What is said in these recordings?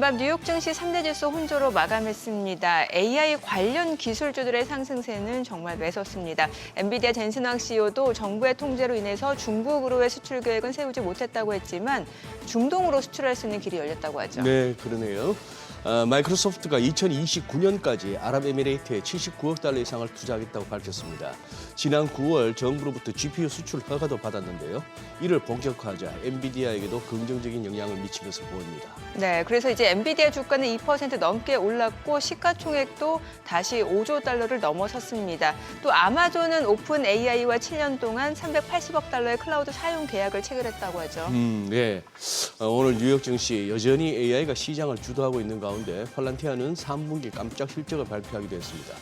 간밤 뉴욕 증시 3대 지수 혼조로 마감했습니다. AI 관련 기술주들의 상승세는 정말 매섭습니다. 엔비디아 젠슨 황 CEO도 정부의 통제로 인해서 중국으로의 수출 계획은 세우지 못했다고 했지만 중동으로 수출할 수 있는 길이 열렸다고 하죠. 네, 그러네요. 마이크로소프트가 2029년까지 아랍에미레이트에 79억 달러 이상을 투자하겠다고 밝혔습니다. 지난 9월 정부로부터 GPU 수출 허가도 받았는데요. 이를 본격화하자 엔비디아에게도 긍정적인 영향을 미치면서 보입니다. 네, 그래서 이제 엔비디아 주가는 2% 넘게 올랐고 시가총액도 다시 5조 달러를 넘어섰습니다. 또 아마존은 오픈 AI와 7년 동안 380억 달러의 클라우드 사용 계약을 체결했다고 하죠. 네. 오늘 뉴욕 증시 여전히 AI가 시장을 주도하고 있는 가운데 팔란티아는 3분기 깜짝 실적을 발표하기도 했습니다.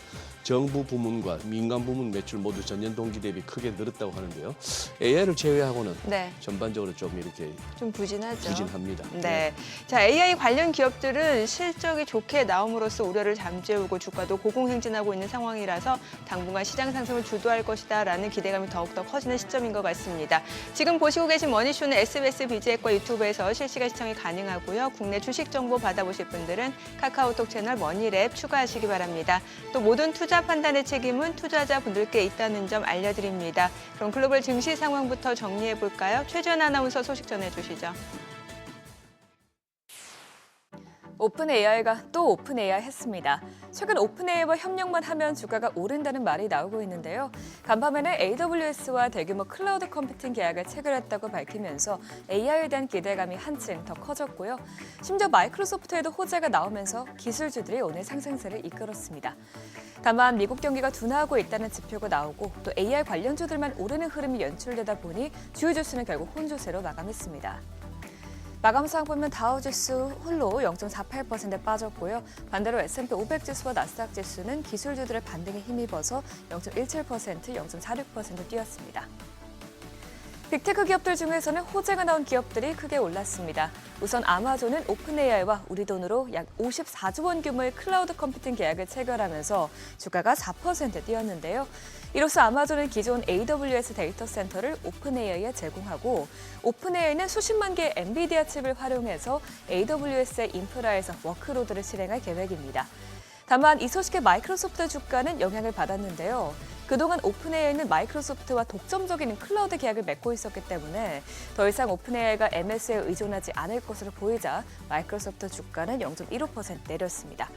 정부 부문과 민간 부문 매출 모두 전년 동기 대비 크게 늘었다고 하는데요. AI를 제외하고는 전반적으로 좀 이렇게 좀 부진하죠. 부진합니다. 네. 자, AI 관련 기업들은 실적이 좋게 나옴으로써 우려를 잠재우고 주가도 고공행진하고 있는 상황이라서 당분간 시장 상승을 주도할 것이다라는 기대감이 더욱더 커지는 시점인 것 같습니다. 지금 보시고 계신 머니쇼는 SBS 비즈앱과 유튜브에서 실시간 시청이 가능하고요. 국내 주식 정보 받아보실 분들은 카카오톡 채널 머니랩 추가하시기 바랍니다. 또 모든 투자 판단의 책임은 투자자분들께 있다는 점 알려드립니다. 그럼 글로벌 증시 상황부터 정리해볼까요? 최주연 아나운서 소식 전해주시죠. 오픈 AI가 또 오픈 AI 했습니다. 최근 오픈 AI와 협력만 하면 주가가 오른다는 말이 나오고 있는데요. 간밤에는 AWS와 대규모 클라우드 컴퓨팅 계약을 체결했다고 밝히면서 AI에 대한 기대감이 한층 더 커졌고요. 심지어 마이크로소프트에도 호재가 나오면서 기술주들이 오늘 상승세를 이끌었습니다. 다만 미국 경기가 둔화하고 있다는 지표가 나오고 또 AI 관련주들만 오르는 흐름이 연출되다 보니 주요 지수는 결국 혼조세로 마감했습니다. 마감 상황 보면 다우지수 홀로 0.48% 빠졌고요. 반대로 S&P 500 지수와 나스닥 지수는 기술주들의 반등에 힘입어서 0.17%, 0.46% 뛰었습니다. 빅테크 기업들 중에서는 호재가 나온 기업들이 크게 올랐습니다. 우선 아마존은 오픈 AI와 우리 돈으로 약 54조 원 규모의 클라우드 컴퓨팅 계약을 체결하면서 주가가 4% 뛰었는데요. 이로써 아마존은 기존 AWS 데이터 센터를 오픈 AI에 제공하고 오픈 AI는 수십만 개의 엔비디아 칩을 활용해서 AWS의 인프라에서 워크로드를 실행할 계획입니다. 다만 이 소식에 마이크로소프트 주가는 영향을 받았는데요. 그동안 오픈AI는 마이크로소프트와 독점적인 클라우드 계약을 맺고 있었기 때문에 더 이상 오픈AI가 MS에 의존하지 않을 것으로 보이자 마이크로소프트 주가는 0.15% 내렸습니다.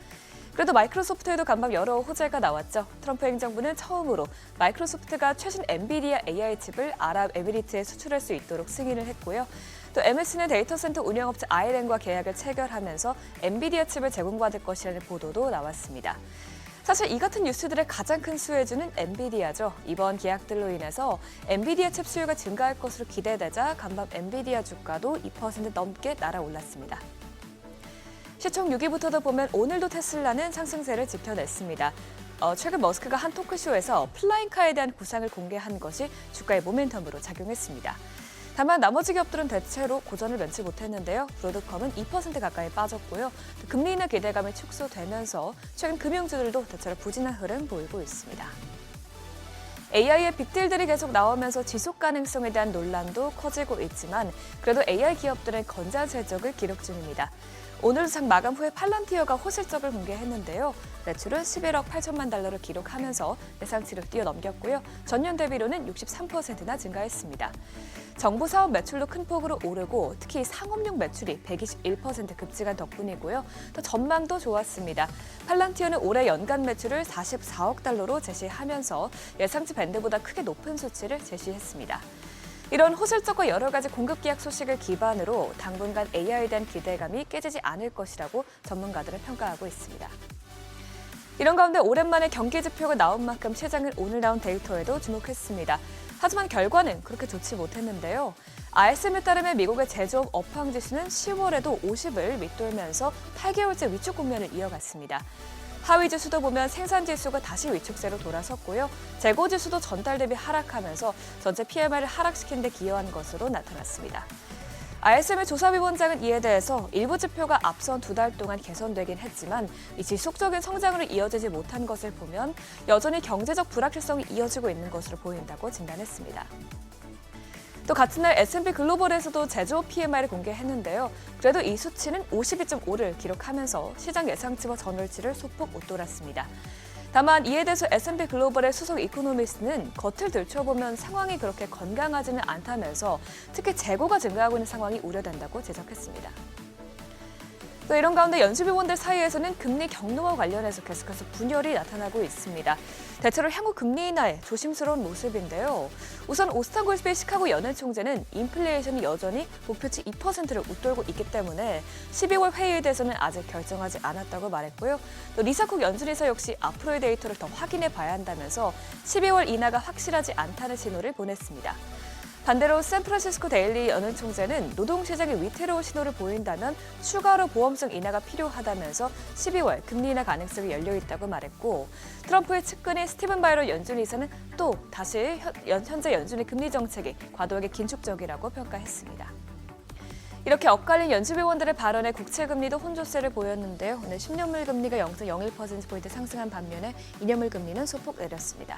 그래도 마이크로소프트에도 간밤 여러 호재가 나왔죠. 트럼프 행정부는 처음으로 마이크로소프트가 최신 엔비디아 AI 칩을 아랍에미리트에 수출할 수 있도록 승인을 했고요. 또 MS는 데이터 센터 운영업체 ILM과 계약을 체결하면서 엔비디아 칩을 제공받을 것이라는 보도도 나왔습니다. 사실 이 같은 뉴스들의 가장 큰 수혜주는 엔비디아죠. 이번 계약들로 인해서 엔비디아 칩 수요가 증가할 것으로 기대되자 간밤 엔비디아 주가도 2% 넘게 날아올랐습니다. 시총 6위부터도 보면 오늘도 테슬라는 상승세를 지켜냈습니다. 최근 머스크가 한 토크쇼에서 플라잉카에 대한 구상을 공개한 것이 주가의 모멘텀으로 작용했습니다. 다만 나머지 기업들은 대체로 고전을 면치 못했는데요. 브로드컴은 2% 가까이 빠졌고요. 금리 인하 기대감이 축소되면서 최근 금융주들도 대체로 부진한 흐름 보이고 있습니다. AI의 빅딜들이 계속 나오면서 지속 가능성에 대한 논란도 커지고 있지만 그래도 AI 기업들은 건재한 실적을 기록 중입니다. 오늘 장 마감 후에 팔란티어가 호실적을 공개했는데요. 매출은 11억 8천만 달러를 기록하면서 예상치를 뛰어넘겼고요. 전년 대비로는 63%나 증가했습니다. 정부 사업 매출도 큰 폭으로 오르고 특히 상업용 매출이 121% 급증한 덕분이고요. 또 전망도 좋았습니다. 팔란티어는 올해 연간 매출을 44억 달러로 제시하면서 예상치 밴드보다 크게 높은 수치를 제시했습니다. 이런 호실적과 여러 가지 공급 계약 소식을 기반으로 당분간 AI에 대한 기대감이 깨지지 않을 것이라고 전문가들은 평가하고 있습니다. 이런 가운데 오랜만에 경기 지표가 나온 만큼 시장은 오늘 나온 데이터에도 주목했습니다. 하지만 결과는 그렇게 좋지 못했는데요. RSM에 따르면 미국의 제조업 업황 지수는 10월에도 50을 밑돌면서 8개월째 위축 국면을 이어갔습니다. 하위 지수도 보면 생산 지수가 다시 위축세로 돌아섰고요. 재고 지수도 전달 대비 하락하면서 전체 PMI를 하락시킨 데 기여한 것으로 나타났습니다. RSM의 조사위원장은 이에 대해서 일부 지표가 앞선 2달 동안 개선되긴 했지만 이 지속적인 성장으로 이어지지 못한 것을 보면 여전히 경제적 불확실성이 이어지고 있는 것으로 보인다고 진단했습니다. 또 같은 날 S&P 글로벌에서도 제조업 PMI를 공개했는데요. 그래도 이 수치는 52.5를 기록하면서 시장 예상치와 전월치를 소폭 웃돌았습니다. 다만 이에 대해서 S&P 글로벌의 수석 이코노미스트는 겉을 들춰보면 상황이 그렇게 건강하지는 않다면서 특히 재고가 증가하고 있는 상황이 우려된다고 지적했습니다. 또 이런 가운데 연준위원들 사이에서는 금리 경로와 관련해서 계속해서 분열이 나타나고 있습니다. 대체로 향후 금리 인하에 조심스러운 모습인데요. 우선 오스탄 골스베이 시카고 연은 총재는 인플레이션이 여전히 목표치 2%를 웃돌고 있기 때문에 12월 회의에 대해서는 아직 결정하지 않았다고 말했고요. 또 리사쿡 연준이사 역시 앞으로의 데이터를 더 확인해 봐야 한다면서 12월 인하가 확실하지 않다는 신호를 보냈습니다. 반대로 샌프란시스코 데일리 연은 총재는 노동시장이 위태로운 신호를 보인다면 추가로 보험성 인하가 필요하다면서 12월 금리 인하 가능성이 열려있다고 말했고 트럼프의 측근인 스티븐 바이런 연준 이사는 또 다시 현재 연준의 금리 정책이 과도하게 긴축적이라고 평가했습니다. 이렇게 엇갈린 연준위원들의 발언에 국채금리도 혼조세를 보였는데요. 오늘 10년물 금리가 0.01%포인트 상승한 반면에 2년물 금리는 소폭 내렸습니다.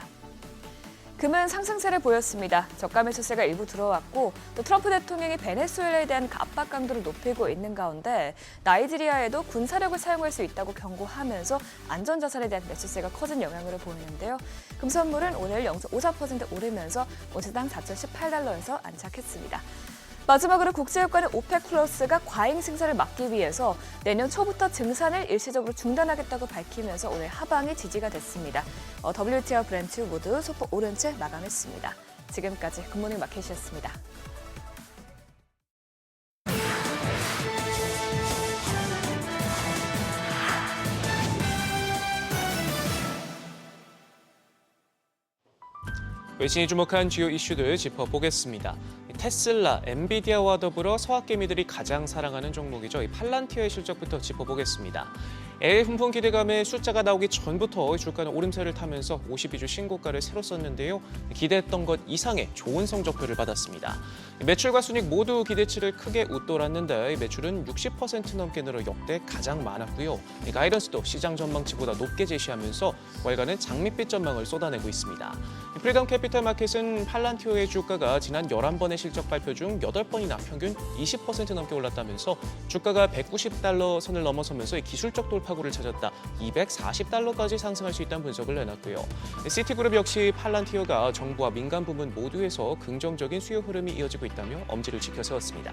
금은 상승세를 보였습니다. 저가 매수세가 일부 들어왔고 또 트럼프 대통령이 베네수엘라에 대한 압박 강도를 높이고 있는 가운데 나이지리아에도 군사력을 사용할 수 있다고 경고하면서 안전자산에 대한 매수세가 커진 영향으로 보이는데요. 금 선물은 오늘 0.54% 오르면서 온스당 4,018달러에서 안착했습니다. 마지막으로 국제유가는 오펙 플러스가 과잉 생산을 막기 위해서 내년 초부터 증산을 일시적으로 중단하겠다고 밝히면서 오늘 하방이 지지가 됐습니다. WTI와 브렌트 모두 소폭 오른 채 마감했습니다. 지금까지 굿모닝 마켓이었습니다. 외신이 주목한 주요 이슈들 짚어보겠습니다. 테슬라, 엔비디아와 더불어 서학개미들이 가장 사랑하는 종목이죠. 이 팔란티어의 실적부터 짚어보겠습니다. AI 훈풍 기대감에 숫자가 나오기 전부터 주가는 오름세를 타면서 52주 신고가를 새로 썼는데요. 기대했던 것 이상의 좋은 성적표를 받았습니다. 매출과 순익 모두 기대치를 크게 웃돌았는데 매출은 60% 넘게 늘어 역대 가장 많았고요. 가이던스도 시장 전망치보다 높게 제시하면서 월간은 장밋빛 전망을 쏟아내고 있습니다. 프리덤 캐피털 마켓은 팔란티어의 주가가 지난 11번의 실적 발표 중 8번이나 평균 20% 넘게 올랐다면서 주가가 190달러 선을 넘어서면서 기술적 돌파구를 찾았다. 240달러까지 상승할 수 있다는 분석을 내놨고요. 시티그룹 역시 팔란티어가 정부와 민간 부문 모두에서 긍정적인 수요 흐름이 이어지고 있다며 엄지를 지켜 세웠습니다.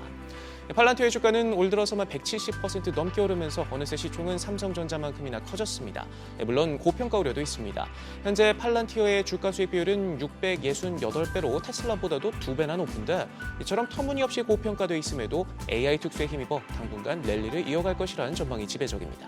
팔란티어의 주가는 올 들어서만 170% 넘게 오르면서 어느새 시총은 삼성전자만큼이나 커졌습니다. 물론 고평가 우려도 있습니다. 현재 팔란티어의 주가 수익 비율은 668배로 테슬라보다도 2배나 높은데 이처럼 터무니없이 고평가돼 있음에도 AI 특수에 힘입어 당분간 랠리를 이어갈 것이라는 전망이 지배적입니다.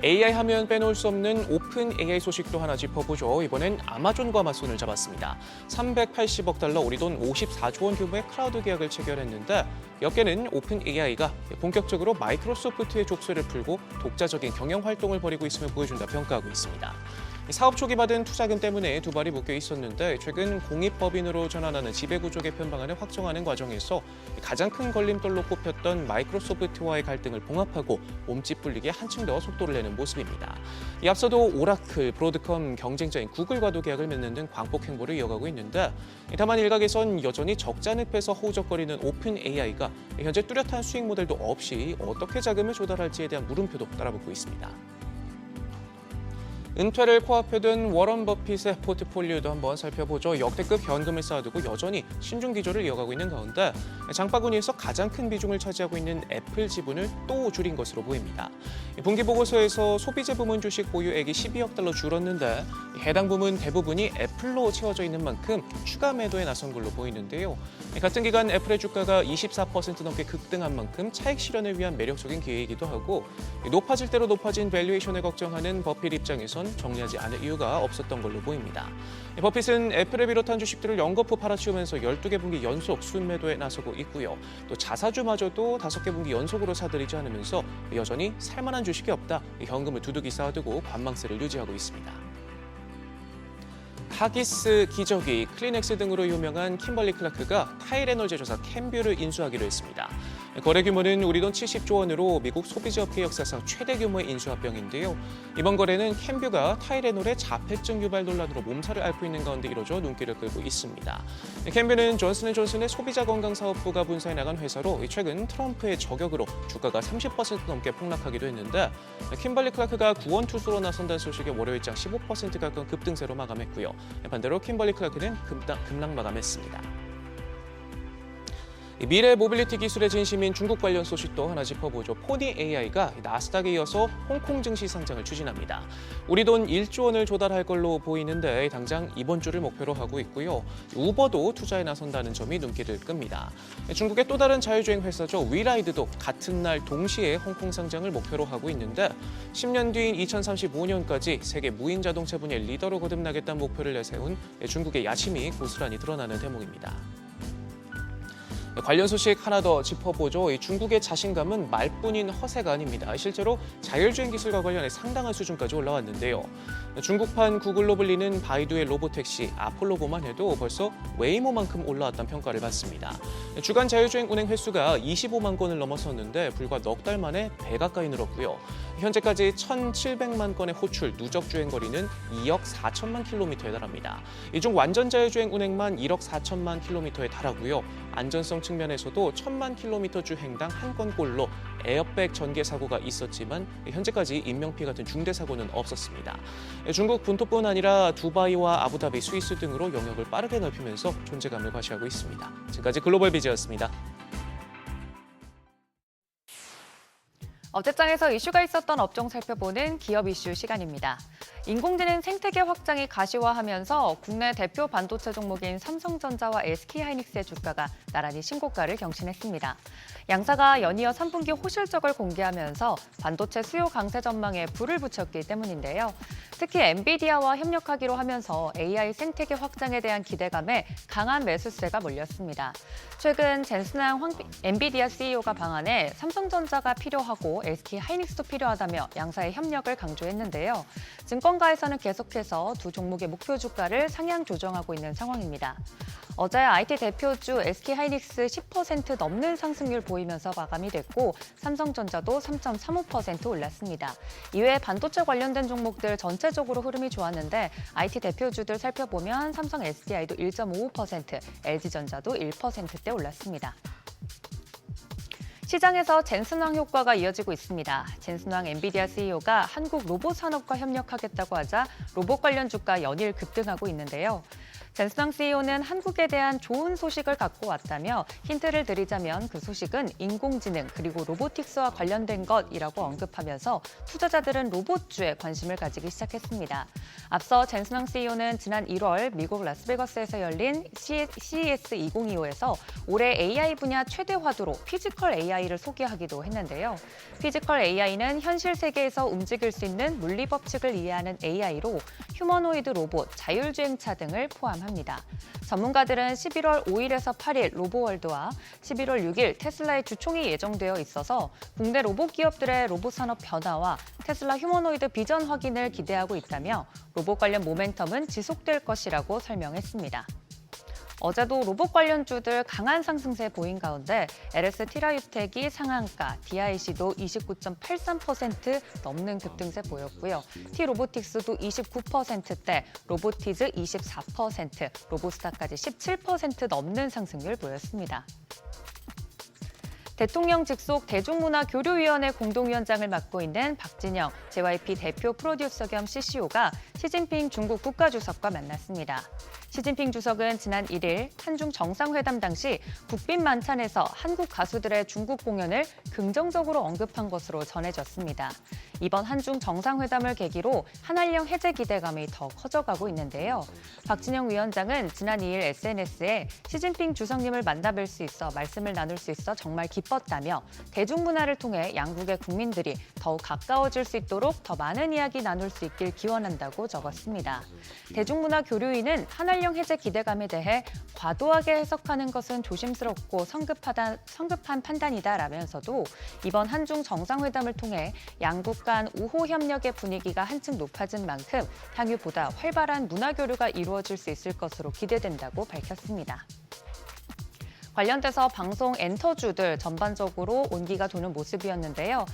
AI 하면 빼놓을 수 없는 오픈 AI 소식도 하나 짚어보죠. 이번엔 아마존과 맞손을 잡았습니다. 380억 달러 우리 돈 54조 원 규모의 클라우드 계약을 체결했는데 업계는 오픈 AI가 본격적으로 마이크로소프트의 족쇄를 풀고 독자적인 경영 활동을 벌이고 있음을 보여준다 평가하고 있습니다. 사업 초기 받은 투자금 때문에 두 발이 묶여 있었는데 최근 공익법인으로 전환하는 지배구조 개편 방안을 확정하는 과정에서 가장 큰 걸림돌로 꼽혔던 마이크로소프트와의 갈등을 봉합하고 몸집 불리기에 한층 더 속도를 내는 모습입니다. 앞서도 오라클, 브로드컴, 경쟁자인 구글과도 계약을 맺는 등 광폭 행보를 이어가고 있는데 다만 일각에선 여전히 적자 늪에서 허우적거리는 오픈 AI가 현재 뚜렷한 수익 모델도 없이 어떻게 자금을 조달할지에 대한 물음표도 따라붙고 있습니다. 은퇴를 코앞에 둔 워런 버핏의 포트폴리오도 한번 살펴보죠. 역대급 현금을 쌓아두고 여전히 신중 기조를 이어가고 있는 가운데 장바구니에서 가장 큰 비중을 차지하고 있는 애플 지분을 또 줄인 것으로 보입니다. 분기 보고서에서 소비재 부문 주식 보유액이 12억 달러 줄었는데 해당 부문 대부분이 애플로 채워져 있는 만큼 추가 매도에 나선 걸로 보이는데요. 같은 기간 애플의 주가가 24% 넘게 급등한 만큼 차익 실현을 위한 매력적인 기회이기도 하고 높아질 대로 높아진 밸류에이션을 걱정하는 버핏 입장에선 정리하지 않을 이유가 없었던 걸로 보입니다. 버핏은 애플을 비롯한 주식들을 연거푸 팔아치우면서 12개 분기 연속 순매도에 나서고 있고요. 또 자사주마저도 5개 분기 연속으로 사들이지 않으면서 여전히 살만한 주식이 없다. 현금을 두둑이 쌓아두고 관망세를 유지하고 있습니다. 하기스, 기저귀, 클리넥스 등으로 유명한 킴벌리 클라크가 타이레놀 제조사 캠뷰를 인수하기로 했습니다. 거래 규모는 우리 돈 70조 원으로 미국 소비자협회 역사상 최대 규모의 인수합병인데요. 이번 거래는 캔뷰가 타이레놀의 자폐증 유발 논란으로 몸살을 앓고 있는 가운데 이뤄져 눈길을 끌고 있습니다. 캔뷰는 존슨앤존슨의 소비자 건강 사업부가 분사해 나간 회사로 최근 트럼프의 저격으로 주가가 30% 넘게 폭락하기도 했는데 킴벌리 클라크가 구원 투수로 나선다는 소식에 월요일장 15% 가까운 급등세로 마감했고요. 반대로 킴벌리 클라크는 급락 마감했습니다. 미래 모빌리티 기술의 진심인 중국 관련 소식도 하나 짚어보죠. 포니 AI가 나스닥에 이어서 홍콩 증시 상장을 추진합니다. 우리 돈 1조 원을 조달할 걸로 보이는데 당장 이번 주를 목표로 하고 있고요. 우버도 투자에 나선다는 점이 눈길을 끕니다. 중국의 또 다른 자율주행 회사죠. 위라이드도 같은 날 동시에 홍콩 상장을 목표로 하고 있는데 10년 뒤인 2035년까지 세계 무인 자동차 분야의 리더로 거듭나겠다는 목표를 내세운 중국의 야심이 고스란히 드러나는 대목입니다. 관련 소식 하나 더 짚어보죠. 중국의 자신감은 말뿐인 허세가 아닙니다. 실제로 자율주행 기술과 관련해 상당한 수준까지 올라왔는데요. 중국판 구글로 불리는 바이두의 로보택시 아폴로고만 해도 벌써 웨이모만큼 올라왔다는 평가를 받습니다. 주간 자율주행 운행 횟수가 25만 건을 넘어섰는데 불과 넉 달 만에 배 가까이 늘었고요. 현재까지 1,700만 건의 호출, 누적 주행 거리는 2억 4천만 킬로미터에 달합니다. 이 중 완전 자율주행 운행만 1억 4천만 킬로미터에 달하고요. 안전성 측면에서도 1,000만 킬로미터 주행당 한 건꼴로 에어백 전개 사고가 있었지만 현재까지 인명피해 같은 중대 사고는 없었습니다. 중국 본토뿐 아니라 두바이와 아부다비, 스위스 등으로 영역을 빠르게 넓히면서 존재감을 과시하고 있습니다. 지금까지 글로벌 비즈였습니다. 어제장에서 이슈가 있었던 업종 살펴보는 기업 이슈 시간입니다. 인공지능 생태계 확장이 가시화하면서 국내 대표 반도체 종목인 삼성전자와 SK하이닉스의 주가가 나란히 신고가를 경신했습니다. 양사가 연이어 3분기 호실적을 공개하면서 반도체 수요 강세 전망에 불을 붙였기 때문인데요. 특히 엔비디아와 협력하기로 하면서 AI 생태계 확장에 대한 기대감에 강한 매수세가 몰렸습니다. 최근 젠슨왕 엔비디아 CEO가 방한해 삼성전자가 필요하고 SK하이닉스도 필요하다며 양사의 협력을 강조했는데요. 증권가에서는 계속해서 두 종목의 목표 주가를 상향 조정하고 있는 상황입니다. 어제 IT 대표주 SK하이닉스 10% 넘는 상승률 보이면서 마감이 됐고 삼성전자도 3.35% 올랐습니다. 이외에 반도체 관련된 종목들 전체적으로 흐름이 좋았는데 IT 대표주들 살펴보면 삼성 SDI도 1.55%, LG전자도 1%대 올랐습니다. 시장에서 젠슨왕 효과가 이어지고 있습니다. 젠슨왕 엔비디아 CEO가 한국 로봇 산업과 협력하겠다고 하자 로봇 관련 주가 연일 급등하고 있는데요. 젠슨왕 CEO는 한국에 대한 좋은 소식을 갖고 왔다며 힌트를 드리자면 그 소식은 인공지능 그리고 로보틱스와 관련된 것이라고 언급하면서 투자자들은 로봇주에 관심을 가지기 시작했습니다. 앞서 젠슨왕 CEO는 지난 1월 미국 라스베가스에서 열린 CES 2025에서 올해 AI 분야 최대 화두로 피지컬 AI를 소개하기도 했는데요. 피지컬 AI는 현실 세계에서 움직일 수 있는 물리 법칙을 이해하는 AI로 휴머노이드 로봇, 자율주행차 등을 포함합니다. 전문가들은 11월 5일에서 8일 로보월드와 11월 6일 테슬라의 주총이 예정되어 있어서 국내 로봇 기업들의 로봇 산업 변화와 테슬라 휴머노이드 비전 확인을 기대하고 있다며 로봇 관련 모멘텀은 지속될 것이라고 설명했습니다. 어제도 로봇 관련주들 강한 상승세 보인 가운데 LS 티라유텍이 상한가, DIC도 29.83% 넘는 급등세 보였고요. T로보틱스도 29%대, 로보티즈 24%, 로보스타까지 17% 넘는 상승률 보였습니다. 대통령 직속 대중문화교류위원회 공동위원장을 맡고 있는 박진영 JYP 대표 프로듀서 겸 CCO가 시진핑 중국 국가주석과 만났습니다. 시진핑 주석은 지난 1일 한중 정상회담 당시 국빈 만찬에서 한국 가수들의 중국 공연을 긍정적으로 언급한 것으로 전해졌습니다. 이번 한중 정상회담을 계기로 한한령 해제 기대감이 더 커져가고 있는데요. 박진영 위원장은 지난 2일 SNS에 시진핑 주석님을 만나뵐 수 있어 말씀을 나눌 수 있어 정말 기뻤다며 대중문화를 통해 양국의 국민들이 더욱 가까워질 수 있도록 더 많은 이야기 나눌 수 있길 기원한다고 적었습니다. 대중문화 교류위는 한한령 해제 기대감에 대해 과도하게 해석하는 것은 조심스럽고 성급한 판단이다라면서도 이번 한중 정상회담을 통해 양국 간 우호 협력의 분위기가 한층 높아진 만큼 향후 보다 활발한 문화 교류가 이루어질 수 있을 것으로 기대된다고 밝혔습니다. 관련돼서 방송 엔터주들 전반적으로 온기가 도는 모습이었는데요.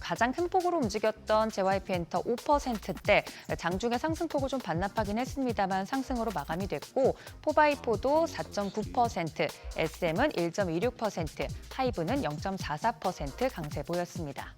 가장 큰 폭으로 움직였던 JYP 엔터 5%대 장중에 상승폭을 좀 반납하긴 했습니다만 상승으로 마감이 됐고 포바이포도 4.9%, SM은 1.26%, 하이브는 0.44% 강세 보였습니다.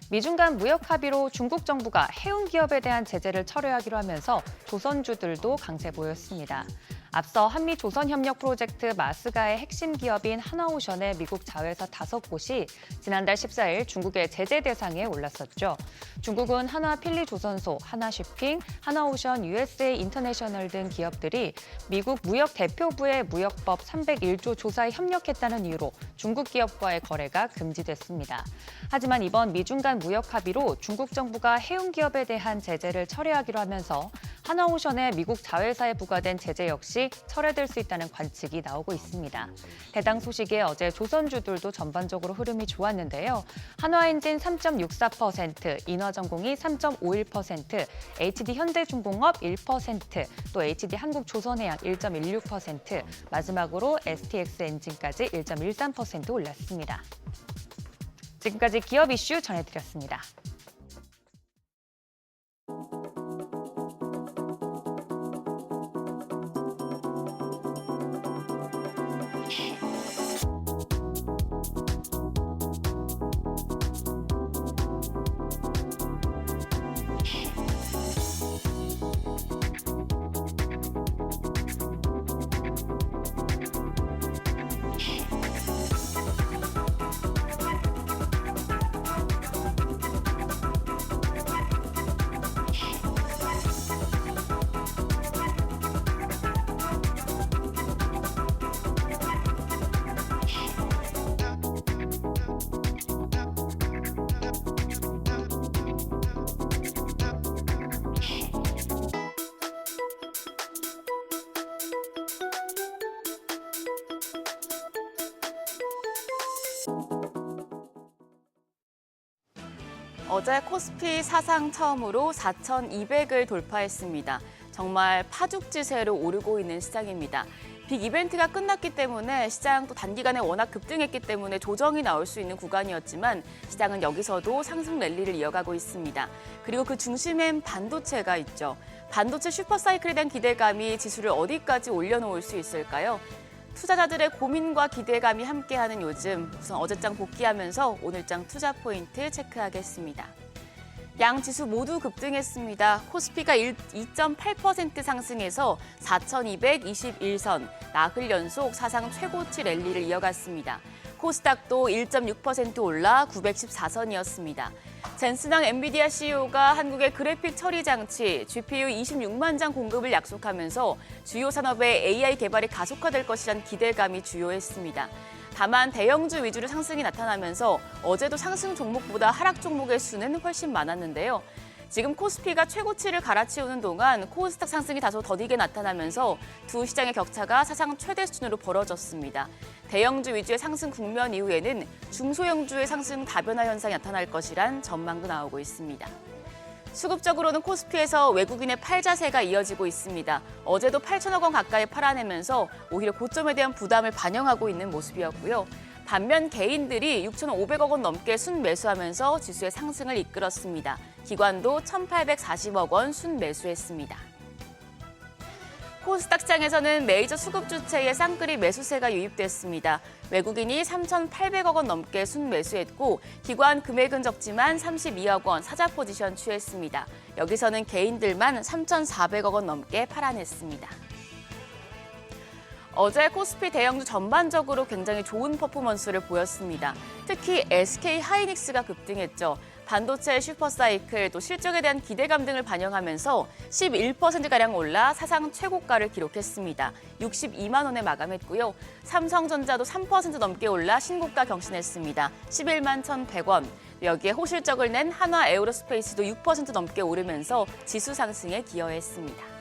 미중 간 무역 합의로 중국 정부가 해운 기업에 대한 제재를 철회하기로 하면서 조선주들도 강세 보였습니다. 앞서 한미 조선협력 프로젝트 마스가의 핵심 기업인 하나오션의 미국 자회사 5곳이 지난달 14일 중국의 제재 대상에 올랐었죠. 중국은 하나필리조선소, 하나쉬핑, 하나오션 USA 인터내셔널 등 기업들이 미국 무역 대표부의 무역법 301조 조사에 협력했다는 이유로 중국 기업과의 거래가 금지됐습니다. 하지만 이번 미중 간 무역 합의로 중국 정부가 해운 기업에 대한 제재를 철회하기로 하면서 하나오션의 미국 자회사에 부과된 제재 역시 철회될 수 있다는 관측이 나오고 있습니다. 해당 소식에 어제 조선주들도 전반적으로 흐름이 좋았는데요. 한화엔진 3.64%, 인화전공이 3.51%, HD현대중공업 1%, 또 HD한국조선해양 1.16%, 마지막으로 STX엔진까지 1.13% 올랐습니다. 지금까지 기업 이슈 전해드렸습니다. 어제 코스피 사상 처음으로 4,200을 돌파했습니다. 정말 파죽지세로 오르고 있는 시장입니다. 빅 이벤트가 끝났기 때문에 시장 또 단기간에 워낙 급등했기 때문에 조정이 나올 수 있는 구간이었지만 시장은 여기서도 상승 랠리를 이어가고 있습니다. 그리고 그 중심엔 반도체가 있죠. 반도체 슈퍼사이클에 대한 기대감이 지수를 어디까지 올려놓을 수 있을까요? 투자자들의 고민과 기대감이 함께하는 요즘, 우선 어제장 복귀하면서 오늘장 투자 포인트 체크하겠습니다. 양 지수 모두 급등했습니다. 코스피가 2.8% 상승해서 4,221선, 나흘 연속 사상 최고치 랠리를 이어갔습니다. 코스닥도 1.6% 올라 914선이었습니다. 젠슨항 엔비디아 CEO가 한국의 그래픽 처리 장치 GPU 26만 장 공급을 약속하면서 주요 산업의 AI 개발이 가속화될 것이란 기대감이 주요했습니다. 다만 대형주 위주로 상승이 나타나면서 어제도 상승 종목보다 하락 종목의 수는 훨씬 많았는데요. 지금 코스피가 최고치를 갈아치우는 동안 코스닥 상승이 다소 더디게 나타나면서 두 시장의 격차가 사상 최대 수준으로 벌어졌습니다. 대형주 위주의 상승 국면 이후에는 중소형주의 상승 다변화 현상이 나타날 것이란 전망도 나오고 있습니다. 수급적으로는 코스피에서 외국인의 팔자세가 이어지고 있습니다. 어제도 8천억 원 가까이 팔아내면서 오히려 고점에 대한 부담을 반영하고 있는 모습이었고요. 반면 개인들이 6,500억 원 넘게 순매수하면서 지수의 상승을 이끌었습니다. 기관도 1,840억 원 순매수했습니다. 코스닥 시장에서는 메이저 수급 주체의 쌍끌이 매수세가 유입됐습니다. 외국인이 3,800억 원 넘게 순매수했고 기관 금액은 적지만 32억 원 사자 포지션 취했습니다. 여기서는 개인들만 3,400억 원 넘게 팔아냈습니다. 어제 코스피 대형주 전반적으로 굉장히 좋은 퍼포먼스를 보였습니다. 특히 SK 하이닉스가 급등했죠. 반도체 슈퍼사이클, 또 실적에 대한 기대감 등을 반영하면서 11%가량 올라 사상 최고가를 기록했습니다. 62만 원에 마감했고요. 삼성전자도 3% 넘게 올라 신고가 경신했습니다. 11만 1,100원. 여기에 호실적을 낸 한화 에어로스페이스도 6% 넘게 오르면서 지수 상승에 기여했습니다.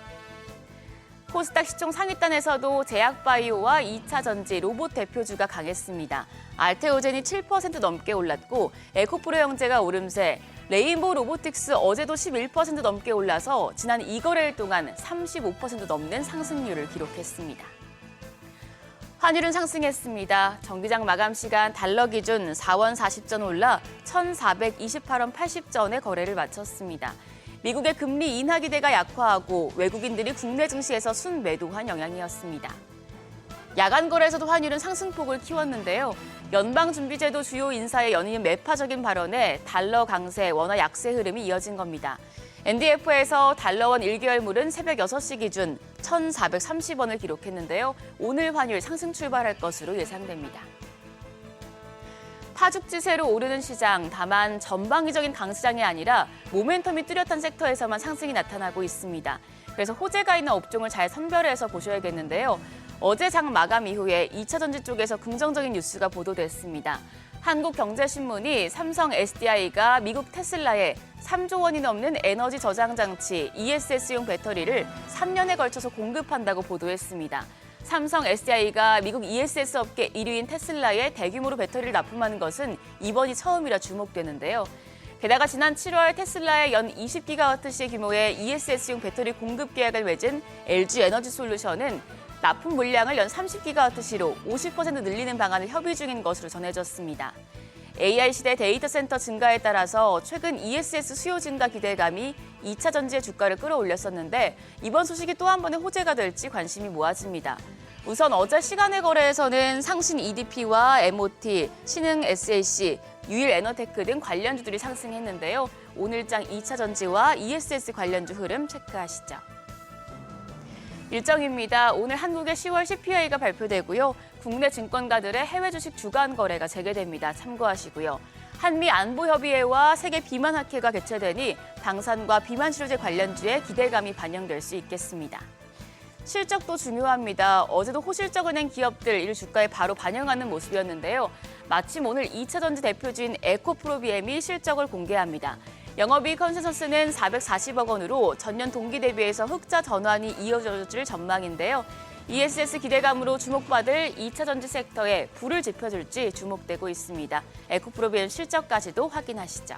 코스닥 시총 상위단에서도 제약바이오와 2차전지, 로봇 대표주가 강했습니다. 알테오젠이 7% 넘게 올랐고 에코프로 형제가 오름세, 레인보우 로보틱스 어제도 11% 넘게 올라서 지난 2거래일 동안 35% 넘는 상승률을 기록했습니다. 환율은 상승했습니다. 정기장 마감 시간 달러 기준 4원 40전 올라 1,428원 80전에 거래를 마쳤습니다. 미국의 금리 인하 기대가 약화하고 외국인들이 국내 증시에서 순매도한 영향이었습니다. 야간 거래에서도 환율은 상승폭을 키웠는데요. 연방준비제도 주요 인사의 연이은 매파적인 발언에 달러 강세, 원화 약세 흐름이 이어진 겁니다. NDF에서 달러원 1개월물은 새벽 6시 기준 1,430원을 기록했는데요. 오늘 환율 상승 출발할 것으로 예상됩니다. 파죽지세로 오르는 시장, 다만 전방위적인 강시장이 아니라 모멘텀이 뚜렷한 섹터에서만 상승이 나타나고 있습니다. 그래서 호재가 있는 업종을 잘 선별해서 보셔야겠는데요. 어제 장 마감 이후에 2차 전지 쪽에서 긍정적인 뉴스가 보도됐습니다. 한국경제신문이 삼성 SDI가 미국 테슬라에 3조 원이 넘는 에너지 저장 장치 ESS용 배터리를 3년에 걸쳐서 공급한다고 보도했습니다. 삼성 SDI가 미국 ESS 업계 1위인 테슬라에 대규모로 배터리를 납품하는 것은 이번이 처음이라 주목되는데요. 게다가 지난 7월 테슬라의 연 20기가와트시 규모의 ESS용 배터리 공급 계약을 맺은 LG 에너지솔루션은 납품 물량을 연 30기가와트시로 50% 늘리는 방안을 협의 중인 것으로 전해졌습니다. AI 시대 데이터 센터 증가에 따라서 최근 ESS 수요 증가 기대감이 2차 전지의 주가를 끌어올렸었는데 이번 소식이 또 한 번의 호재가 될지 관심이 모아집니다. 우선 어제 시간의 거래에서는 상신 EDP와 MOT, 신흥 SAC, 유일 에너테크 등 관련주들이 상승했는데요. 오늘장 2차 전지와 ESS 관련주 흐름 체크하시죠. 일정입니다. 오늘 한국의 10월 CPI가 발표되고요. 국내 증권가들의 해외 주식 주간 거래가 재개됩니다. 참고하시고요. 한미 안보협의회와 세계 비만학회가 개최되니 방산과 비만치료제 관련주에 기대감이 반영될 수 있겠습니다. 실적도 중요합니다. 어제도 호실적을 낸 기업들 이를 주가에 바로 반영하는 모습이었는데요. 마침 오늘 2차 전지 대표주인 에코프로비엠이 실적을 공개합니다. 영업이익 컨센서스는 440억 원으로 전년 동기 대비해서 흑자 전환이 이어질 전망인데요. ESS 기대감으로 주목받을 2차 전지 섹터에 불을 지펴줄지 주목되고 있습니다. 에코프로비엠 실적까지도 확인하시죠.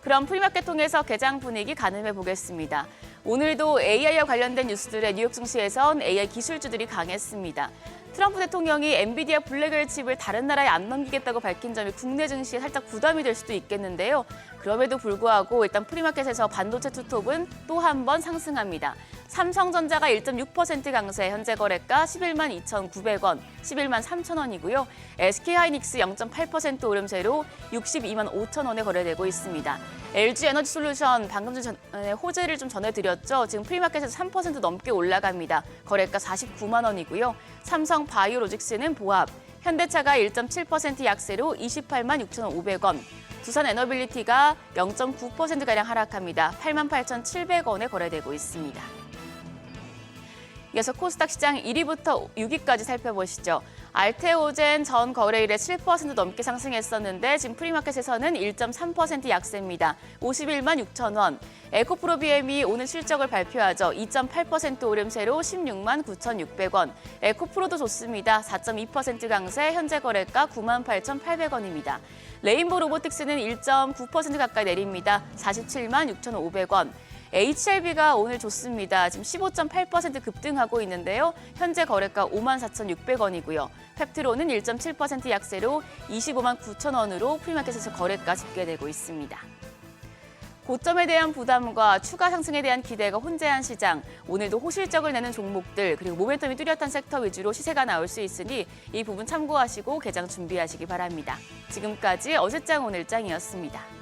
그럼 프리마켓 통해서 개장 분위기 가늠해 보겠습니다. 오늘도 AI와 관련된 뉴스들의 뉴욕 증시에선 AI 기술주들이 강했습니다. 트럼프 대통령이 엔비디아 블랙웰 칩을 다른 나라에 안 넘기겠다고 밝힌 점이 국내 증시에 살짝 부담이 될 수도 있겠는데요. 그럼에도 불구하고 일단 프리마켓에서 반도체 투톱은 또 한 번 상승합니다. 삼성전자가 1.6% 강세, 현재 거래가 11만 2,900원, 11만 3,000원이고요. SK하이닉스 0.8% 오름세로 62만 5천 원에 거래되고 있습니다. LG 에너지솔루션 방금 전에 호재를 좀 전해드렸죠. 지금 프리마켓에서 3% 넘게 올라갑니다. 거래가 49만 원이고요. 삼성 바이오로직스는 보합, 현대차가 1.7% 약세로 28만 6,500원, 두산 에너빌리티가 0.9%가량 하락합니다. 8만 8,700원에 거래되고 있습니다. 이어서 코스닥 시장 1위부터 6위까지 살펴보시죠. 알테오젠 전 거래일에 7% 넘게 상승했었는데 지금 프리마켓에서는 1.3% 약세입니다. 51만 6천 원. 에코프로비엠이 오늘 실적을 발표하죠. 2.8% 오름세로 16만 9,600원. 에코프로도 좋습니다. 4.2% 강세, 현재 거래가 9만 8,800원입니다. 레인보 로보틱스는 1.9% 가까이 내립니다. 47만 6,500원. HLB가 오늘 좋습니다. 지금 15.8% 급등하고 있는데요. 현재 거래가 5만 4,600원이고요. 펩트로는 1.7% 약세로 25만 9천 원으로 프리마켓에서 거래가 집계되고 있습니다. 고점에 대한 부담과 추가 상승에 대한 기대가 혼재한 시장. 오늘도 호실적을 내는 종목들 그리고 모멘텀이 뚜렷한 섹터 위주로 시세가 나올 수 있으니 이 부분 참고하시고 개장 준비하시기 바랍니다. 지금까지 어제장 오늘장이었습니다.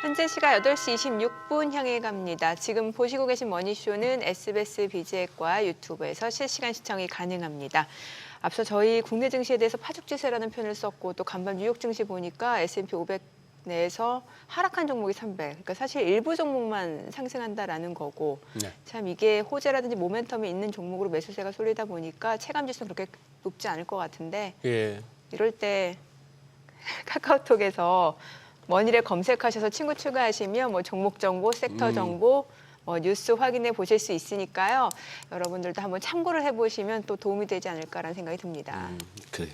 현재 시각 8시 26분 향해 갑니다. 지금 보시고 계신 머니쇼는 SBS 비즈액과 유튜브에서 실시간 시청이 가능합니다. 앞서 저희 국내 증시에 대해서 파죽지세라는 표현을 썼고 또 간밤 뉴욕 증시 보니까 S&P 500 내에서 하락한 종목이 300. 그러니까 사실 일부 종목만 상승한다라는 거고 네. 참 이게 호재라든지 모멘텀이 있는 종목으로 매수세가 쏠리다 보니까 체감 지수는 그렇게 높지 않을 것 같은데 예. 이럴 때 카카오톡에서 머니를 검색하셔서 친구 추가하시면 뭐 종목 정보, 섹터 정보, 뭐 뉴스 확인해 보실 수 있으니까요. 여러분들도 한번 참고를 해보시면 또 도움이 되지 않을까라는 생각이 듭니다. 그래요.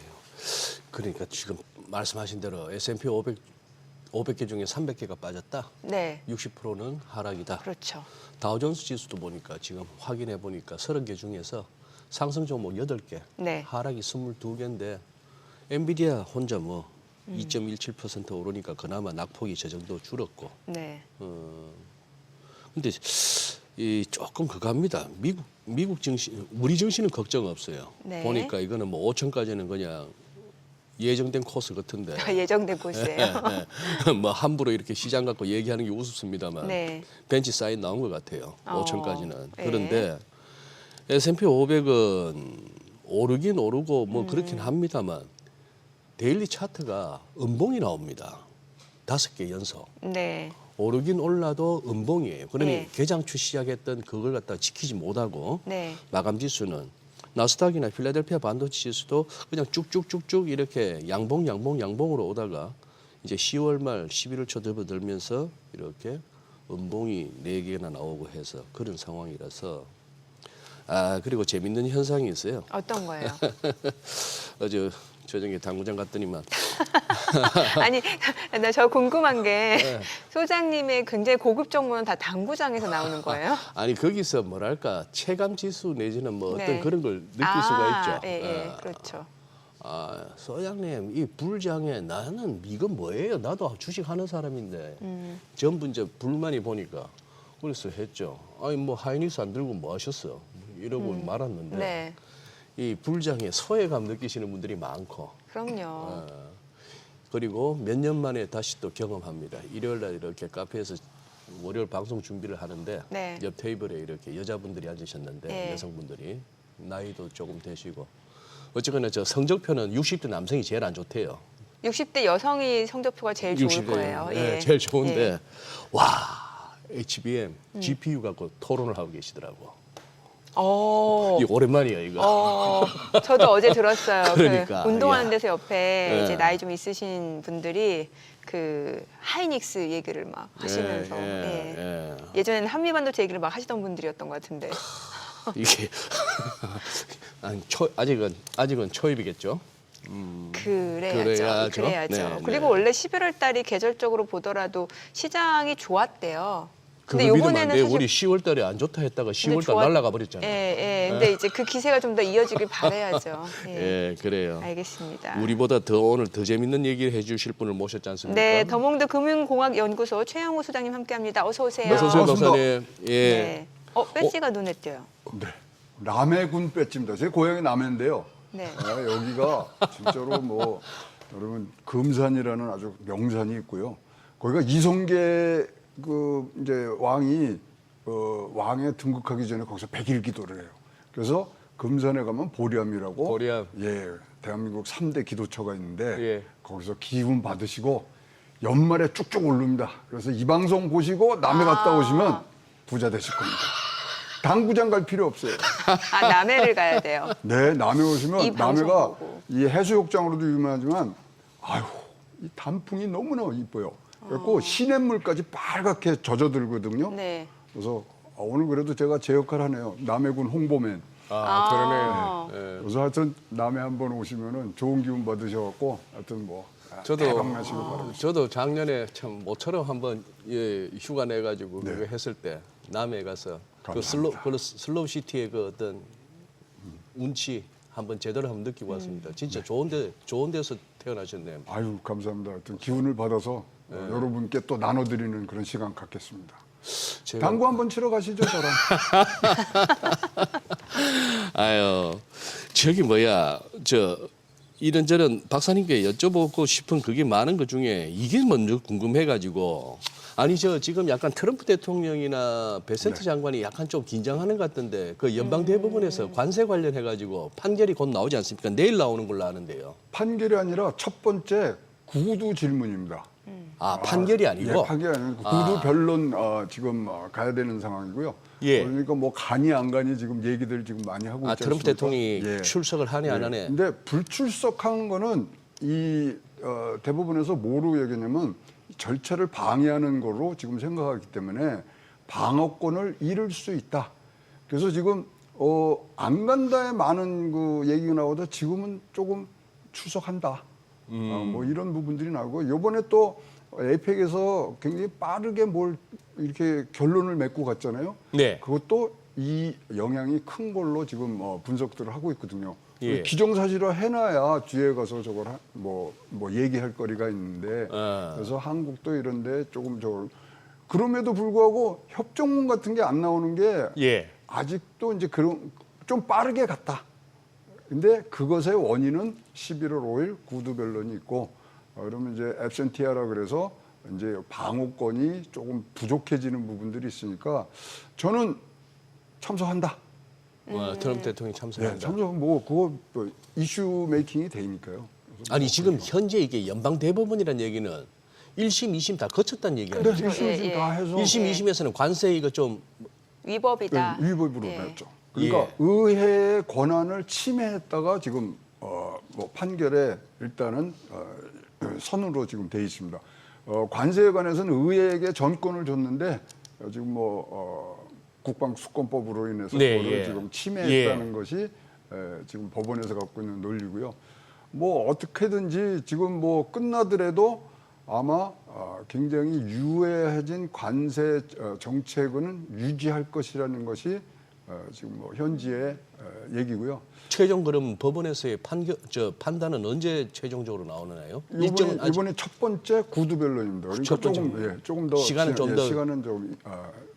그러니까 지금 말씀하신 대로 S&P 500개 중에 300개가 빠졌다. 네, 60%는 하락이다. 그렇죠. 다우존스 지수도 보니까 지금 확인해 보니까 30개 중에서 상승 종목 8개, 네. 하락이 22개인데 엔비디아 혼자 뭐 2.17% 오르니까 그나마 낙폭이 저 정도 줄었고. 네, 근데 이 조금 그거 합니다. 미국 증시, 우리 증시는 걱정 없어요. 네. 보니까 이거는 뭐 5천까지는 그냥 예정된 코스 같은데. 예정된 곳이에요. 뭐 함부로 이렇게 시장 갖고 얘기하는 게 우습습니다만 네. 벤치 사인 나온 것 같아요. 어, 5천까지는. 예. 그런데 S&P 500은 오르긴 오르고 뭐 그렇긴 합니다만 데일리 차트가 음봉이 나옵니다. 5개 연속. 네, 오르긴 올라도 음봉이에요. 그러니 네. 개장초 시작했던 그걸 갖다 지키지 못하고 네, 마감 지수는 나스닥이나 필라델피아 반도체 지수도 그냥 쭉쭉쭉쭉 이렇게 양봉으로 오다가 이제 10월 말 11월 초 접어들면서 이렇게 음봉이 4개나 나오고 해서 그런 상황이라서 그리고 재밌는 현상이 있어요. 어떤 거예요? 어제 저녁에 당구장 갔더니만 아니, 나 저 궁금한 게 네. 소장님의 굉장히 고급 정보는 다 당구장에서 나오는 거예요? 아니 거기서 뭐랄까 체감 지수 내지는 뭐 어떤 네. 그런 걸 느낄 수가 있죠. 예, 예, 그렇죠. 소장님 이 불장에 나는 이거 뭐예요? 나도 주식 하는 사람인데 전부 이제 불만이 보니까 그래서 했죠. 아니 뭐 하이닉스 안 들고 뭐 하셨어? 이러고 말았는데 네, 이 불장에 소외감 느끼시는 분들이 많고 그럼요. 그리고 몇 년 만에 다시 또 경험합니다. 일요일 날 이렇게 카페에서 월요일 방송 준비를 하는데 네. 옆 테이블에 이렇게 여자분들이 앉으셨는데 네. 여성분들이 나이도 조금 되시고 어쨌거나 저 성적표는 60대 남성이 제일 안 좋대요. 60대 여성이 성적표가 제일 좋을 60대, 거예요. 네, 예. 제일 좋은데 예. 와 HBM, GPU 갖고 토론을 하고 계시더라고. 어, 이거 오랜만이에요 이거. 저도 어제 들었어요. 그러니까, 그 운동하는 야. 데서 옆에 이제 예. 나이 좀 있으신 분들이 그 하이닉스 얘기를 막 하시면서 예전에는 한미반도체 얘기를 막 하시던 분들이었던 것 같은데. 이게 아니, 아직은 초입이겠죠. 그래야죠. 네, 그리고 네. 원래 11월 달이 계절적으로 보더라도 시장이 좋았대요. 근데 그거 믿으면 안 요번에는 돼요. 사실 우리 10월 달에 안 좋다 했다가 10월 달 좋았- 날아가 버렸잖아요. 예. 근데 이제 그 기세가 좀 더 이어지길 바라야죠. 예. 예, 그래요. 알겠습니다. 우리보다 오늘 더 재밌는 얘기를 해주실 분을 모셨지 않습니까? 네, 더몽드 금융공학연구소 최영우 소장님 함께합니다. 어서 오세요. 어서 오세요, 반갑습니다. 박사님. 예. 네. 배지가 눈에 띄어요. 네. 남해군 배지입니다. 제 고향이 남해인데요. 네. 여기가 진짜로 뭐 여러분 금산이라는 아주 명산이 있고요. 거기가 이성계 그 이제 왕이 왕에 등극하기 전에 거기서 100일 기도를 해요. 그래서 금산에 가면 보리암이라고 보리암. 예, 대한민국 3대 기도처가 있는데 예. 거기서 기운 받으시고 연말에 쭉쭉 오릅니다. 그래서 이 방송 보시고 남해 갔다 오시면 부자 되실 겁니다. 당구장 갈 필요 없어요. 남해를 가야 돼요. 네, 남해 이 오시면 방송 남해가 보고. 이 해수욕장으로도 유명하지만 아유, 이 단풍이 너무나 이뻐요. 그래서 시냇물까지 빨갛게 젖어들거든요. 네. 그래서 오늘 그래도 제가 제 역할 하네요. 남해군 홍보맨. 그러네요. 예. 그래서 하여튼 남해 한번 오시면은 좋은 기운 받으셔갖고 하여튼 뭐 대박 나시길 바라겠습니다. 저도 작년에 참 모처럼 한번 휴가 내가지고 네. 그거 했을 때 남해 가서 그 감사합니다. 슬로우 시티의 그 어떤 운치 한번 제대로 한번 느끼고 왔습니다. 진짜 좋은 데서 태어나셨네요. 아유 감사합니다. 하여튼 기운을 받아서 여러분께 또 나눠드리는 그런 시간 갖겠습니다. 제가- 당구 한번 치러 가시죠, 저랑. 아유, 저기 이런저런 박사님께 여쭤보고 싶은 그게 많은 것 중에 이게 먼저 궁금해가지고 아니 지금 약간 트럼프 대통령이나 베센트 장관이 약간 좀 긴장하는 것 같던데 그 연방 대법원에서 관세 관련해 가지고 판결이 곧 나오지 않습니까? 내일 나오는 걸로 아는데요. 판결이 아니라 첫 번째 구두 질문입니다. 아, 판결이 아니고. 예, 판결이 아니고 구두 변론 지금 가야 되는 상황이고요. 예. 그러니까 뭐 가니 안 가니 지금 얘기들 지금 많이 하고 있지 트럼프 않습니까? 대통령이 예. 출석을 하네 안 하네. 근데 불출석한 거는 이 대법원에서 뭐로 얘기했냐면 절차를 방해하는 거로 지금 생각하기 때문에 방어권을 잃을 수 있다. 그래서 지금 안 간다에 많은 그 얘기가 나오다 지금은 조금 출석한다. 뭐 이런 부분들이 나오고 요번에 또 에이펙에서 굉장히 빠르게 뭘 이렇게 결론을 맺고 갔잖아요. 네. 그것도 이 영향이 큰 걸로 지금 분석들을 하고 있거든요. 예. 기정사실화 해놔야 뒤에 가서 저걸 뭐 얘기할 거리가 있는데 아. 그래서 한국도 이런데 조금 저걸 그럼에도 불구하고 협정문 같은 게 안 나오는 게 예. 아직도 이제 그런 좀 빠르게 갔다. 근데 그것의 원인은 11월 5일 구두 변론이 있고 그러면 이제 앱센티아라 그래서 이제 방어권이 조금 부족해지는 부분들이 있으니까 저는 참석한다. 트럼프 대통령이 네, 참석한다. 참석 뭐 그거 뭐 이슈 메이킹이 되니까요. 그래서 아니 지금 현재 이게 연방 대법원이라는 얘기는 1심, 2심 다 거쳤다는 얘기 근데 아니에요? 이슈 지금 다 해서 1심, 2심에서는 관세 이거 좀 위법이다. 위법으로 예. 냈죠. 그러니까 예. 의회의 권한을 침해했다가 지금 뭐 판결에 일단은 선으로 지금 돼 있습니다. 관세에 관해서는 의회에게 전권을 줬는데 지금 국방수권법으로 인해서 네, 그거를 예. 지금 침해했다는 것이 지금 법원에서 갖고 있는 논리고요. 뭐 어떻게든지 지금 뭐 끝나더라도 아마 굉장히 유해해진 관세 정책은 유지할 것이라는 것이 지금 뭐 현지의 얘기고요. 최종 그럼 법원에서의 판단은 언제 최종적으로 나오나요? 일정은 아직 이번에 첫 번째 구두 변론입니다. 그러니까 첫 번째 조금 더 시간은 좀 더- 시간은 좀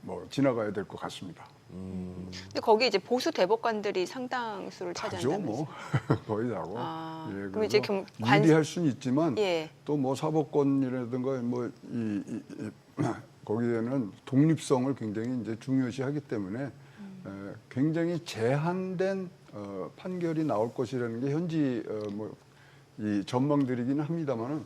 뭐 지나가야 될 것 같습니다. 근데 거기 이제 보수 대법관들이 상당수를 다죠, 차지한다면서요. 뭐 거의 다고. 아, 예, 그럼 이제 그래서 관- 유리할 수는 있지만 예. 또 뭐 사법권이라든가 뭐 거기에는 독립성을 굉장히 이제 중요시하기 때문에 굉장히 제한된 판결이 나올 것이라는 게 현지 이 전망들이긴 합니다만은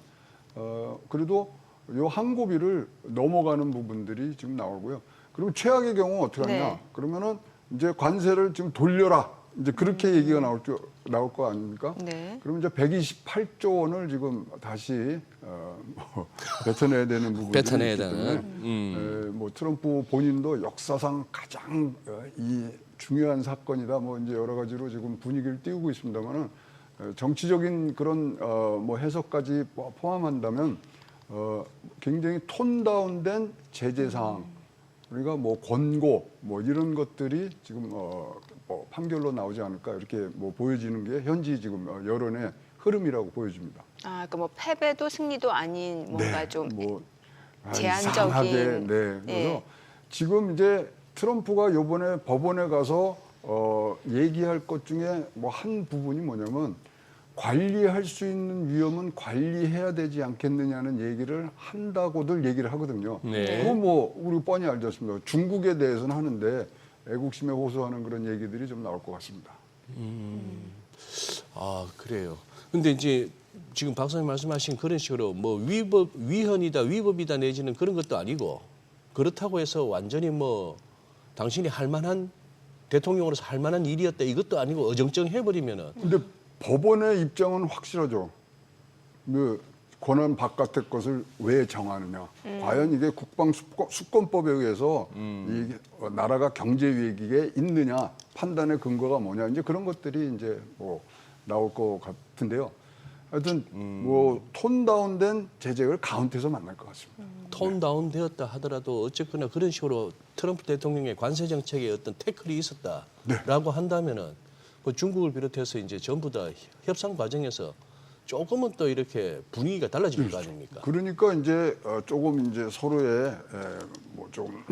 그래도 요 한 고비를 넘어가는 부분들이 지금 나오고요. 그럼 최악의 경우 어떻게 하냐? 네. 그러면은 이제 관세를 지금 돌려라. 이제 그렇게 얘기가 나올 거 아닙니까? 네. 그럼 이제 128조 원을 지금 다시 뱉어내야 되는 부분이 뱉어내야 있기 되는. 때문에 뭐 트럼프 본인도 역사상 가장 이 중요한 사건이다. 뭐 이제 여러 가지로 지금 분위기를 띄우고 있습니다만은 정치적인 그런 뭐 해석까지 포함한다면 굉장히 톤 다운된 제재 사항. 우리가 뭐 권고 뭐 이런 것들이 지금 뭐 판결로 나오지 않을까 이렇게 뭐 보여지는 게 현지 지금 여론의 흐름이라고 보여집니다. 아, 그러니까 뭐 패배도 승리도 아닌 뭔가 좀 뭐 제한적인- 이상하게, 네. 그래서 예. 지금 이제 트럼프가 요번에 법원에 가서 얘기할 것 중에 뭐 한 부분이 뭐냐면 관리할 수 있는 위험은 관리해야 되지 않겠느냐는 얘기를 한다고들 얘기를 하거든요. 네. 그건 뭐 우리 뻔히 알지 않습니까? 중국에 대해서는 하는데 애국심에 호소하는 그런 얘기들이 좀 나올 것 같습니다. 아 그래요. 근데 이제 지금 박사님 말씀하신 그런 식으로 뭐 위헌이다, 위법이다 내지는 그런 것도 아니고 그렇다고 해서 완전히 뭐 당신이 할 만한 대통령으로서 할 만한 일이었다 이것도 아니고 어정쩡해 버리면은 근데 법원의 입장은 확실하죠. 그 권한 바깥의 것을 왜 정하느냐. 과연 이게 국방수권법에 의해서 이 나라가 경제 위기에 있느냐 판단의 근거가 뭐냐. 이제 그런 것들이 이제 뭐 나올 것 같은데요. 하여튼 뭐 톤 다운된 제재를 카운트해서 만날 것 같습니다. 톤 다운 되었다 하더라도 어쨌거나 그런 식으로 트럼프 대통령의 관세 정책에 어떤 태클이 있었다라고 한다면은 그 중국을 비롯해서 이제 전부 다 협상 과정에서 조금은 또 이렇게 분위기가 달라질 거 아닙니까? 그러니까 이제 조금 이제 서로의 뭐 좀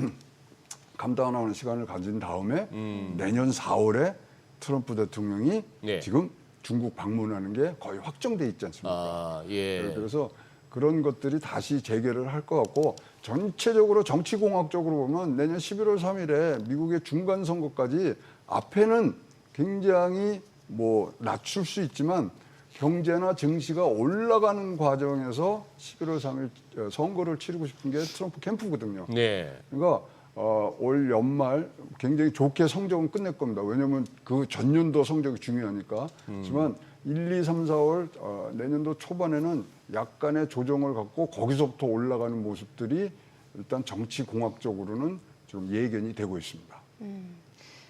감당하는 시간을 가진 다음에 내년 4월에 트럼프 대통령이 네. 지금 중국 방문하는 게 거의 확정돼 있지 않습니까? 아 예. 그래서 그런 것들이 다시 재개를 할 것 같고 전체적으로 정치공학적으로 보면 내년 11월 3일에 미국의 중간 선거까지 앞에는 굉장히 뭐 낮출 수 있지만 경제나 증시가 올라가는 과정에서 11월 3일 선거를 치르고 싶은 게 트럼프 캠프거든요. 네. 그러니까 올 연말 굉장히 좋게 성적은 끝낼 겁니다. 왜냐하면 그 전년도 성적이 중요하니까. 하지만 1, 2, 3, 4월 내년도 초반에는 약간의 조정을 갖고 거기서부터 올라가는 모습들이 일단 정치공학적으로는 좀 예견이 되고 있습니다.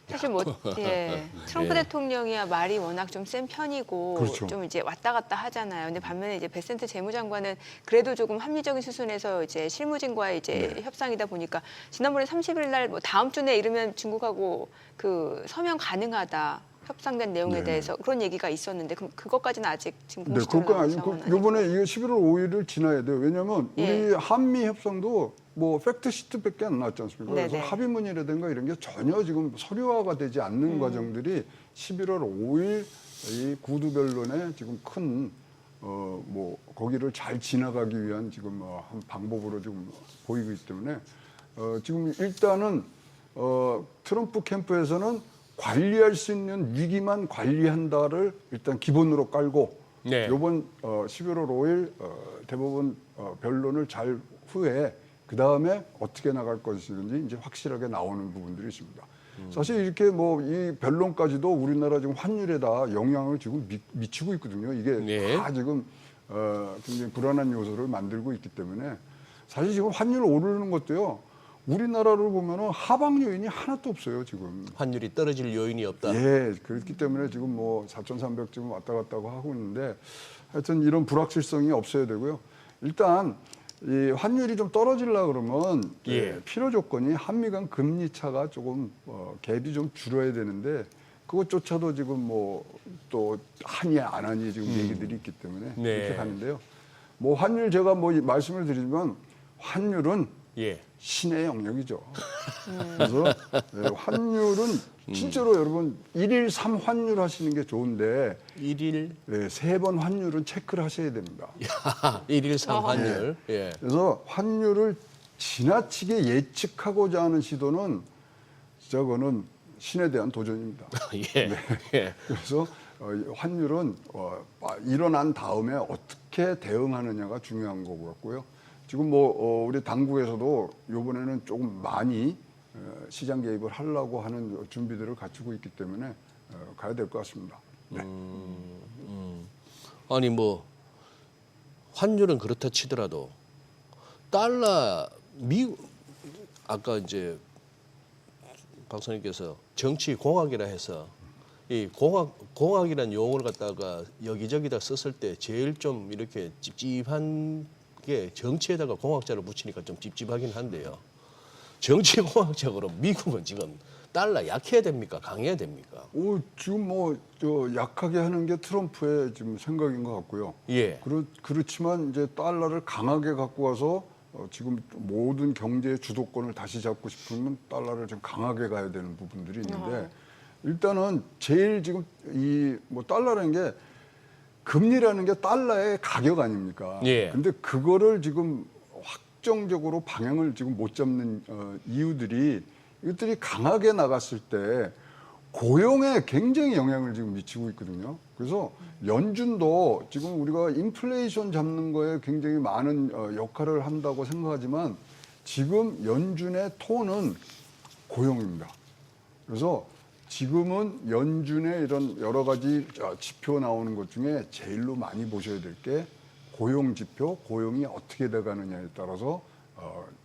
사실 뭐 트럼프 예. 대통령이야 말이 워낙 좀 센 편이고 그렇죠. 좀 이제 왔다 갔다 하잖아요. 근데 반면에 이제 베센트 재무장관은 그래도 조금 합리적인 수준에서 이제 실무진과의 이제 협상이다 보니까 지난번에 30일 날 뭐 다음 주 내 이르면 중국하고 그 서명 가능하다. 협상된 내용에 대해서 그런 얘기가 있었는데 그럼 그것까지는 아직 지금 공식적으로 나온 상황은 아니고. 이번에 이게 11월 5일을 지나야 돼요. 왜냐하면 우리 한미 협상도 뭐 팩트 시트밖에 안 나왔지 않습니까? 그래서 네네. 합의문이라든가 이런 게 전혀 지금 서류화가 되지 않는 과정들이 11월 5일 이 구두변론에 지금 큰 뭐 거기를 잘 지나가기 위한 지금 한 방법으로 지금 보이고 있기 때문에 지금 일단은 트럼프 캠프에서는 관리할 수 있는 위기만 관리한다를 일단 기본으로 깔고 네. 이번 11월 5일 대법원 변론을 잘 후에 그 다음에 어떻게 나갈 것인지 이제 확실하게 나오는 부분들이 있습니다. 사실 이렇게 뭐 이 변론까지도 우리나라 지금 환율에다 영향을 지금 미치고 있거든요. 이게 네. 다 지금 굉장히 불안한 요소를 만들고 있기 때문에 사실 지금 환율 오르는 것도요. 우리나라를 보면은 하방 요인이 하나도 없어요 지금. 환율이 떨어질 요인이 없다. 예, 그렇기 때문에 지금 뭐 4,300 지금 왔다 갔다 하고 있는데 하여튼 이런 불확실성이 없어야 되고요. 일단 이 환율이 좀 떨어지려 그러면 필요 조건이 한미 간 금리 차가 조금 갭이 좀 줄어야 되는데 그것조차도 지금 뭐 또 하니 안 하니 지금 얘기들이 있기 때문에 네. 그렇게 가는데요. 뭐 환율 제가 뭐 말씀을 드리지만 환율은 예. 신의 영역이죠. 그래서 환율은 진짜로 여러분 1일 3환율 하시는 게 좋은데 1일 네, 3번 환율은 체크를 하셔야 됩니다. 1일 3환율. 예. 그래서 환율을 지나치게 예측하고자 하는 시도는 진짜 그거는 신에 대한 도전입니다. 예. 예. 그래서 환율은 일어난 다음에 어떻게 대응하느냐가 중요한 거고 같고요. 지금 뭐 우리 당국에서도 이번에는 조금 많이 시장 개입을 하려고 하는 준비들을 갖추고 있기 때문에 가야 될 것 같습니다. 네. 아니 뭐 환율은 그렇다 치더라도 달러 아까 이제 박사님께서 정치 공학이라 해서 이 공학이라는 용어를 갖다가 여기저기다 썼을 때 제일 좀 이렇게 찝찝한 게 정치에다가 공학자를 붙이니까 좀 찝찝하긴 한데요. 정치 공학적으로 미국은 지금 달러 약해야 됩니까? 강해야 됩니까? 지금 뭐 약하게 하는 게 트럼프의 지금 생각인 것 같고요. 예. 그렇지만 이제 달러를 강하게 갖고 와서 지금 모든 경제의 주도권을 다시 잡고 싶으면 달러를 좀 강하게 가야 되는 부분들이 있는데 일단은 제일 지금 이 뭐 달러라는 게 금리라는 게 달러의 가격 아닙니까? 예. 근데 그거를 지금 확정적으로 방향을 지금 못 잡는 이유들이 이것들이 강하게 나갔을 때 고용에 굉장히 영향을 지금 미치고 있거든요. 그래서 연준도 지금 우리가 인플레이션 잡는 거에 굉장히 많은 역할을 한다고 생각하지만 지금 연준의 톤은 고용입니다. 그래서 지금은 연준의 이런 여러 가지 지표 나오는 것 중에 제일로 많이 보셔야 될 게 고용 지표, 고용이 어떻게 돼가느냐에 따라서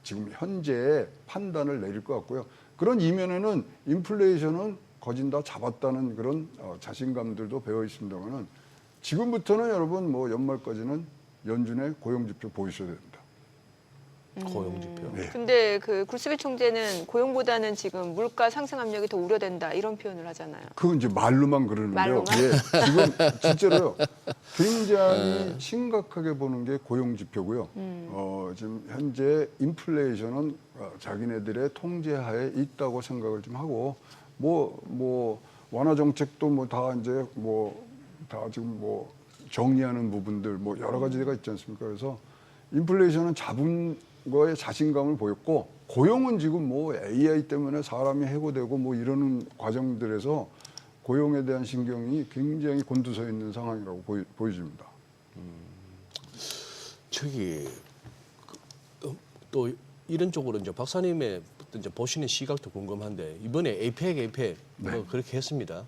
지금 현재의 판단을 내릴 것 같고요. 그런 이면에는 인플레이션은 거진 다 잡았다는 그런 자신감들도 배어 있습니다만은 지금부터는 여러분 뭐 연말까지는 연준의 고용 지표 보이셔야 됩니다. 고용 지표. 네. 근데 그 구스비 총재는 고용보다는 지금 물가 상승 압력이 더 우려된다 이런 표현을 하잖아요. 그건 이제 말로만 그러는데요. 말로만? 예, 지금 진짜로요. 굉장히 심각하게 보는 게 고용 지표고요. 지금 현재 인플레이션은 자기네들의 통제하에 있다고 생각을 좀 하고 뭐 완화 정책도 뭐 다 이제 뭐 다 지금 뭐 정리하는 부분들 뭐 여러 가지가 있지 않습니까? 그래서 인플레이션은 잡은 거에 자신감을 보였고 고용은 지금 뭐 AI 때문에 사람이 해고되고 뭐 이러는 과정들에서 고용에 대한 신경이 굉장히 곤두서 있는 상황이라고 보여집니다. 저기 또 이런 쪽으로 이제 박사님의 이제 보시는 시각도 궁금한데 이번에 에이펙 뭐 그렇게 했습니다.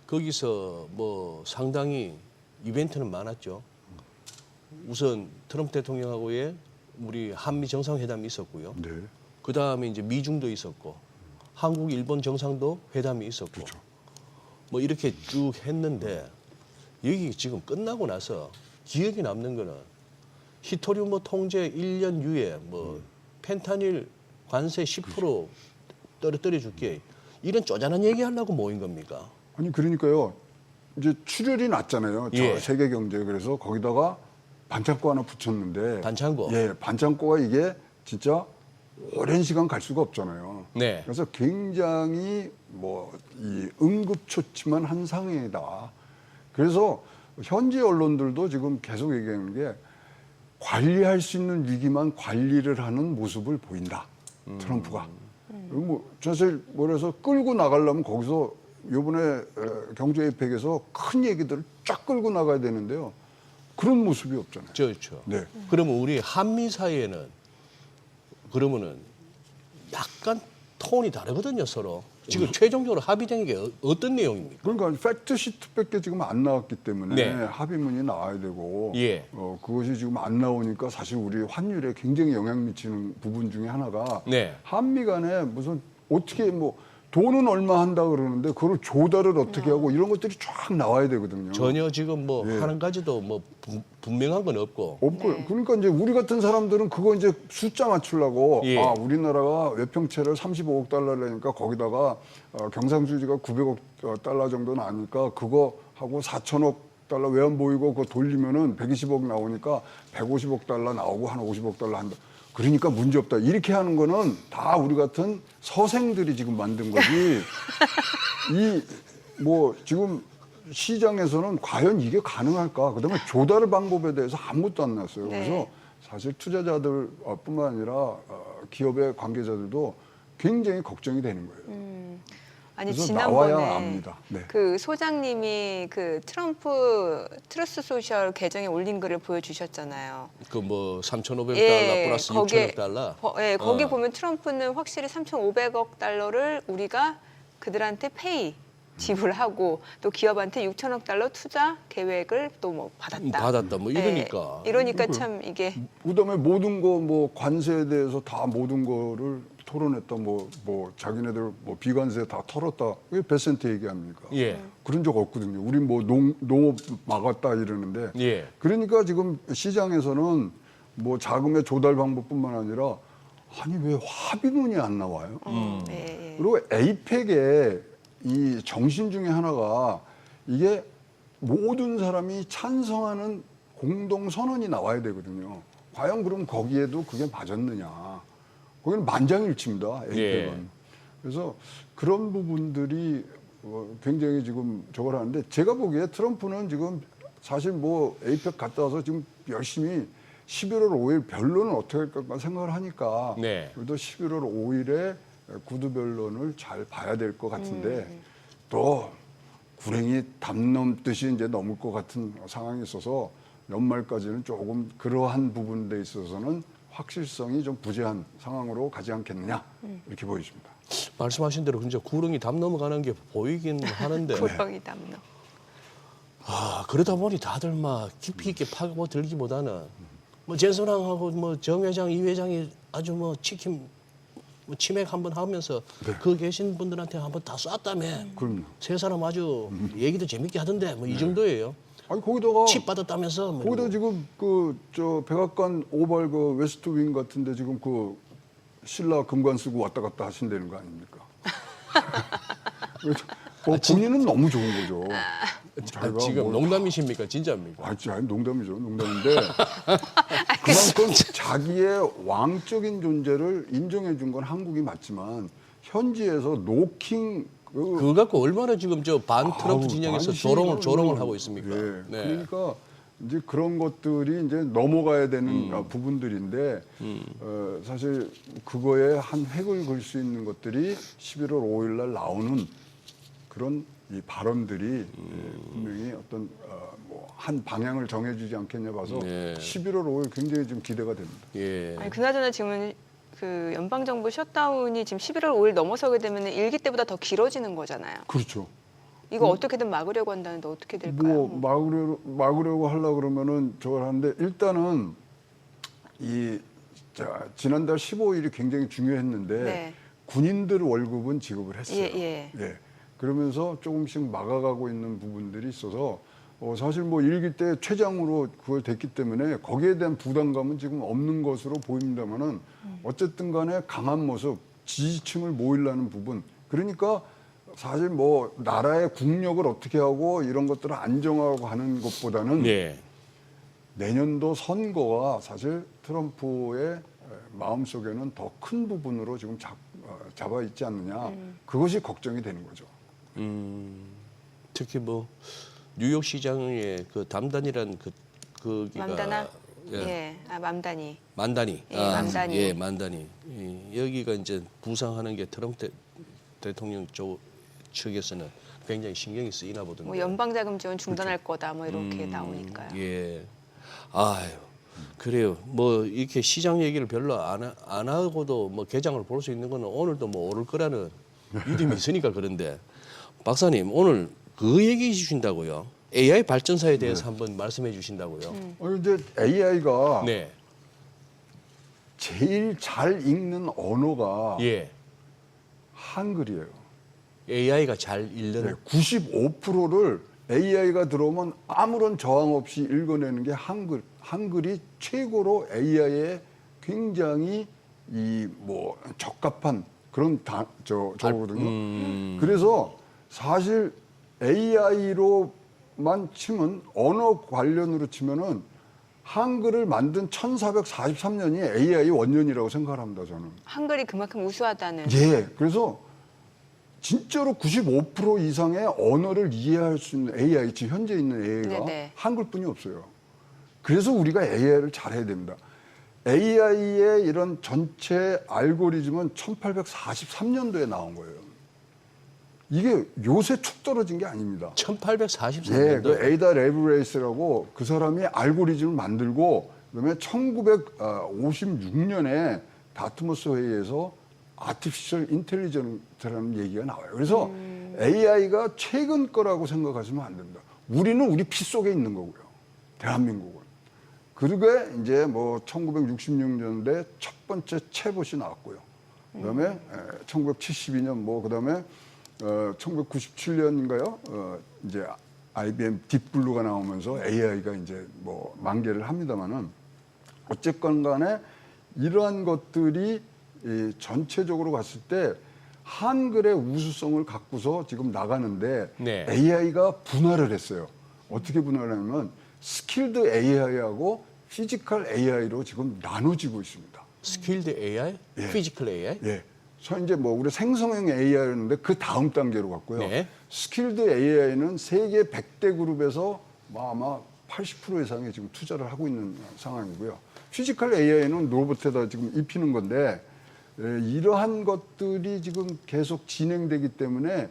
거기서 뭐 상당히 이벤트는 많았죠. 우선 트럼프 대통령하고의 우리 한미 정상회담이 있었고요. 네. 그 다음에 이제 미중도 있었고 한국, 일본 정상도 회담이 있었고 그렇죠. 뭐 이렇게 쭉 했는데 여기 지금 끝나고 나서 기억에 남는 거는 히토리움 뭐 통제 1년 유예, 뭐 펜타닐 관세 10% 떨어뜨려 줄게 이런 쪼잔한 얘기 하려고 모인 겁니까? 아니 그러니까요. 이제 출혈이 났잖아요. 예. 세계 경제. 그래서 거기다가 반창고 하나 붙였는데 반창고? 예, 반창고가 이게 진짜 오랜 시간 갈 수가 없잖아요. 네. 그래서 굉장히 뭐 이 응급처치만 한 상황이다. 그래서 현지 언론들도 지금 계속 얘기하는 게 관리할 수 있는 위기만 관리를 하는 모습을 보인다. 트럼프가. 뭐 사실 뭐래서 끌고 나가려면 거기서 이번에 경제 에이펙에서 큰 얘기들을 쫙 끌고 나가야 되는데요. 그런 모습이 없잖아요. 그렇죠. 네. 그러면 우리 한미 사이에는 그러면은 약간 톤이 다르거든요, 서로. 지금 최종적으로 합의된 게 어떤 내용입니까? 그러니까 팩트 시트밖에 지금 안 나왔기 때문에 네. 합의문이 나와야 되고 예. 그것이 지금 안 나오니까 사실 우리 환율에 굉장히 영향 미치는 부분 중에 하나가 네. 한미 간에 무슨 어떻게 뭐 돈은 얼마 한다 그러는데 그걸 조달을 어떻게 하고 이런 것들이 쫙 나와야 되거든요. 전혀 지금 뭐 예. 하는 가지도 뭐 분명한 건 없고. 없고 그러니까 이제 우리 같은 사람들은 그거 이제 숫자 맞추려고 예. 아 우리나라가 외평채를 35억 달러를 내니까 거기다가 경상수지가 900억 달러 정도 나니까 그거 하고 4천억 달러 외환 보이고 그거 돌리면은 120억 나오니까 150억 달러 나오고 한 50억 달러 한다. 그러니까 문제 없다. 이렇게 하는 거는 다 우리 같은 서생들이 지금 만든 거지. 이 뭐 지금 시장에서는 과연 이게 가능할까? 그다음에 조달 방법에 대해서 아무것도 안 났어요. 네. 그래서 사실 투자자들뿐만 아니라 기업의 관계자들도 굉장히 걱정이 되는 거예요. 아니 그래서 지난번에 나와야 압니다. 네. 그 소장님이 그 트럼프 트루스 소셜 계정에 올린 글을 보여주셨잖아요. 그 뭐 3,500달러 예, 플러스 거기에- 6,000억 달러. 거기 보면 트럼프는 확실히 3,500억 달러를 우리가 그들한테 지불하고 또 기업한테 6천억 달러 투자 계획을 또 뭐 받았다. 받았다 뭐 이러니까. 예, 이러니까 참 이게 그다음에 모든 거 뭐 관세에 대해서 다 모든 거를 토론했다. 뭐 자기네들 뭐 비관세 다 털었다. 왜 베센트 얘기합니까? 예. 그런 적 없거든요. 우리 뭐 농업 막았다 이러는데. 예. 그러니까 지금 시장에서는 뭐 자금의 조달 방법뿐만 아니라 아니 왜 합의문이 안 나와요? 예. 그리고 에이펙의 이 정신 중에 하나가 이게 모든 사람이 찬성하는 공동 선언이 나와야 되거든요. 과연 그럼 거기에도 그게 맞았느냐? 거기는 만장일치입니다. 에이펙은. 예. 그래서 그런 부분들이 굉장히 지금 저걸 하는데 제가 보기에 트럼프는 지금 사실 뭐 에이펙 갔다 와서 지금 열심히 11월 5일 변론은 어떻게 할까 생각을 하니까 네. 그래도 11월 5일에 구두 변론을 잘 봐야 될 것 같은데 또 구랭이 담 넘듯이 이제 넘을 것 같은 상황이 있어서 연말까지는 조금 그러한 부분에 있어서는 확실성이 좀 부재한 상황으로 가지 않겠느냐 이렇게 보여집니다. 말씀하신 대로 진짜 구렁이 담 넘어가는 게 보이긴 하는데 구렁이 담너. 그러다 보니 다들 막 깊이 있게 파고들기보다는 뭐 젠선왕하고 뭐 정 회장, 이 회장이 아주 뭐 치킨 뭐 치맥 한번 하면서 그 계신 분들한테 한번 다 쐈다며. 그럼요. 세 사람 아주 얘기도 재밌게 하던데 뭐 이 정도예요. 아니 거기다가 칩 받았다면서. 뭐 거기다 지금 그 저 백악관 오발 그 웨스트 윙 같은데 지금 그 신라 금관 쓰고 왔다 갔다 하신다는 거 아닙니까? 본인은 너무 좋은 거죠. 자기가 지금 뭘 농담이십니까? 진짜입니까? 아니 농담이죠. 농담인데 그만큼 자기의 왕적인 존재를 인정해 준 건 한국이 맞지만 현지에서 노킹 그거 갖고 얼마나 지금 저 반 트럼프 진영에서 많이 조롱을 하고 있습니까? 예. 네. 그러니까 이제 그런 것들이 이제 넘어가야 되는 부분들인데 사실 그거에 한 획을 그을 수 있는 것들이 11월 5일 날 나오는 그런 이 발언들이 분명히 어떤 뭐 한 방향을 정해주지 않겠냐 봐서 네. 11월 5일 굉장히 좀 기대가 됩니다. 예. 아니, 그나저나 지금 그 연방정부 셧다운이 지금 11월 5일 넘어서게 되면 일기 때보다 더 길어지는 거잖아요. 그렇죠. 이거 어떻게든 막으려고 한다는데 어떻게 될까요? 뭐 막으려고 하려고 그러면은 저걸 하는데 일단은 지난달 15일이 굉장히 중요했는데 네. 군인들 월급은 지급을 했어요. 예. 그러면서 조금씩 막아가고 있는 부분들이 있어서 사실 뭐 일기 때 최장으로 그걸 됐기 때문에 거기에 대한 부담감은 지금 없는 것으로 보입니다만은 어쨌든 간에 강한 모습, 지지층을 모으려는 부분. 그러니까 사실 뭐 나라의 국력을 어떻게 하고 이런 것들을 안정하고 하는 것보다는 네. 내년도 선거가 사실 트럼프의 마음속에는 더 큰 부분으로 지금 잡아 있지 않느냐. 그것이 걱정이 되는 거죠. 특히 뭐 뉴욕 시장의 그 담단이란 거기가 맘다나? 예. 맘다니. 만다니. 예, 만다니. 예, 만다니. 여기가 이제 부상하는 게 트럼프 대통령 쪽 측에서는 굉장히 신경이 쓰이나 보던데. 뭐 연방자금 지원 중단할 거다 뭐 이렇게 나오니까요. 예. 아유. 그래요. 뭐 이렇게 시장 얘기를 별로 안 하고도 뭐 개장을 볼 수 있는 거는 오늘도 뭐 오를 거라는 믿음이 있으니까 그런데 박사님 오늘 그 얘기해 주신다고요. AI 발전사에 대해서 한번 말씀해 주신다고요. 이제 AI가 네. 제일 잘 읽는 언어가 예. 한글이에요. AI가 잘 읽는 95%를 AI가 들어오면 아무런 저항 없이 읽어내는 게 한글. 한글이 최고로 AI에 굉장히 뭐 적합한 그런 저거거든요. 그래서 사실 AI로만 치면 언어 관련으로 치면은 한글을 만든 1443년이 AI 원년이라고 생각을 합니다, 저는. 한글이 그만큼 우수하다는. 예. 그래서 진짜로 95% 이상의 언어를 이해할 수 있는 AI, 지금 현재 있는 AI가 네네. 한글뿐이 없어요. 그래서 우리가 AI를 잘해야 됩니다. AI의 이런 전체 알고리즘은 1843년도에 나온 거예요. 이게 요새 축 떨어진 게 아닙니다. 1843년도. 예, 그 에이다 레브레이스라고 그 사람이 알고리즘을 만들고 그다음에 1956년에 다트머스 회의에서 아티피셜 인텔리전스라는 얘기가 나와요. 그래서 AI가 최근 거라고 생각하시면 안 됩니다. 우리는 우리 피 속에 있는 거고요. 대한민국은. 그러게 이제 뭐 1966년대 첫 번째 챗봇이 나왔고요. 그다음에 1972년 뭐 그다음에 1997년인가요? 이제 IBM 딥블루가 나오면서 AI가 이제 뭐 만개를 합니다만은 어쨌건 간에 이러한 것들이 전체적으로 봤을 때 한글의 우수성을 갖고서 지금 나가는데 네. AI가 분할을 했어요. 어떻게 분할하냐면 스킬드 AI하고 피지컬 AI로 지금 나눠지고 있습니다. 스킬드 AI, 피지컬 AI. 예. 이제 뭐 우리 생성형 AI였는데 그 다음 단계로 갔고요. 네. 스킬드 AI는 세계 100대 그룹에서 아마 80% 이상의 지금 투자를 하고 있는 상황이고요. 피지컬 AI는 로봇에다 지금 입히는 건데 이러한 것들이 지금 계속 진행되기 때문에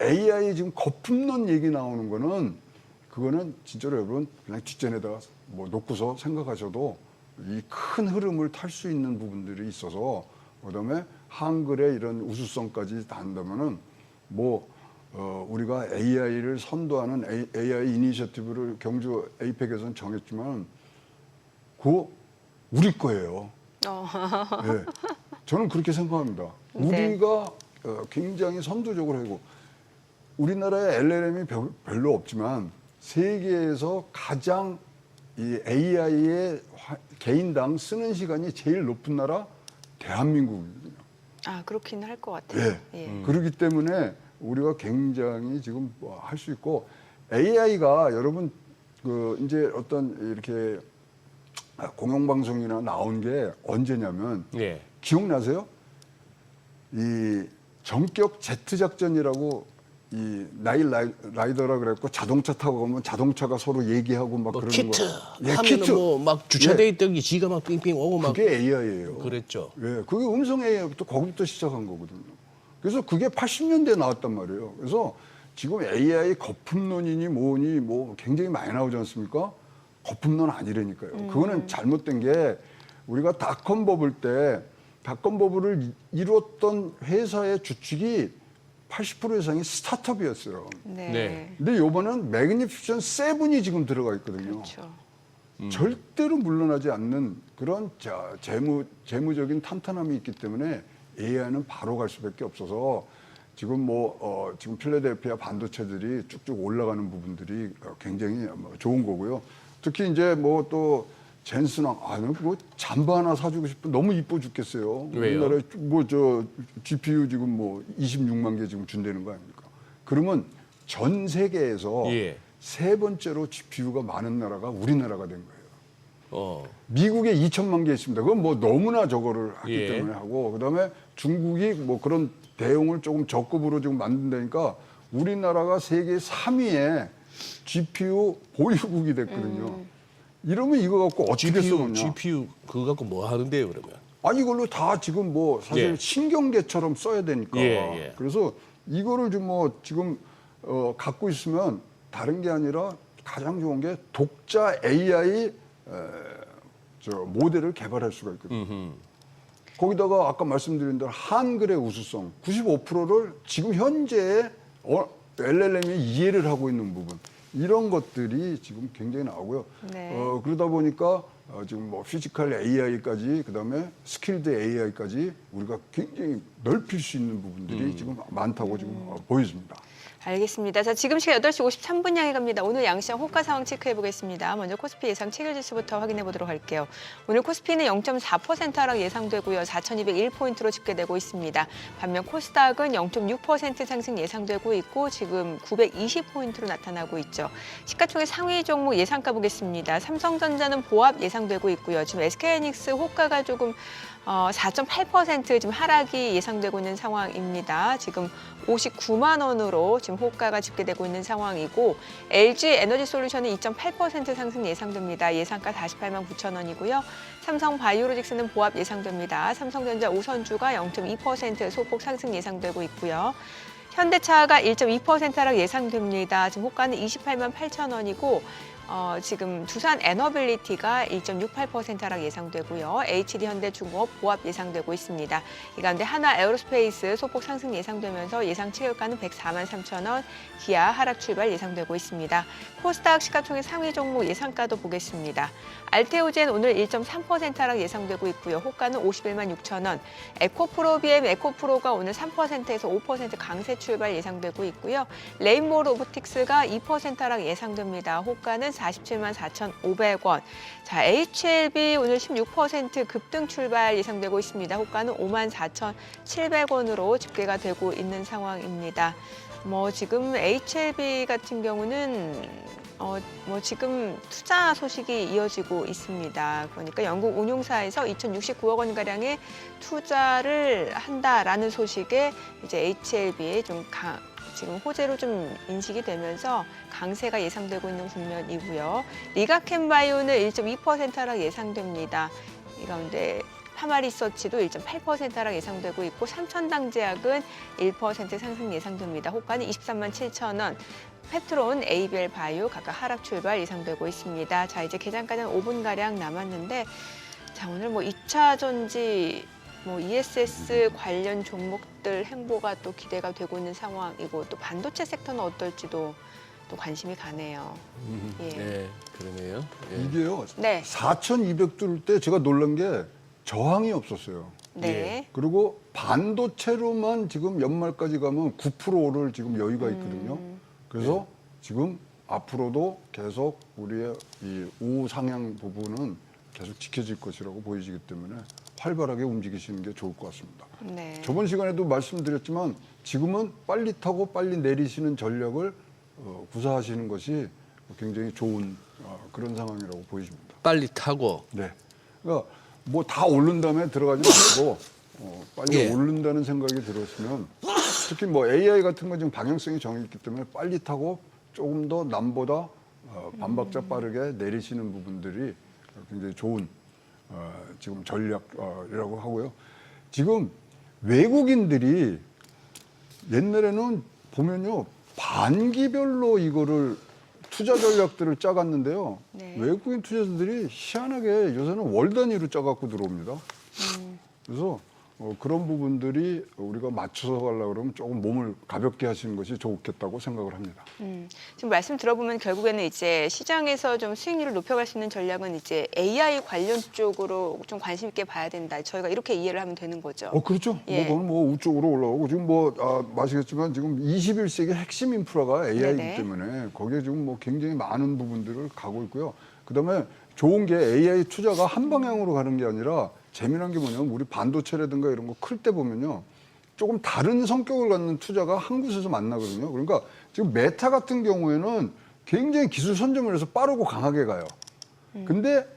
AI 지금 거품론 얘기 나오는 거는 그거는 진짜로 여러분 그냥 뒷전에다가 뭐 놓고서 생각하셔도 이 큰 흐름을 탈 수 있는 부분들이 있어서 그다음에 한글의 이런 우수성까지 다 한다면은 뭐 우리가 AI를 선도하는 AI 이니셔티브를 경주 에이펙에서는 정했지만 그거 우리 거예요. 네. 저는 그렇게 생각합니다. 네. 우리가 굉장히 선도적으로 하고 우리나라에 LLM이 별로 없지만 세계에서 가장 이 AI의 개인당 쓰는 시간이 제일 높은 나라 대한민국이거든요. 아, 그렇긴 할 것 같아요. 예. 그렇기 때문에 우리가 굉장히 지금 할 수 있고 AI가 여러분 그 이제 어떤 이렇게 공영방송이나 나온 게 언제냐면 네. 기억나세요? 이 전격 제트 작전이라고 이 나일 라이더라 그랬고 자동차 타고 가면 자동차가 서로 얘기하고 막 뭐 그러는 키트 거. 예, 하면은 키트. 뭐 막 주차돼 있던 게 지가 막 삥삥 오고 막 그게 AI예요. 그랬죠. 예, 그게 음성 AI부터 거기부터 시작한 거거든요. 그래서 그게 80년대에 나왔단 말이에요. 그래서 지금 AI 거품론이니 뭐니 뭐 굉장히 많이 나오지 않습니까? 거품론 아니라니까요. 그거는 잘못된 게 우리가 닷컴 버블 때 닷컴 버블을 이뤘던 회사의 주축이 80% 이상이 스타트업이었어요. 네. 네. 근데 요번은 매그니피션 7이 지금 들어가 있거든요. 그렇죠. 절대로 물러나지 않는 그런 재무적인 탄탄함이 있기 때문에 AI는 바로 갈 수밖에 없어서 지금 지금 필라델피아 반도체들이 쭉쭉 올라가는 부분들이 굉장히 좋은 거고요. 특히 이제 또 젠슨왕, 뭐 잠바 하나 사주고 싶은 너무 이뻐 죽겠어요. 왜요? 우리나라에 GPU 지금 26만 개 지금 준다는 거 아닙니까? 그러면 전 세계에서 예. 세 번째로 GPU가 많은 나라가 우리나라가 된 거예요. 미국에 2천만 개 있습니다. 그건 너무나 저거를 했기 예. 때문에 하고, 그다음에 중국이 그런 대용을 조금 적급으로 지금 만든다니까 우리나라가 세계 3위의 GPU 보유국이 됐거든요. 이러면 이거 갖고 어떻게 쓰느냐? GPU 그거 갖고 뭐 하는데요, 그러면? 이걸로 다 지금 사실 예. 신경계처럼 써야 되니까. 예. 그래서 이거를 좀 지금 갖고 있으면 다른 게 아니라 가장 좋은 게 독자 AI 모델을 개발할 수가 있거든요. 거기다가 아까 말씀드린 대로 한글의 우수성 95%를 지금 현재 LLM이 이해를 하고 있는 부분 이런 것들이 지금 굉장히 나오고요. 네. 그러다 보니까 지금 피지컬 AI까지 그다음에 스킬드 AI까지 우리가 굉장히 넓힐 수 있는 부분들이 지금 많다고 지금 보여집니다. 알겠습니다. 자, 지금 시간 8시 53분 향해 갑니다. 오늘 양시장 호가 상황 체크해 보겠습니다. 먼저 코스피 예상 체결지수부터 확인해 보도록 할게요. 오늘 코스피는 0.4% 하락 예상되고요. 4,201포인트로 집계되고 있습니다. 반면 코스닥은 0.6% 상승 예상되고 있고 지금 920포인트로 나타나고 있죠. 시가총액 상위 종목 예상가 보겠습니다. 삼성전자는 보합 예상되고 있고요. 지금 SK하이닉스 호가가 조금 4.8% 지금 하락이 예상되고 있는 상황입니다. 지금 59만 원으로 지금 호가가 집계되고 있는 상황이고 LG 에너지솔루션은 2.8% 상승 예상됩니다. 예상가 48만 9천 원이고요. 삼성 바이오로직스는 보합 예상됩니다. 삼성전자 우선주가 0.2% 소폭 상승 예상되고 있고요. 현대차가 1.2% 하락 예상됩니다. 지금 호가는 28만 8천 원이고 지금 두산 에너빌리티가 1.68% 하락 예상되고요. HD현대중공업 보합 예상되고 있습니다. 이 가운데 하나 에어로스페이스 소폭 상승 예상되면서 예상 체결가는 104만 3천 원, 기아 하락 출발 예상되고 있습니다. 코스닥 시가총액 상위 종목 예상가도 보겠습니다. 알테오젠 오늘 1.3% 하락 예상되고 있고요. 호가는 51만 6천 원. 에코프로 에코프로가 오늘 3%에서 5% 강세 출발 예상되고 있고요. 레인보우 로보틱스가 2% 하락 예상됩니다. 호가는 47만 4,500원. 자, HLB 오늘 16% 급등 출발 예상되고 있습니다. 호가는 5만 4,700원으로 집계가 되고 있는 상황입니다. 지금 HLB 같은 경우는 지금 투자 소식이 이어지고 있습니다. 그러니까 영국 운용사에서 2,069억 원가량의 투자를 한다라는 소식에 이제 HLB에 지금 호재로 좀 인식이 되면서 강세가 예상되고 있는 국면이고요. 리가켄바이오는 1.2% 하락 예상됩니다. 이 가운데 파마리서치도 1.8% 하락 예상되고 있고 삼천당제약은 1% 상승 예상됩니다. 호가는 23만 7천 원. 페트론, ABL 바이오 각각 하락 출발 예상되고 있습니다. 자, 이제 개장까지는 5분가량 남았는데 자, 오늘 2차 전지 ESS 관련 종목들 행보가 또 기대가 되고 있는 상황이고 또 반도체 섹터는 어떨지도 또 관심이 가네요. 예. 네, 그러네요. 예. 이게요. 네. 4,200 뚫을 때 제가 놀란 게 저항이 없었어요. 네. 그리고 반도체로만 지금 연말까지 가면 9%를 지금 여유가 있거든요. 그래서 지금 앞으로도 계속 우리의 이 우상향 부분은 계속 지켜질 것이라고 보여지기 때문에 활발하게 움직이시는 게 좋을 것 같습니다. 네. 저번 시간에도 말씀드렸지만 지금은 빨리 타고 빨리 내리시는 전략을 구사하시는 것이 굉장히 좋은 그런 상황이라고 보여집니다. 빨리 타고 네. 그러니까 다 오른 다음에 들어가지 말고 빨리 예. 오른다는 생각이 들었으면 특히 뭐 AI 같은 건 지금 방향성이 정해있기 때문에 빨리 타고 조금 더 남보다 반박자 빠르게 내리시는 부분들이 굉장히 좋은 지금 전략이라고 하고요. 지금 외국인들이 옛날에는 보면요, 반기별로 이거를 투자 전략들을 짜갔는데요. 네. 외국인 투자자들이 희한하게 요새는 월 단위로 짜갖고 들어옵니다. 그래서 그런 부분들이 우리가 맞춰서 가려고 그러면 조금 몸을 가볍게 하시는 것이 좋겠다고 생각을 합니다. 지금 말씀 들어보면 결국에는 이제 시장에서 좀 수익률을 높여갈 수 있는 전략은 이제 AI 관련 쪽으로 좀 관심 있게 봐야 된다. 저희가 이렇게 이해를 하면 되는 거죠. 그렇죠. 예. 그건 뭐 우쪽으로 올라오고 지금 아시겠지만 지금 21세기 핵심 인프라가 AI이기 네네. 때문에 거기에 지금 뭐 굉장히 많은 부분들을 가고 있고요. 그다음에 좋은 게 AI 투자가 한 방향으로 가는 게 아니라 재미난 게 뭐냐면 우리 반도체라든가 이런 거 클 때 보면요. 조금 다른 성격을 갖는 투자가 한 곳에서 만나거든요. 그러니까 지금 메타 같은 경우에는 굉장히 기술 선점을 해서 빠르고 강하게 가요. 근데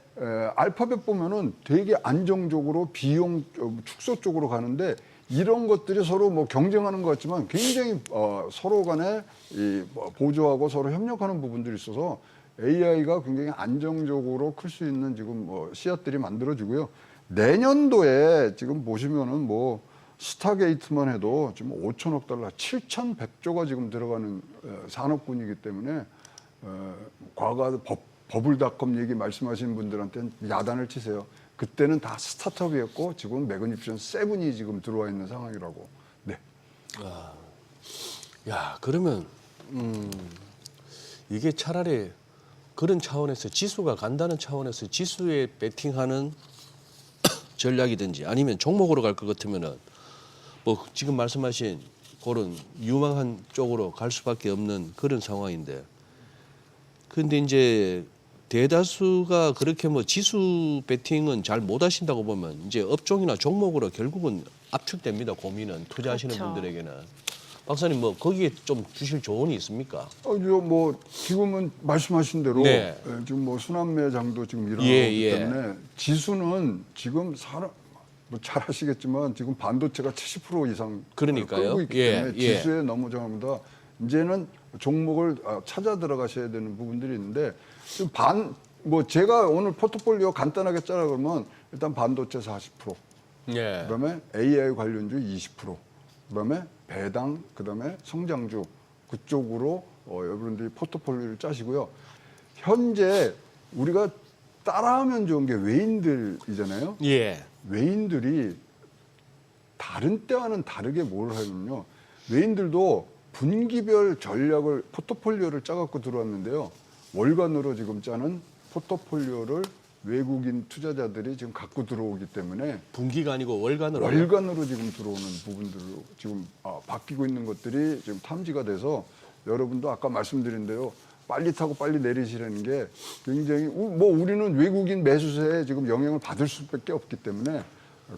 알파벳 보면은 되게 안정적으로 비용 축소 쪽으로 가는데 이런 것들이 서로 뭐 경쟁하는 것 같지만 굉장히 서로 간에 보조하고 서로 협력하는 부분들이 있어서 AI가 굉장히 안정적으로 클 수 있는 지금 씨앗들이 만들어지고요. 내년도에 지금 보시면은 뭐 스타게이트만 해도 지금 5천억 달러, 7,100조가 지금 들어가는 산업군이기 때문에 과거 버블닷컴 얘기 말씀하시는 분들한테는 야단을 치세요. 그때는 다 스타트업이었고 지금 매그니피션 7이 지금 들어와 있는 상황이라고. 네. 야, 그러면 이게 차라리 그런 차원에서 지수가 간다는 차원에서 지수에 베팅하는 전략이든지 아니면 종목으로 갈 것 같으면은 뭐 지금 말씀하신 그런 유망한 쪽으로 갈 수밖에 없는 그런 상황인데, 근데 이제 대다수가 그렇게 뭐 지수 베팅은 잘 못 하신다고 보면 이제 업종이나 종목으로 결국은 압축됩니다. 고민은 투자하시는 그렇죠. 분들에게는. 박사님 뭐 거기에 좀 주실 조언이 있습니까? 뭐 지금은 말씀하신 대로 네. 지금 뭐 순환매장도 지금 일어나고 예, 있기 예. 때문에 지수는 지금 뭐 잘 아시겠지만 지금 반도체가 70% 이상 그러니까요. 끌고 있기 예, 때문에 예. 지수에 너무 정합니다. 이제는 종목을 찾아 들어가셔야 되는 부분들이 있는데 지금 뭐 제가 오늘 포트폴리오 간단하게 짜라 그러면 일단 반도체 40%, 예. 그다음에 AI 관련주 20%, 그다음에 배당, 그다음에 성장주 그쪽으로 여러분들이 포트폴리오를 짜시고요. 현재 우리가 따라하면 좋은 게 외인들이잖아요. 예. 외인들이 다른 때와는 다르게 뭘 하냐면요. 외인들도 분기별 전략을 포트폴리오를 짜갖고 들어왔는데요. 월간으로 지금 짜는 포트폴리오를 외국인 투자자들이 지금 갖고 들어오기 때문에 분기가 아니고 월간으로. 월간으로 지금 들어오는 부분들로 지금 바뀌고 있는 것들이 지금 탐지가 돼서 여러분도 아까 말씀드린 대로 빨리 타고 빨리 내리시라는 게 굉장히 뭐 우리는 외국인 매수세에 지금 영향을 받을 수밖에 없기 때문에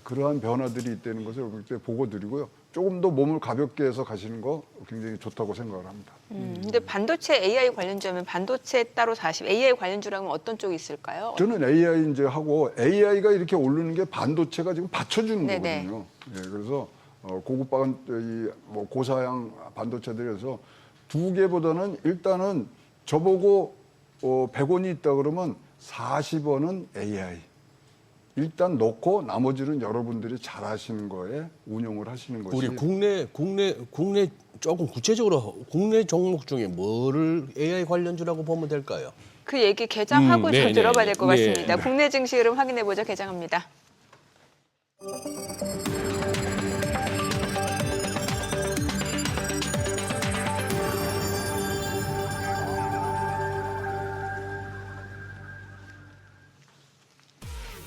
그러한 변화들이 있다는 것을 그때 보고 드리고요. 조금 더 몸을 가볍게 해서 가시는 거 굉장히 좋다고 생각을 합니다. 근데 반도체 AI 관련주면 반도체 따로 40, AI 관련주라면 어떤 쪽이 있을까요? 저는 AI 이제 하고 AI가 이렇게 오르는 게 반도체가 지금 받쳐주는 네네. 거거든요. 예, 그래서 고급 뭐 고사양 반도체들에서 두 개보다는 일단은 저보고 100원이 있다 그러면 40원은 AI. 일단 넣고 나머지는 여러분들이 잘 하시는 거에 운용을 하시는 것이 우리 국내 조금 구체적으로 국내 종목 중에 뭐를 AI 관련주라고 보면 될까요? 그 얘기 개장하고 좀 네, 들어봐야 네, 될 것 네. 같습니다. 국내 증시 흐름 확인해 보죠. 개장합니다.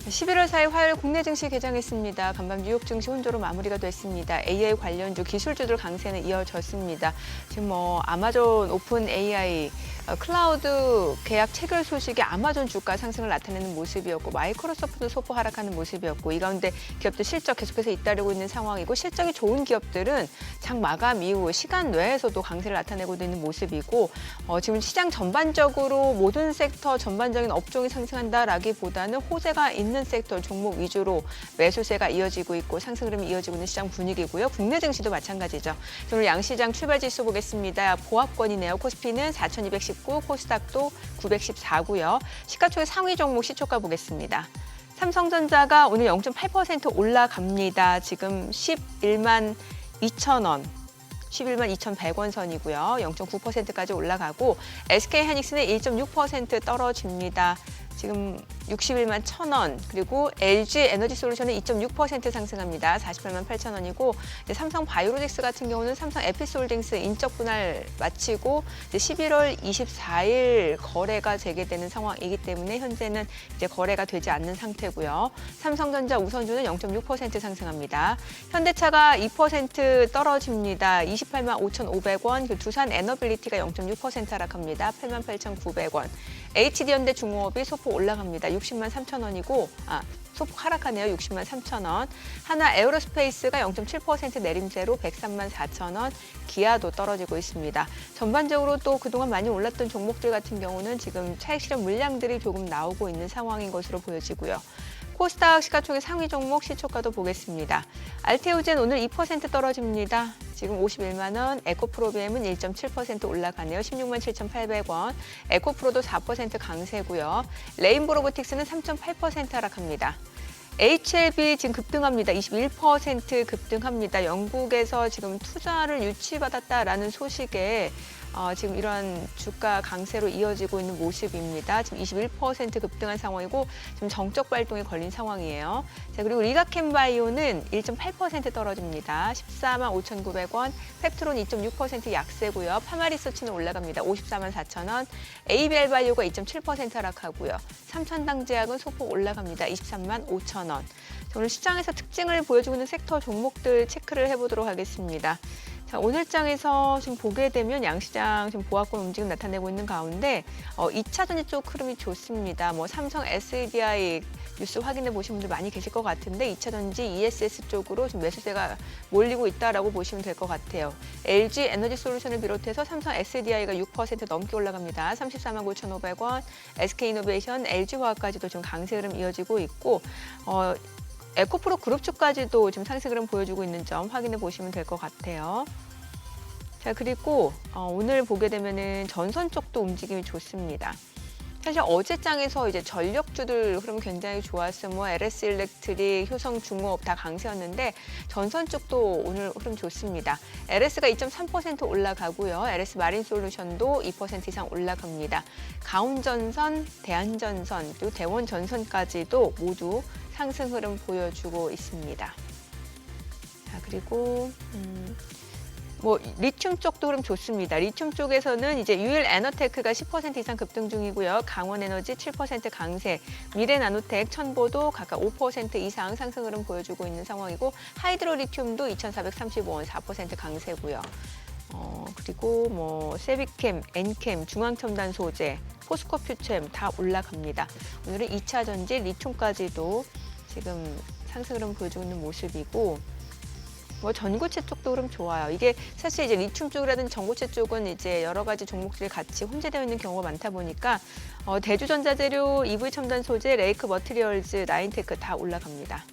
네, 11월 4일 화요일 국내 증시 개장했습니다. 간밤 뉴욕 증시 혼조로 마무리가 됐습니다. AI 관련주 기술주들 강세는 이어졌습니다. 지금 뭐 아마존 오픈 AI 클라우드 계약 체결 소식이 아마존 주가 상승을 나타내는 모습이었고 마이크로소프트 소폭 하락하는 모습이었고 이 가운데 기업들 실적 계속해서 잇따르고 있는 상황이고 실적이 좋은 기업들은 장 마감 이후 시간 내에서도 강세를 나타내고 있는 모습이고 지금 시장 전반적으로 모든 섹터 전반적인 업종이 상승한다라기보다는 호재가 있는 섹터 종목 위주로 매수세가 이어지고 있고 상승 흐름이 이어지고 있는 시장 분위기고요. 국내 증시도 마찬가지죠. 오늘 양시장 출발 지수 보겠습니다. 보합권이네요. 코스피는 4,219, 코스닥도 914고요. 시가총액 상위 종목 시초가 보겠습니다. 삼성전자가 오늘 0.8% 올라갑니다. 지금 11만 2천원. 11만 2,100원 선이고요. 0.9%까지 올라가고 SK하이닉스는 1.6% 떨어집니다. 지금 61만 1,000원. 그리고 LG 에너지솔루션은 2.6% 상승합니다. 48만 8,000원이고 삼성 바이오로직스 같은 경우는 삼성 에피스홀딩스 인적 분할 마치고 이제 11월 24일 거래가 재개되는 상황이기 때문에 현재는 이제 거래가 되지 않는 상태고요. 삼성전자 우선주는 0.6% 상승합니다. 현대차가 2% 떨어집니다. 28만 5,500원. 그 두산 에너빌리티가 0.6% 하락합니다. 8만 8,900원. HD현대 중공업이 소폭 올라갑니다. 60만 3천원이고 소폭 하락하네요. 60만 3천원. 하나 에어로스페이스가 0.7% 내림세로 103만 4천원. 기아도 떨어지고 있습니다. 전반적으로 또 그동안 많이 올랐던 종목들 같은 경우는 지금 차익 실현 물량들이 조금 나오고 있는 상황인 것으로 보여지고요. 코스닥 시가총액 상위 종목 시초가도 보겠습니다. 알테오젠 오늘 2% 떨어집니다. 지금 51만 원, 에코프로비엠은 1.7% 올라가네요. 16만 7,800원. 에코프로도 4% 강세고요. 레인보로보틱스는 3.8% 하락합니다. HLB 지금 급등합니다. 21% 급등합니다. 영국에서 지금 투자를 유치받았다라는 소식에 지금 이러한 주가 강세로 이어지고 있는 모습입니다. 지금 21% 급등한 상황이고 지금 정적 발동에 걸린 상황이에요. 자, 그리고 리가캠바이오는 1.8% 떨어집니다. 14만 5,900원. 팩트론 2.6% 약세고요. 파마리서치는 올라갑니다. 54만 4천원. ABL바이오가 2.7% 하락하고요. 삼천당제약은 소폭 올라갑니다. 23만 5천원. 오늘 시장에서 특징을 보여주고 있는 섹터 종목들 체크를 해보도록 하겠습니다. 자, 오늘 장에서 지금 보게 되면 양시장 지금 보합권 움직임 나타내고 있는 가운데 2차 전지 쪽 흐름이 좋습니다. 삼성 SDI 뉴스 확인해 보신 분들 많이 계실 것 같은데 2차 전지 ESS 쪽으로 지금 매수세가 몰리고 있다라고 보시면 될 것 같아요. LG 에너지솔루션을 비롯해서 삼성 SDI가 6% 넘게 올라갑니다. 34만 9,500원. SK이노베이션, LG화학까지도 지금 강세 흐름 이어지고 있고 에코프로 그룹주까지도 지금 상승 흐름 보여주고 있는 점 확인해 보시면 될 것 같아요. 자, 그리고 오늘 보게 되면은 전선 쪽도 움직임이 좋습니다. 사실 어제 장에서 이제 전력주들 흐름 굉장히 좋았어요. LS 일렉트릭, 효성중공업 다 강세였는데 전선 쪽도 오늘 흐름 좋습니다. LS가 2.3% 올라가고요. LS 마린솔루션도 2% 이상 올라갑니다. 가온전선, 대한전선, 그리고 대원전선까지도 모두 상승 흐름 보여주고 있습니다. 자, 그리고 리튬 쪽도 흐름 좋습니다. 리튬 쪽에서는 이제 유일 에너테크가 10% 이상 급등 중이고요. 강원에너지 7% 강세, 미래나노텍, 천보도 각각 5% 이상 상승 흐름 보여주고 있는 상황이고 하이드로리튬도 2,435원 4% 강세고요. 그리고 세비캠, 엔캠, 중앙첨단 소재, 포스코 퓨챔 다 올라갑니다. 오늘은 2차 전지, 리튬까지도 지금 상승 흐름 보여주고 있는 모습이고 전고체 쪽도 흐름 좋아요. 이게 사실 이제 리튬 쪽이라든지 전고체 쪽은 이제 여러 가지 종목들이 같이 혼재되어 있는 경우가 많다 보니까 대주전자재료, EV 첨단 소재, 레이크 머티리얼즈, 나인테크 다 올라갑니다.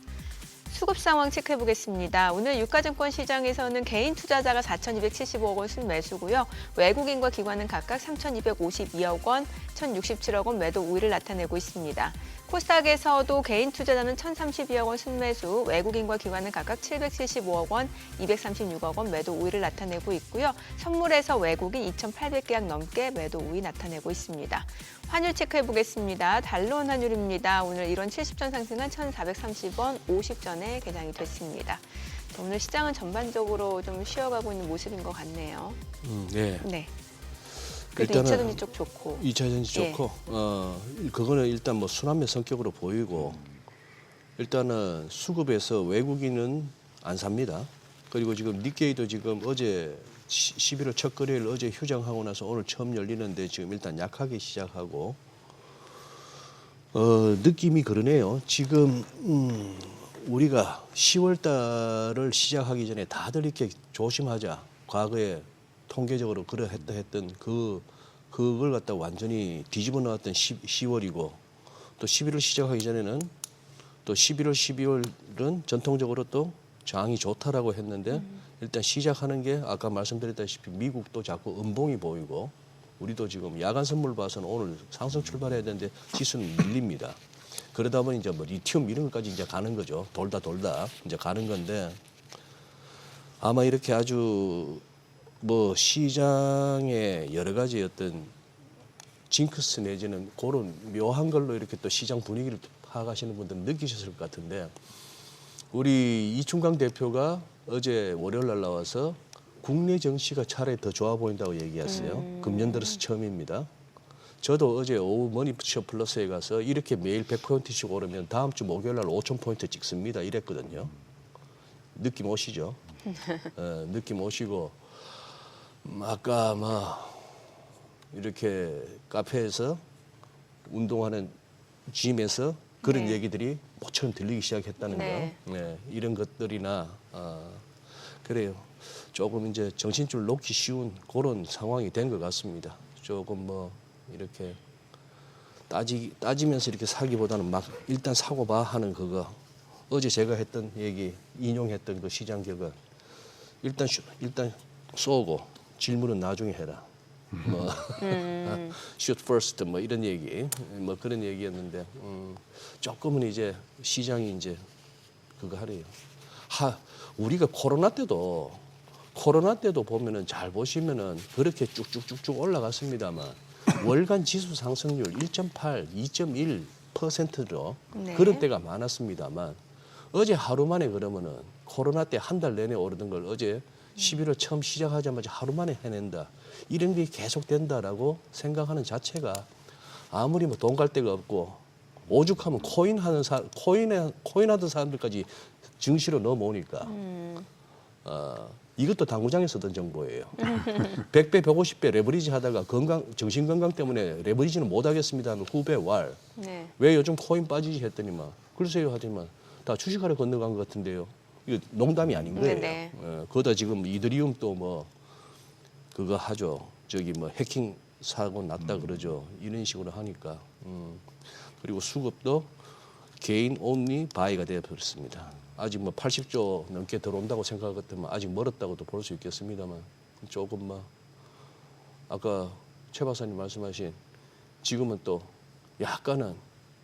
수급 상황 체크해 보겠습니다. 오늘 유가증권 시장에서는 개인 투자자가 4,275억 원 순매수고요. 외국인과 기관은 각각 3,252억 원, 1,067억 원 매도 우위를 나타내고 있습니다. 코스닥에서도 개인 투자자는 1,032억 원 순매수, 외국인과 기관은 각각 775억 원, 236억 원 매도 우위를 나타내고 있고요. 선물에서 외국인 2,800계약 넘게 매도 우위 나타내고 있습니다. 환율 체크해 보겠습니다. 달러원 환율입니다. 오늘 1원 70전 상승한 1,430원 50전에 개장이 됐습니다. 오늘 시장은 전반적으로 좀 쉬어가고 있는 모습인 것 같네요. 네. 네. 그래도 2차 전지 쪽 좋고. 2차 전지 좋고, 그거는 일단 순환매 성격으로 보이고, 일단은 수급에서 외국인은 안 삽니다. 그리고 지금 니케이도 지금 어제 11월 첫 거래일 어제 휴장하고 나서 오늘 처음 열리는데 지금 일단 약하게 시작하고 느낌이 그러네요. 지금 우리가 10월 달을 시작하기 전에 다들 이렇게 조심하자. 과거에 통계적으로 그러했다 했던 그걸 갖다 완전히 뒤집어 놓았던 10월이고 또 11월 시작하기 전에는 또 11월, 12월은 전통적으로 또 장이 좋다라고 했는데 일단 시작하는 게 아까 말씀드렸다시피 미국도 자꾸 음봉이 보이고 우리도 지금 야간 선물 봐서는 오늘 상승 출발해야 되는데 지수는 밀립니다. 그러다 보니 이제 뭐 리튬 이런 것까지 이제 가는 거죠. 돌다 이제 가는 건데 아마 이렇게 아주 뭐 시장의 여러 가지 어떤 징크스 내지는 그런 묘한 걸로 이렇게 또 시장 분위기를 파악하시는 분들은 느끼셨을 것 같은데 우리 이충강 대표가 어제 월요일 날 나와서 국내 정시가 차라리 더 좋아 보인다고 얘기했어요. 금년 들어서 처음입니다. 저도 어제 오후 머니쇼 플러스에 가서 이렇게 매일 100포인트씩 오르면 다음 주 목요일 날 5,000포인트 찍습니다. 이랬거든요. 느낌 오시죠? 느낌 오시고 아까 이렇게 카페에서 운동하는 짐에서 그런 네. 얘기들이 모처럼 들리기 시작했다는 네. 거. 네, 이런 것들이나 그래요. 조금 이제 정신줄 놓기 쉬운 그런 상황이 된 것 같습니다. 조금 뭐 이렇게 따지면서 이렇게 사기보다는 막 일단 사고 봐 하는 그거. 어제 제가 했던 얘기 인용했던 그 시장 격은 일단 쏘고 질문은 나중에 해라. 뭐 shoot first 뭐 이런 얘기 뭐 그런 얘기였는데 조금은 이제 시장이 이제 그거 하래요. 우리가 코로나 때도 보면은 잘 보시면은 그렇게 쭉쭉쭉쭉 올라갔습니다만 월간 지수 상승률 1.8, 2.1%로 네. 그런 때가 많았습니다만 어제 하루 만에 그러면은 코로나 때 한 달 내내 오르던 걸 어제 11월 처음 시작하자마자 하루 만에 해낸다. 이런 게 계속된다라고 생각하는 자체가 아무리 뭐 돈 갈 데가 없고 오죽하면 코인 하던 사람들까지 증시로 넘어오니까 이것도 당구장에 쓰던 정보예요. 100배, 150배 레버리지 하다가 정신 건강 때문에 레버리지는 못 하겠습니다면 후배 왈. 네. 왜 요즘 코인 빠지지 했더니만 글쎄요 하지만 다 주식하러 건너간 것 같은데요. 이거 농담이 아닌 거예요. 네네. 그러다 지금 이더리움 또 뭐 그거 하죠. 저기 뭐 해킹 사고 났다 그러죠. 이런 식으로 하니까. 그리고 수급도 개인 온리 바이가 되어버렸습니다. 아직 뭐 80조 넘게 들어온다고 생각했더니 아직 멀었다고도 볼 수 있겠습니다만 조금 뭐 아까 최 박사님 말씀하신 지금은 또 약간은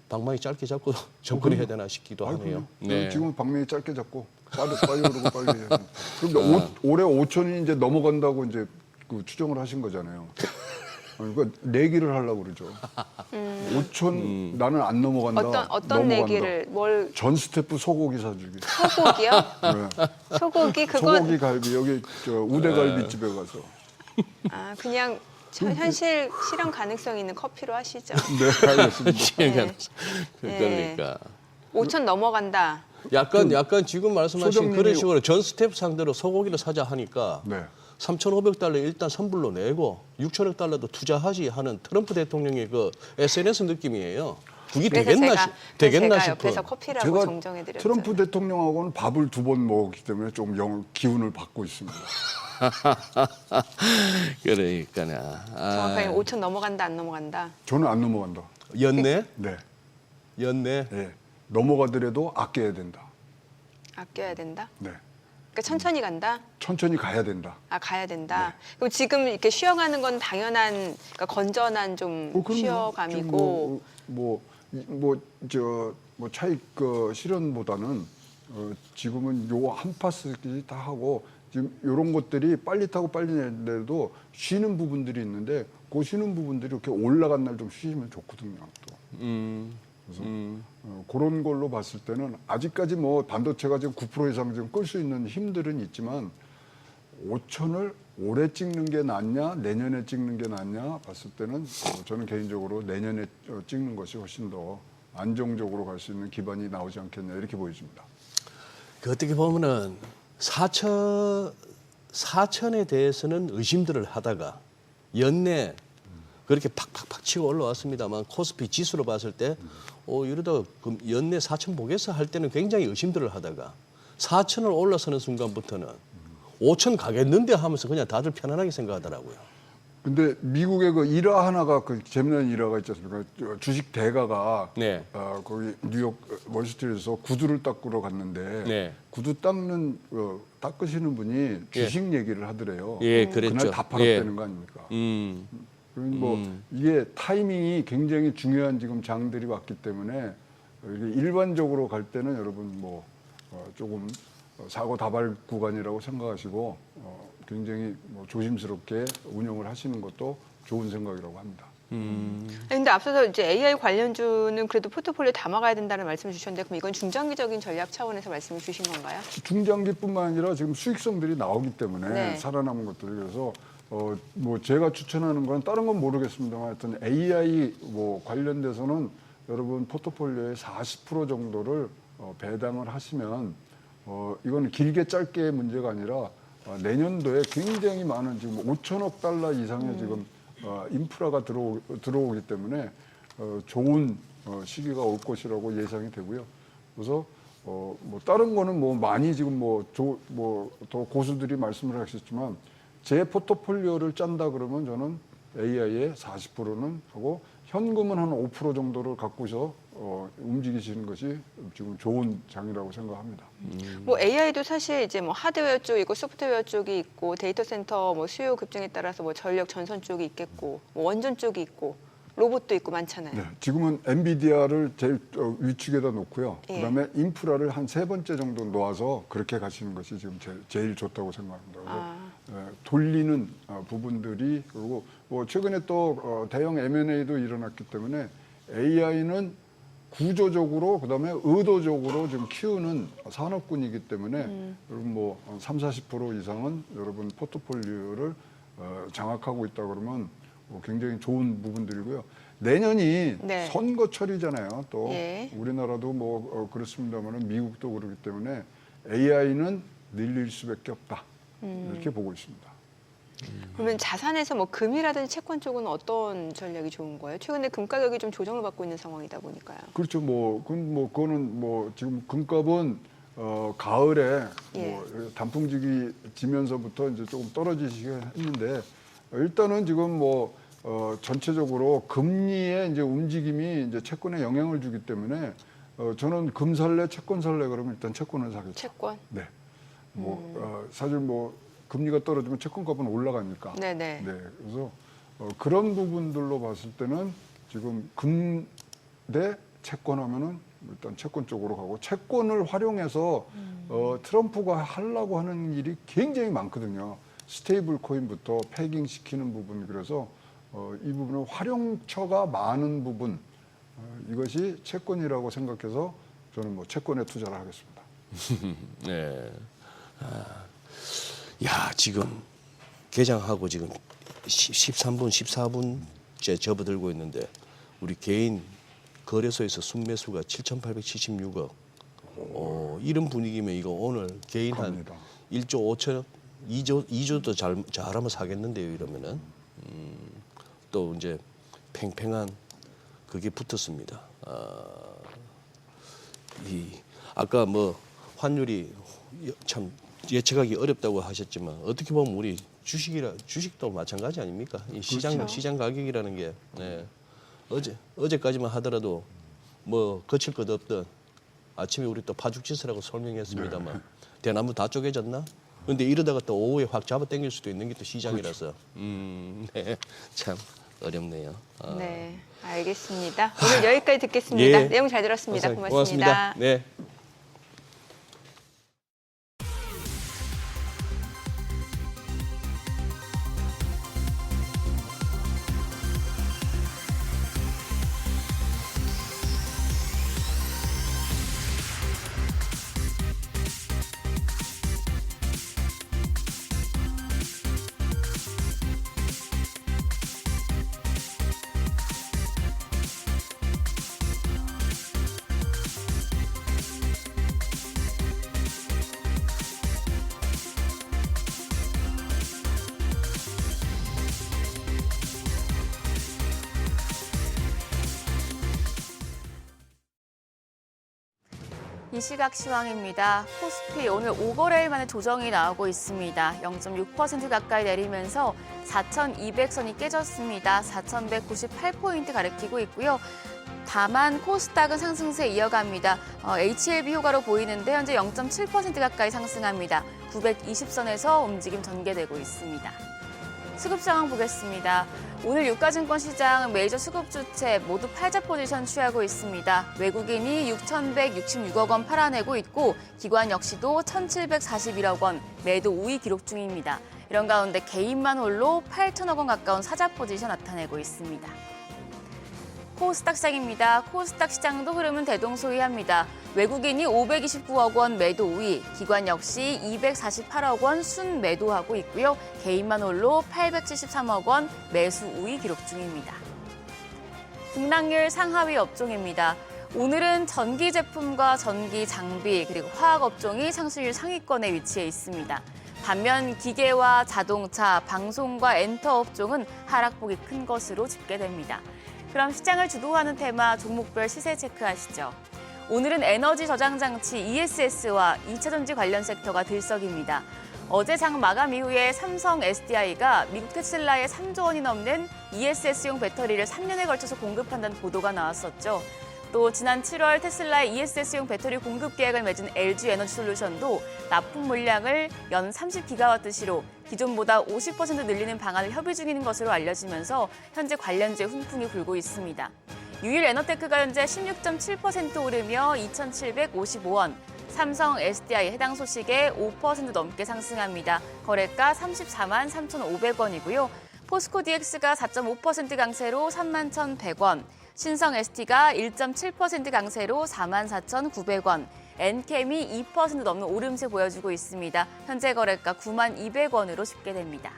방망이 짧게 잡고 접근해야 되나 싶기도 하네요. 네. 지금 방망이 짧게 잡고 빨리 오르고 빨리 해야 됩니다. 그럼 올해 5천이 이제 넘어간다고 이제 그 추정을 하신 거잖아요. 그러니까 내기를 하려고 그러죠. 5천 나는 안 넘어간다. 어떤 넘어간다. 얘기를 전 스태프 소고기 사주기. 소고기요? 네. 소고기 그건 소고기 갈비 여기 저 우대갈비 집에 가서. 그냥 현실 실현 가능성 있는 커피로 하시죠. 네, 알겠습니다. 네. 그러니까 5천 넘어간다. 약간 지금 말씀하신 소장님이- 그런 식으로 전 스텝 상대로 소고기를 사자 하니까 네. 3,500달러 일단 선불로 내고 6천억 달러도 투자하지 하는 트럼프 대통령의 그 SNS 느낌이에요. 그게 그래서 되겠나 제가 싶어. 옆에서 커피라고 제가 정정해드렸죠. 트럼프 대통령하고는 밥을 2번 먹었기 때문에 좀 기운을 받고 있습니다. 그러니까나. 정확하게 5천 넘어간다 안 넘어간다. 저는 안 넘어간다. 연내? 네. 연내? 네. 넘어가더라도 아껴야 된다. 아껴야 된다. 네. 그러니까 천천히 간다. 천천히 가야 된다. 가야 된다. 그럼 지금 이렇게 쉬어가는 건 당연한, 그러니까 건전한 좀 그럼요. 쉬어감이고. 뭐 차익 실현보다는 지금은 요 한 파스까지 다 하고 지금 이런 것들이 빨리 타고 빨리 내도 쉬는 부분들이 있는데 그 쉬는 부분들이 이렇게 올라간 날 좀 쉬시면 좋거든요. 또. 그래서 그런 걸로 봤을 때는 아직까지 뭐 반도체가 지금 9% 이상 지금 끌 수 있는 힘들은 있지만 5천을 올해 찍는 게 낫냐 내년에 찍는 게 낫냐 봤을 때는 저는 개인적으로 내년에 찍는 것이 훨씬 더 안정적으로 갈 수 있는 기반이 나오지 않겠냐 이렇게 보여집니다. 그 어떻게 보면은 4천 사천에 대해서는 의심들을 하다가 연내 그렇게 팍팍팍 치고 올라왔습니다만 코스피 지수로 봤을 때 이러다가 연내 4천 보겠어 할 때는 굉장히 의심들을 하다가 4천을 올라서는 순간부터는 5천 가겠는데 하면서 그냥 다들 편안하게 생각하더라고요. 근데 미국의 그 일화 하나가 그 재미난 일화가 있지 않습니까? 주식 대가가 네. 거기 뉴욕 월스트리트에서 구두를 닦으러 갔는데 네. 구두 닦으시는 분이 주식 얘기를 하더래요. 예, 그랬죠. 그날 다 팔았다는 예. 거 아닙니까? 이게 타이밍이 굉장히 중요한 지금 장들이 왔기 때문에 이게 일반적으로 갈 때는 여러분 조금 사고 다발 구간이라고 생각하시고 굉장히 조심스럽게 운영을 하시는 것도 좋은 생각이라고 합니다. 근데 앞서서 이제 AI 관련주는 그래도 포트폴리오에 담아가야 된다는 말씀을 주셨는데 그럼 이건 중장기적인 전략 차원에서 말씀을 주신 건가요? 중장기뿐만 아니라 지금 수익성들이 나오기 때문에 네. 살아남은 것들이 그래서 제가 추천하는 건 다른 건 모르겠습니다만 하여튼 AI 관련돼서는 여러분 포트폴리오의 40% 정도를 배당을 하시면 이거는 길게 짧게의 문제가 아니라 내년도에 굉장히 많은 지금 5천억 달러 이상의 지금 인프라가 들어오기 때문에 좋은 시기가 올 것이라고 예상이 되고요. 그래서 다른 거는 많이 지금 더 고수들이 말씀을 하셨지만 제 포트폴리오를 짠다 그러면 저는 AI의 40%는 하고 현금은 한 5% 정도를 갖고서 움직이시는 것이 지금 좋은 장이라고 생각합니다. AI도 사실 이제 하드웨어 쪽이고 소프트웨어 쪽이 있고 데이터 센터 수요 급증에 따라서 전력 전선 쪽이 있겠고 원전 쪽이 있고 로봇도 있고 많잖아요. 네, 지금은 엔비디아를 제일 위축에다 놓고요. 예. 그다음에 인프라를 한 3번째 정도 놓아서 그렇게 가시는 것이 지금 제일 좋다고 생각합니다. 그래서 돌리는 부분들이 그리고 최근에 또 대형 M&A도 일어났기 때문에 AI는 구조적으로 그다음에 의도적으로 지금 키우는 산업군이기 때문에 여러분 30-40% 이상은 여러분 포트폴리오를 장악하고 있다 그러면 굉장히 좋은 부분들이고요. 내년이 네. 선거철이잖아요. 또 예. 우리나라도 그렇습니다만 미국도 그렇기 때문에 AI는 늘릴 수밖에 없다. 이렇게 보고 있습니다. 그러면 자산에서 금이라든지 채권 쪽은 어떤 전략이 좋은 거예요? 최근에 금 가격이 좀 조정을 받고 있는 상황이다 보니까요. 그렇죠. 그거는 지금 금값은 가을에 예. 단풍지기 지면서부터 이제 조금 떨어지시긴 했는데 일단은 지금 전체적으로 금리의 이제 움직임이 이제 채권에 영향을 주기 때문에 저는 금 살래, 채권 살래 그러면 일단 채권을 사겠죠. 채권? 네. 사실 금리가 떨어지면 채권값은 올라가니까. 네네. 네. 그래서 그런 부분들로 봤을 때는 지금 금 대 채권 하면은 일단 채권 쪽으로 가고 채권을 활용해서 트럼프가 하려고 하는 일이 굉장히 많거든요. 스테이블 코인부터 패깅 시키는 부분 그래서 이 부분은 활용처가 많은 부분 이것이 채권이라고 생각해서 저는 채권에 투자를 하겠습니다. 네. 지금 개장하고 지금 13분, 14분째 접어들고 있는데 우리 개인 거래소에서 순매수가 7,876억. 이런 분위기면 이거 오늘 개인 갑니다. 한 1조 5천억, 2조도 잘하면 사겠는데요, 이러면은. 또 이제 팽팽한 그게 붙었습니다. 아까 환율이 참 예측하기 어렵다고 하셨지만 어떻게 보면 우리 주식도 마찬가지 아닙니까? 이 시장 가격이라는 게 어제까지만 하더라도 거칠 것 없던 아침에 우리 또 파죽지수라고 설명했습니다만 대나무 다 쪼개졌나? 근데 이러다가 또 오후에 확 잡아 당길 수도 있는 게 또 시장이라서 참 어렵네요. 네, 알겠습니다. 오늘 여기까지 듣겠습니다. 예. 내용 잘 들었습니다. 고맙습니다. 고맙습니다. 네. 이 시각 시황입니다. 코스피 오늘 5거래일 만에 조정이 나오고 있습니다. 0.6% 가까이 내리면서 4,200선이 깨졌습니다. 4,198포인트 가리키고 있고요. 다만 코스닥은 상승세 이어갑니다. HLB 효과로 보이는데 현재 0.7% 가까이 상승합니다. 920선에서 움직임 전개되고 있습니다. 수급 상황 보겠습니다. 오늘 유가증권 시장 메이저 수급 주체 모두 팔자 포지션 취하고 있습니다. 외국인이 6,166억 원 팔아내고 있고 기관 역시도 1,741억 원 매도 우위 기록 중입니다. 이런 가운데 개인만 홀로 8천억 원 가까운 사자 포지션 나타내고 있습니다. 코스닥 시장입니다. 코스닥 시장도 흐름은 대동소이합니다. 외국인이 529억 원 매도 우위, 기관 역시 248억 원 순 매도하고 있고요. 개인만 홀로 873억 원 매수 우위 기록 중입니다. 등락률 상하위 업종입니다. 오늘은 전기 제품과 전기 장비 그리고 화학 업종이 상승률 상위권에 위치해 있습니다. 반면 기계와 자동차, 방송과 엔터 업종은 하락폭이 큰 것으로 집계됩니다. 그럼 시장을 주도하는 테마 종목별 시세 체크하시죠. 오늘은 에너지 저장 장치 ESS와 2차전지 관련 섹터가 들썩입니다. 어제 장 마감 이후에 삼성 SDI가 미국 테슬라에 3조 원이 넘는 ESS용 배터리를 3년에 걸쳐서 공급한다는 보도가 나왔었죠. 또 지난 7월 테슬라의 ESS용 배터리 공급 계약을 맺은 LG 에너지 솔루션도 납품 물량을 연 30기가와트시로 기존보다 50% 늘리는 방안을 협의 중인 것으로 알려지면서 현재 관련주에 훈풍이 불고 있습니다. 유일 에너테크가 현재 16.7% 오르며 2,755원, 삼성 SDI 해당 소식에 5% 넘게 상승합니다. 거래가 34만 3,500원이고요. 포스코 DX가 4.5% 강세로 31,100원, 신성 ST가 1.7% 강세로 44,900원, 엔캠이 2% 넘는 오름세 보여주고 있습니다. 현재 거래가 9만 200원으로 집계됩니다.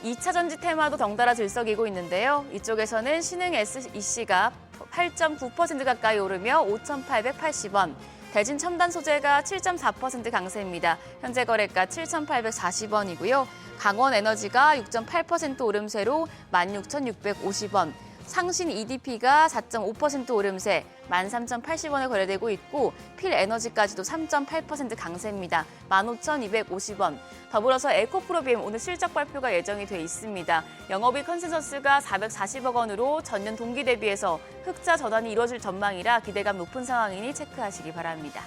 2차 전지 테마도 덩달아 들썩이고 있는데요. 이쪽에서는 신흥 SEC가 8.9% 가까이 오르며 5,880원, 대진 첨단 소재가 7.4% 강세입니다. 현재 거래가 7,840원이고요. 강원 에너지가 6.8% 오름세로 16,650원, 상신 EDP가 4.5% 오름세 13,080원에 거래되고 있고 필 에너지까지도 3.8% 강세입니다. 15,250원. 더불어서 에코프로비엠 오늘 실적 발표가 예정이 돼 있습니다. 영업이익 컨센서스가 440억 원으로 전년 동기 대비해서 흑자 전환이 이루어질 전망이라 기대감 높은 상황이니 체크하시기 바랍니다.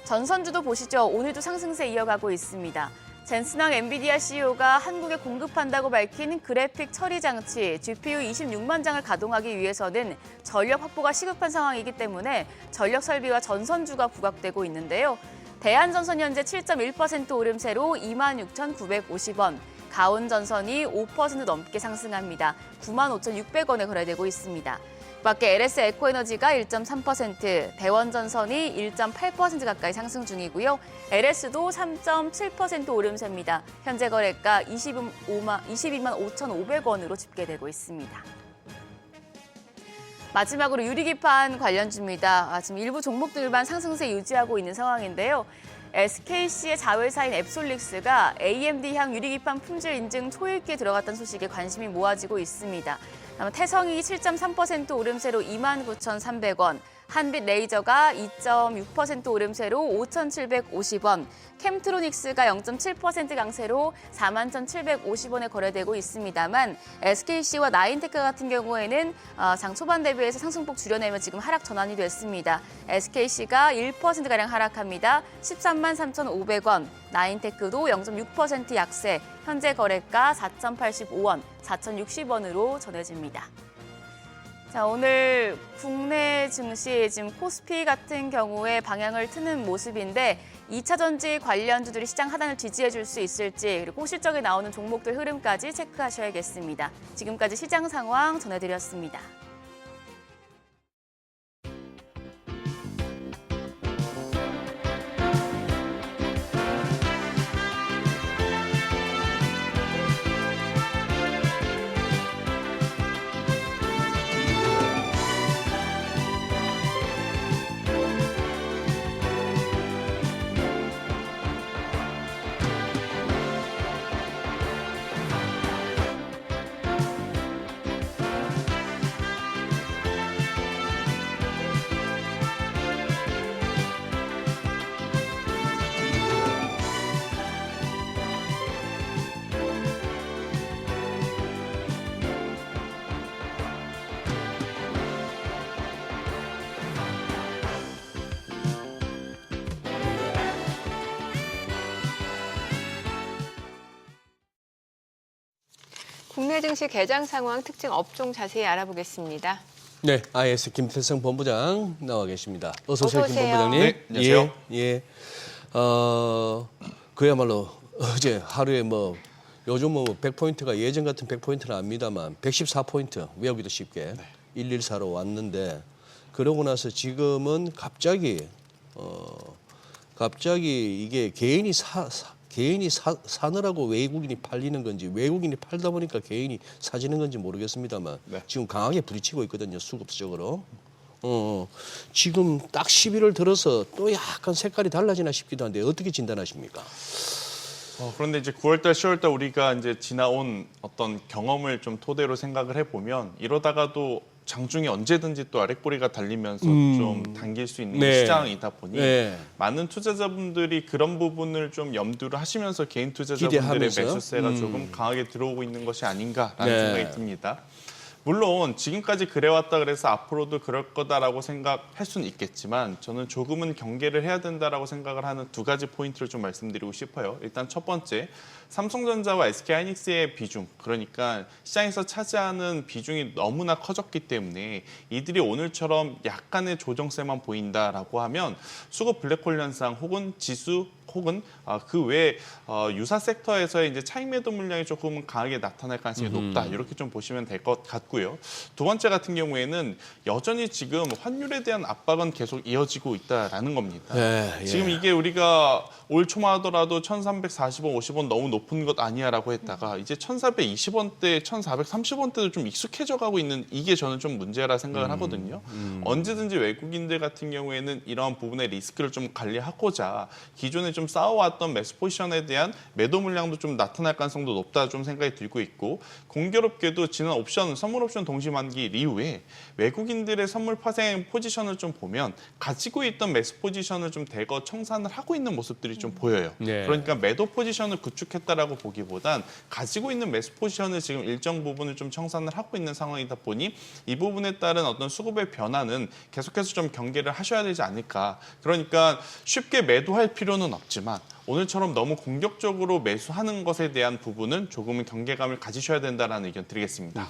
전선주도 보시죠. 오늘도 상승세 이어가고 있습니다. 젠슨왕 엔비디아 CEO가 한국에 공급한다고 밝힌 그래픽 처리 장치 GPU 26만 장을 가동하기 위해서는 전력 확보가 시급한 상황이기 때문에 전력 설비와 전선주가 부각되고 있는데요. 대한전선이 현재 7.1% 오름세로 26,950원, 가온전선이 5% 넘게 상승합니다. 95,600원에 거래되고 있습니다. 밖에 LS 에코에너지가 1.3%, 대원전선이 1.8% 가까이 상승 중이고요. LS도 3.7% 오름세입니다. 현재 거래가 22만 5,500원으로 집계되고 있습니다. 마지막으로 유리기판 관련주입니다. 지금 일부 종목들만 상승세 유지하고 있는 상황인데요. SKC의 자회사인 앱솔릭스가 AMD향 유리기판 품질 인증 초읽기에 들어갔다는 소식에 관심이 모아지고 있습니다. 태성이 7.3% 오름세로 29,300원, 한빛레이저가 2.6% 오름세로 5,750원, 캠트로닉스가 0.7% 강세로 41,750원에 거래되고 있습니다만 SKC와 나인테크 같은 경우에는 장 초반 대비해서 상승폭 줄여내며 지금 하락 전환이 됐습니다. SKC가 1%가량 하락합니다. 13만 3,500원, 나인테크도 0.6% 약세, 현재 거래가 4,085원, 4,060원으로 전해집니다. 자, 오늘 국내 증시 지금 코스피 같은 경우에 방향을 트는 모습인데 2차 전지 관련주들이 시장 하단을 지지해 줄 수 있을지 그리고 실적에 나오는 종목들 흐름까지 체크하셔야겠습니다. 지금까지 시장 상황 전해드렸습니다. 국내 증시 개장 상황, 특징 업종 자세히 알아보겠습니다. 네, IS 김태성 본부장 나와 계십니다. 어서 오세요, 어서 김 오세요. 본부장님. 네, 안녕하세요. 예. 그야말로 어제 하루에 뭐 요즘 뭐 100포인트가 예전 같은 100포인트는 아닙니다만 114포인트 외우기도 쉽게 114로 왔는데 그러고 나서 지금은 갑자기 이게 개인이 사느라고 외국인이 팔리는 건지 외국인이 팔다 보니까 개인이 사지는 건지 모르겠습니다만 네. 지금 강하게 부딪히고 있거든요. 수급적으로. 지금 딱 11월 들어서 또 약간 색깔이 달라지나 싶기도 한데 어떻게 진단하십니까? 그런데 이제 9월달, 10월달 우리가 이제 지나온 어떤 경험을 좀 토대로 생각을 해보면 이러다가도 장중에 언제든지 또 아랫꼬리가 달리면서 좀 당길 수 있는 네. 시장이다 보니 네. 많은 투자자분들이 그런 부분을 좀 염두를 하시면서 개인 투자자분들의 기대하면서? 매수세가 조금 강하게 들어오고 있는 것이 아닌가라는 네. 생각이 듭니다. 물론 지금까지 그래왔다 그래서 앞으로도 그럴 거다라고 생각할 수는 있겠지만 저는 조금은 경계를 해야 된다라고 생각을 하는 두 가지 포인트를 좀 말씀드리고 싶어요. 일단 첫 번째, 삼성전자와 SK하이닉스의 비중, 그러니까 시장에서 차지하는 비중이 너무나 커졌기 때문에 이들이 오늘처럼 약간의 조정세만 보인다라고 하면 수급 블랙홀 현상 혹은 지수 혹은 그 외에 유사 섹터에서의 이제 차익 매도 물량이 조금 강하게 나타날 가능성이 높다. 이렇게 좀 보시면 될 것 같고요. 두 번째 같은 경우에는 여전히 지금 환율에 대한 압박은 계속 이어지고 있다라는 겁니다. 예. 지금 이게 우리가 올 초만 하더라도 1,340원, 50원 너무 높은 것 아니야라고 했다가 이제 1,420원대, 1,430원대도 좀 익숙해져 가고 있는 이게 저는 좀 문제라 생각을 하거든요. 언제든지 외국인들 같은 경우에는 이러한 부분의 리스크를 좀 관리하고자 기존에 좀 쌓아왔던 매수 포지션에 대한 매도 물량도 좀 나타날 가능성도 높다 좀 생각이 들고 있고 공교롭게도 지난 옵션, 선물 옵션 동시 만기 이후에 외국인들의 선물 파생 포지션을 좀 보면 가지고 있던 매수 포지션을 좀 대거 청산을 하고 있는 모습들이 좀 보여요. 네. 그러니까 매도 포지션을 구축했다라고 보기보단 가지고 있는 매수 포지션을 지금 일정 부분을 좀 청산을 하고 있는 상황이다 보니 이 부분에 따른 어떤 수급의 변화는 계속해서 좀 경계를 하셔야 되지 않을까. 그러니까 쉽게 매도할 필요는 없지만 오늘처럼 너무 공격적으로 매수하는 것에 대한 부분은 조금은 경계감을 가지셔야 된다라는 의견 드리겠습니다.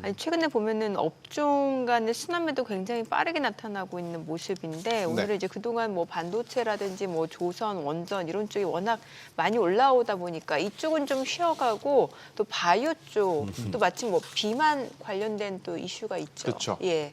아니, 최근에 보면은 업종 간의 순환매도 굉장히 빠르게 나타나고 있는 모습인데 오늘은 이제 그동안 뭐 반도체라든지 뭐 조선, 원전 이런 쪽이 워낙 많이 올라오다 보니까 이쪽은 좀 쉬어가고 또 바이오 쪽 또 마침 뭐 비만 관련된 또 이슈가 있죠. 그렇죠. 예.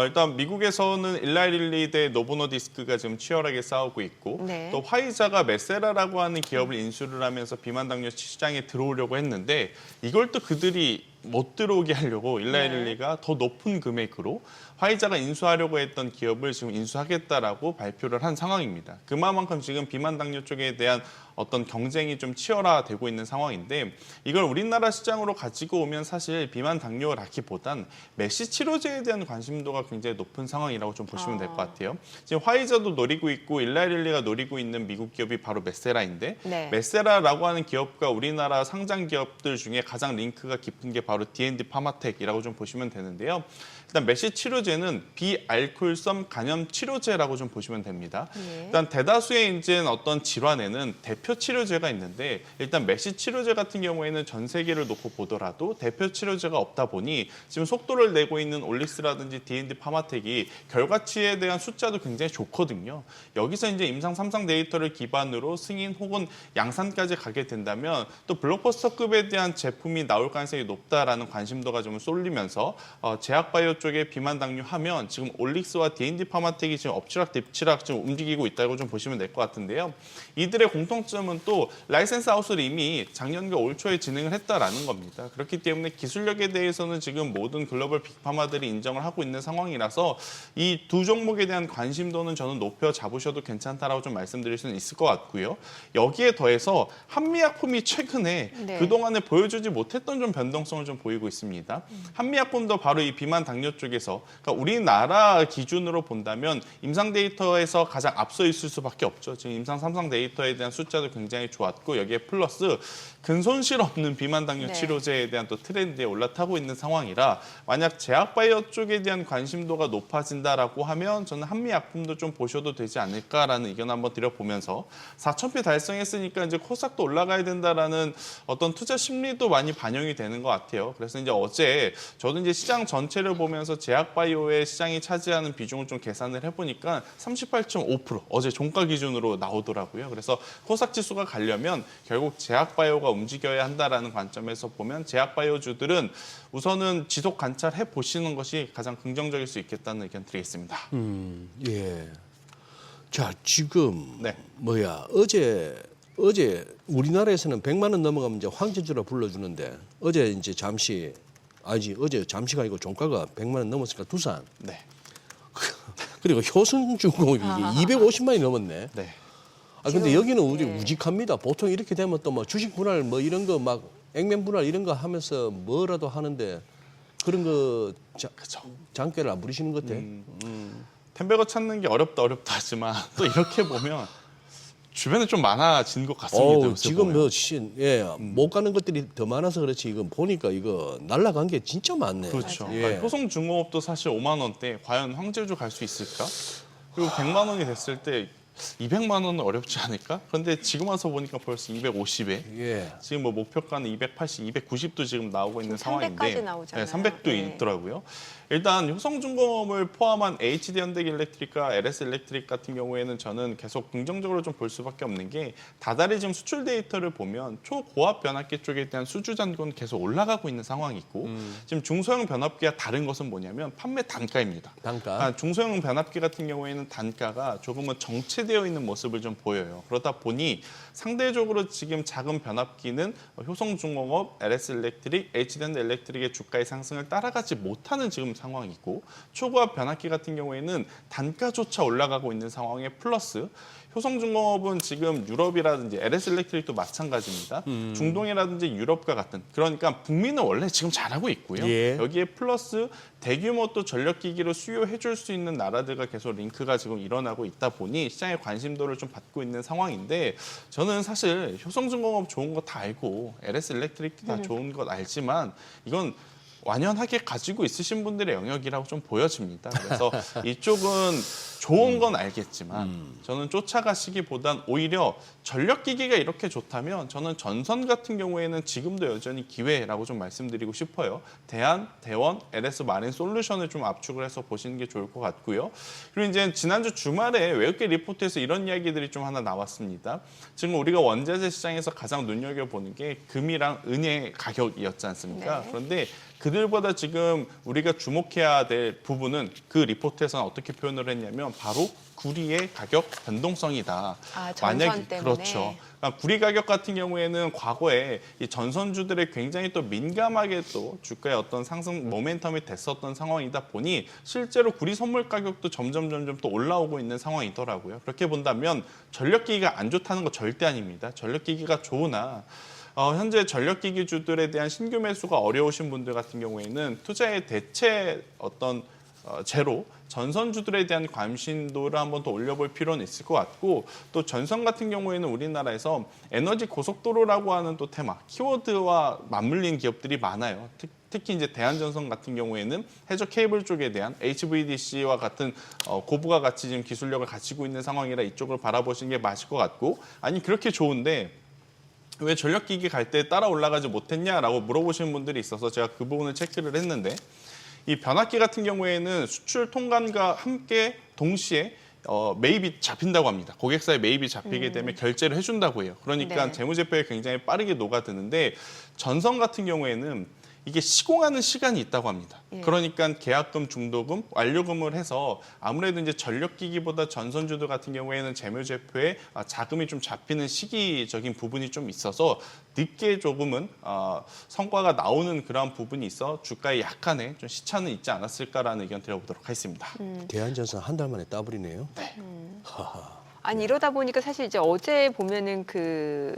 일단 미국에서는 일라이릴리 대 노보노디스크가 지금 치열하게 싸우고 있고 네. 또 화이자가 메세라라고 하는 기업을 인수를 하면서 비만 당뇨 시장에 들어오려고 했는데 이걸 또 그들이 못 들어오게 하려고 일라이릴리가 더 높은 금액으로 화이자가 인수하려고 했던 기업을 지금 인수하겠다라고 발표를 한 상황입니다. 그만큼 지금 비만 당뇨 쪽에 대한 어떤 경쟁이 좀 치열화되고 있는 상황인데 이걸 우리나라 시장으로 가지고 오면 사실 비만 당뇨라기보단 메시 치료제에 대한 관심도가 굉장히 높은 상황이라고 좀 보시면 될 것 같아요. 지금 화이자도 노리고 있고 일라이릴리가 노리고 있는 미국 기업이 바로 메세라인데 네. 메세라라고 하는 기업과 우리나라 상장 기업들 중에 가장 링크가 깊은 게 바로 D&D 파마텍이라고 좀 보시면 되는데요. 일단 메시 치료제는 비알코올성 간염 치료제라고 좀 보시면 됩니다. 예. 일단 대다수의 이제 어떤 질환에는 대표 치료제가 있는데 일단 메시 치료제 같은 경우에는 전 세계를 놓고 보더라도 대표 치료제가 없다 보니 지금 속도를 내고 있는 올릭스라든지 D&D 파마텍이 결과치에 대한 숫자도 굉장히 좋거든요. 여기서 이제 임상 3상 데이터를 기반으로 승인 혹은 양산까지 가게 된다면 또 블록버스터급에 대한 제품이 나올 가능성이 높다라는 관심도가 좀 쏠리면서 제약바이오 쪽에 비만 당뇨하면 지금 올릭스와 D&D 파마텍이 지금 엎치락뒤치락 지금 움직이고 있다고 좀 보시면 될 것 같은데요. 이들의 공통점은 또 라이센스 아웃을 이미 작년과 올 초에 진행을 했다라는 겁니다. 그렇기 때문에 기술력에 대해서는 지금 모든 글로벌 빅파마들이 인정을 하고 있는 상황이라서 이 두 종목에 대한 관심도는 저는 높여 잡으셔도 괜찮다라고 좀 말씀드릴 수는 있을 것 같고요. 여기에 더해서 한미약품이 최근에 네. 그동안에 보여주지 못했던 좀 변동성을 좀 보이고 있습니다. 한미약품도 바로 이 비만 당뇨 쪽에서 그러니까 우리나라 기준으로 본다면 임상 데이터에서 가장 앞서 있을 수밖에 없죠. 지금 임상 3상 데이터에 대한 숫자도 평가도 굉장히 좋았고 여기에 플러스 근손실 없는 비만 당뇨 네. 치료제에 대한 또 트렌드에 올라타고 있는 상황이라 만약 제약바이오 쪽에 대한 관심도가 높아진다라고 하면 저는 한미약품도 좀 보셔도 되지 않을까라는 의견 한번 드려보면서 4,000표 달성했으니까 이제 코스닥도 올라가야 된다라는 어떤 투자 심리도 많이 반영이 되는 것 같아요. 그래서 이제 어제 저도 이제 시장 전체를 보면서 제약바이오의 시장이 차지하는 비중을 좀 계산을 해보니까 38.5% 어제 종가 기준으로 나오더라고요. 그래서 코스닥 지수가 가려면 결국 제약바이오가 움직여야 한다라는 관점에서 보면 제약바이오주들은 우선은 지속 관찰해 보시는 것이 가장 긍정적일 수 있겠다는 의견 드리겠습니다. 예. 자, 지금 네. 어제 우리나라에서는 100만 원 넘어가면 이제 황제주라 불러주는데 어제 잠시가 아니고 종가가 100만 원 넘었으니까 두산. 네. 그리고 효성중공업이 이게 250만이 넘었네. 네. 근데 여기는 우직합니다. 보통 이렇게 되면 또 뭐 주식 분할 뭐 이런 거 막 액면 분할 이런 거 하면서 뭐라도 하는데 그런 거 장깨를 안 부리시는 것 같아. 템베거 찾는 게 어렵다 하지만 또 이렇게 보면 주변에 좀 많아진 것 같습니다. 요새 지금 보면. 못 가는 것들이 더 많아서 그렇지 이건 보니까 이거 날라간 게 진짜 많네. 그렇죠. 예. 그러니까 효성중공업도 사실 5만 원대 과연 황제주 갈 수 있을까? 그리고 100만 원이 됐을 때 200만 원은 어렵지 않을까? 그런데 지금 와서 보니까 벌써 250에 예. 지금 뭐 목표가는 280, 290도 지금 나오고 있는 지금 300 상황인데 까지 나오잖아요. 네, 300도 네. 있더라고요. 일단 효성중공업을 포함한 HD현대일렉트릭과 LS일렉트릭 같은 경우에는 저는 계속 긍정적으로 좀 볼 수밖에 없는 게 다달이 지금 수출 데이터를 보면 초고압 변압기 쪽에 대한 수주 잔고는 계속 올라가고 있는 상황이고 지금 중소형 변압기와 다른 것은 뭐냐면 판매 단가입니다. 단가. 중소형 변압기 같은 경우에는 단가가 조금은 정체되어 있는 모습을 좀 보여요. 그러다 보니 상대적으로 지금 작은 변압기는 효성중공업, LS일렉트릭, HD현대일렉트릭의 주가의 상승을 따라가지 못하는 지금 상황이고 초고압 변압기 같은 경우에는 단가조차 올라가고 있는 상황에 플러스 효성중공업은 지금 유럽이라든지 LS일렉트릭도 마찬가지입니다. 중동이라든지 유럽과 같은 그러니까 북미는 원래 지금 잘하고 있고요. 예. 여기에 플러스 대규모 또 전력기기를 수요해줄 수 있는 나라들과 계속 링크가 지금 일어나고 있다 보니 시장의 관심도를 좀 받고 있는 상황인데 저는 사실 효성중공업 좋은 거 다 알고 LS일렉트릭도 다 좋은 것 알지만 이건 완연하게 가지고 있으신 분들의 영역이라고 좀 보여집니다. 그래서 이쪽은 좋은 건 알겠지만 저는 쫓아가시기보단 오히려 전력기기가 이렇게 좋다면 저는 전선 같은 경우에는 지금도 여전히 기회라고 좀 말씀드리고 싶어요. 대한, 대원, LS 마린 솔루션을 좀 압축을 해서 보시는 게 좋을 것 같고요. 그리고 이제 지난주 주말에 외국계 리포트에서 이런 이야기들이 좀 하나 나왔습니다. 지금 우리가 원자재 시장에서 가장 눈여겨보는 게 금이랑 은의 가격이었지 않습니까? 네. 그런데 그들보다 지금 우리가 주목해야 될 부분은 그 리포트에서는 어떻게 표현을 했냐면 바로 구리의 가격 변동성이다. 전선 때문에. 그렇죠. 그러니까 구리 가격 같은 경우에는 과거에 이 전선주들의 굉장히 또 민감하게 또 주가의 어떤 상승 모멘텀이 됐었던 상황이다 보니 실제로 구리 선물 가격도 점점 또 올라오고 있는 상황이더라고요. 그렇게 본다면 전력기기가 안 좋다는 거 절대 아닙니다. 전력기기가 좋으나 현재 전력기기주들에 대한 신규 매수가 어려우신 분들 같은 경우에는 투자의 대체 어떤 제로 전선주들에 대한 관심도를 한번 더 올려볼 필요는 있을 것 같고 또 전선 같은 경우에는 우리나라에서 에너지 고속도로라고 하는 또 테마 키워드와 맞물린 기업들이 많아요. 특히 이제 대한전선 같은 경우에는 해저 케이블 쪽에 대한 HVDC와 같은 고부가 가치 지금 기술력을 가지고 있는 상황이라 이쪽을 바라보시는 게 맞을 것 같고 아니 그렇게 좋은데 왜 전력기기 갈 때 따라 올라가지 못했냐라고 물어보시는 분들이 있어서 제가 그 부분을 체크를 했는데 이 변압기 같은 경우에는 수출 통관과 함께 동시에 매입이 잡힌다고 합니다. 고객사의 매입이 잡히게 되면 결제를 해준다고 해요. 그러니까 네. 재무제표에 굉장히 빠르게 녹아드는데 전선 같은 경우에는 이게 시공하는 시간이 있다고 합니다. 예. 그러니까 계약금, 중도금, 완료금을 해서 아무래도 이제 전력기기보다 전선주들 같은 경우에는 재무제표에 자금이 좀 잡히는 시기적인 부분이 좀 있어서 늦게 조금은 성과가 나오는 그런 부분이 있어 주가에 약간의 좀 시차는 있지 않았을까라는 의견 드려보도록 하겠습니다. 대한전선 한 달 만에 따버리네요. 아니 이러다 보니까 사실 이제 어제 보면은 그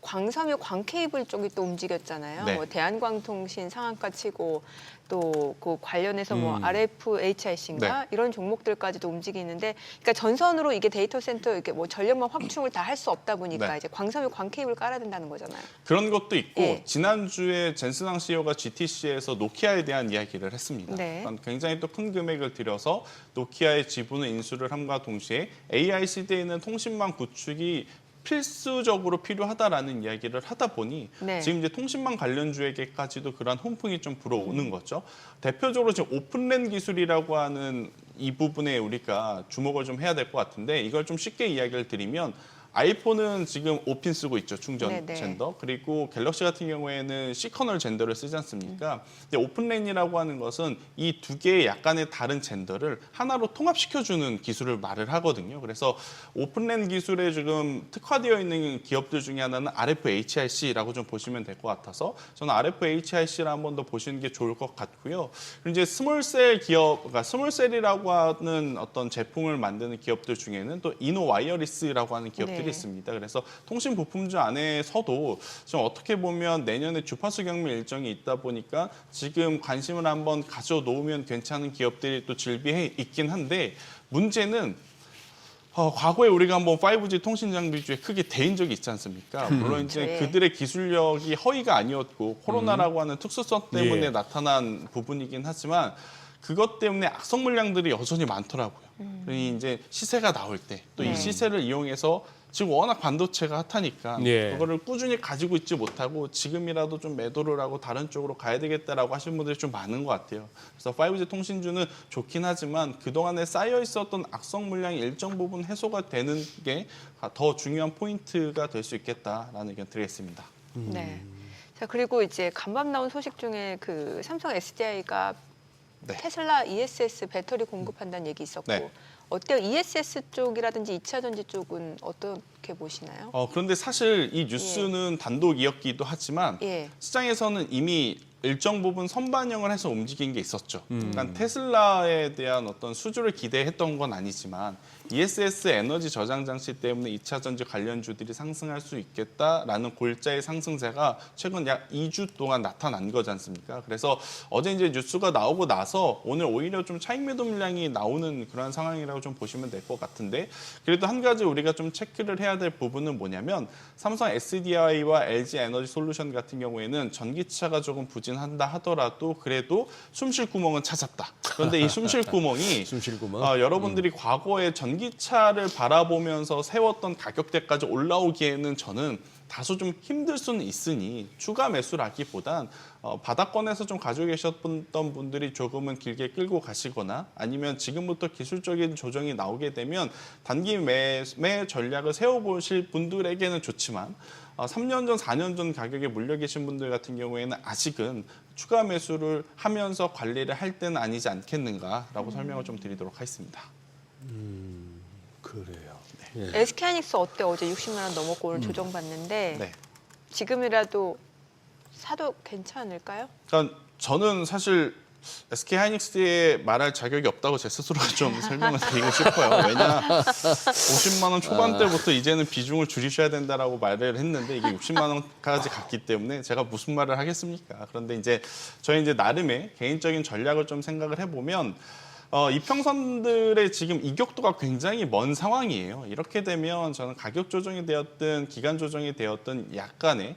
광섬유 광케이블 쪽이 또 움직였잖아요. 네. 뭐 대한광통신 상한가 치고 또 그 관련해서 뭐 RFHIC인가 네. 이런 종목들까지도 움직이는데, 그러니까 전선으로 이게 데이터 센터 이렇게 뭐 전력망 확충을 다 할 수 없다 보니까 네. 이제 광섬유 광케이블 깔아야 된다는 거잖아요. 그런 것도 있고 예. 지난주에 젠슨왕 CEO가 GTC에서 노키아에 대한 이야기를 했습니다. 네. 굉장히 또 큰 금액을 들여서 노키아의 지분을 인수를 함과 동시에 AI 시대에 있는 통신망 구축이 필수적으로 필요하다라는 이야기를 하다 보니 네. 지금 이제 통신망 관련주에게까지도 그러한 훈풍이 좀 불어오는 거죠. 대표적으로 지금 오픈랜 기술이라고 하는 이 부분에 우리가 주목을 좀 해야 될 것 같은데, 이걸 좀 쉽게 이야기를 드리면 아이폰은 지금 5핀 쓰고 있죠, 충전 네네. 젠더. 그리고 갤럭시 같은 경우에는 C커널 젠더를 쓰지 않습니까? 근데 오픈랜이라고 하는 것은 이 두 개의 약간의 다른 젠더를 하나로 통합시켜주는 기술을 말을 하거든요. 그래서 오픈랜 기술에 지금 특화되어 있는 기업들 중에 하나는 RFHIC라고 좀 보시면 될 것 같아서 저는 RFHIC를 한 번 더 보시는 게 좋을 것 같고요. 그리고 이제 스몰셀 기업, 그러니까 스몰셀이라고 하는 어떤 제품을 만드는 기업들 중에는 또 이노 와이어리스라고 하는 기업들이 네. 있습니다. 그래서 통신 부품주 안에서도 좀 어떻게 보면 내년에 주파수 경매 일정이 있다 보니까 지금 관심을 한번 가져놓으면 괜찮은 기업들이 또 즐비해 있긴 한데, 문제는 과거에 우리가 한번 5G 통신 장비주에 크게 대인 적이 있지 않습니까? 물론 이제 네. 그들의 기술력이 허위가 아니었고 코로나라고 하는 특수성 때문에 예. 나타난 부분이긴 하지만 그것 때문에 악성 물량들이 여전히 많더라고요. 그러니 이제 시세가 나올 때 또 이 네. 시세를 이용해서 지금 워낙 반도체가 핫하니까 예. 그거를 꾸준히 가지고 있지 못하고 지금이라도 좀 매도를 하고 다른 쪽으로 가야 되겠다라고 하시는 분들이 좀 많은 것 같아요. 그래서 5G 통신주는 좋긴 하지만 그동안에 쌓여 있었던 악성 물량이 일정 부분 해소가 되는 게 더 중요한 포인트가 될 수 있겠다라는 의견 드리겠습니다. 네. 자, 그리고 이제 간밤 나온 소식 중에 그 삼성 SDI가 네. 테슬라 ESS 배터리 공급한다는 얘기 있었고, 네. 어때요? ESS 쪽이라든지 2차 전지 쪽은 어떻게 보시나요? 그런데 사실 이 뉴스는 단독이었기도 하지만 예. 시장에서는 이미 일정 부분 선반영을 해서 움직인 게 있었죠. 그러니까 테슬라에 대한 어떤 수주를 기대했던 건 아니지만 ESS 에너지 저장 장치 때문에 2차 전지 관련주들이 상승할 수 있겠다라는 골자의 상승세가 최근 약 2주 동안 나타난 거지 않습니까? 그래서 어제 이제 뉴스가 나오고 나서 오늘 오히려 좀 차익 매도 물량이 나오는 그런 상황이라고 좀 보시면 될 것 같은데, 그래도 한 가지 우리가 좀 체크를 해야 될 부분은 뭐냐면 삼성 SDI와 LG 에너지 솔루션 같은 경우에는 전기차가 조금 부진한다 하더라도 그래도 숨쉴 구멍은 찾았다. 그런데 이 숨쉴 구멍이 숨쉴 구멍. 여러분들이 과거에 전기차를 바라보면서 세웠던 가격대까지 올라오기에는 저는 다소 좀 힘들 수는 있으니 추가 매수라기보단 바닥권에서 좀 가지고 계셨던 분들이 조금은 길게 끌고 가시거나 아니면 지금부터 기술적인 조정이 나오게 되면 단기 매매 전략을 세워보실 분들에게는 좋지만 3년 전, 4년 전 가격에 물려 계신 분들 같은 경우에는 아직은 추가 매수를 하면서 관리를 할 때는 아니지 않겠는가라고 설명을 좀 드리도록 하겠습니다. 그래요. SK하이닉스 어때? 어제 60만 원 넘었고 오늘 조정받는데 네. 지금이라도 사도 괜찮을까요? 그러니까 저는 사실 SK하이닉스에 말할 자격이 없다고 제 스스로가 좀 설명을 드리고 싶어요. 왜냐 50만 원 초반대부터 이제는 비중을 줄이셔야 된다라고 말을 했는데 이게 60만 원까지 갔기 때문에 제가 무슨 말을 하겠습니까? 그런데 이제 저희 이제 나름의 개인적인 전략을 좀 생각을 해보면 이평선들의 지금 이격도가 굉장히 먼 상황이에요. 이렇게 되면 저는 가격 조정이 되었든 기간 조정이 되었든 약간의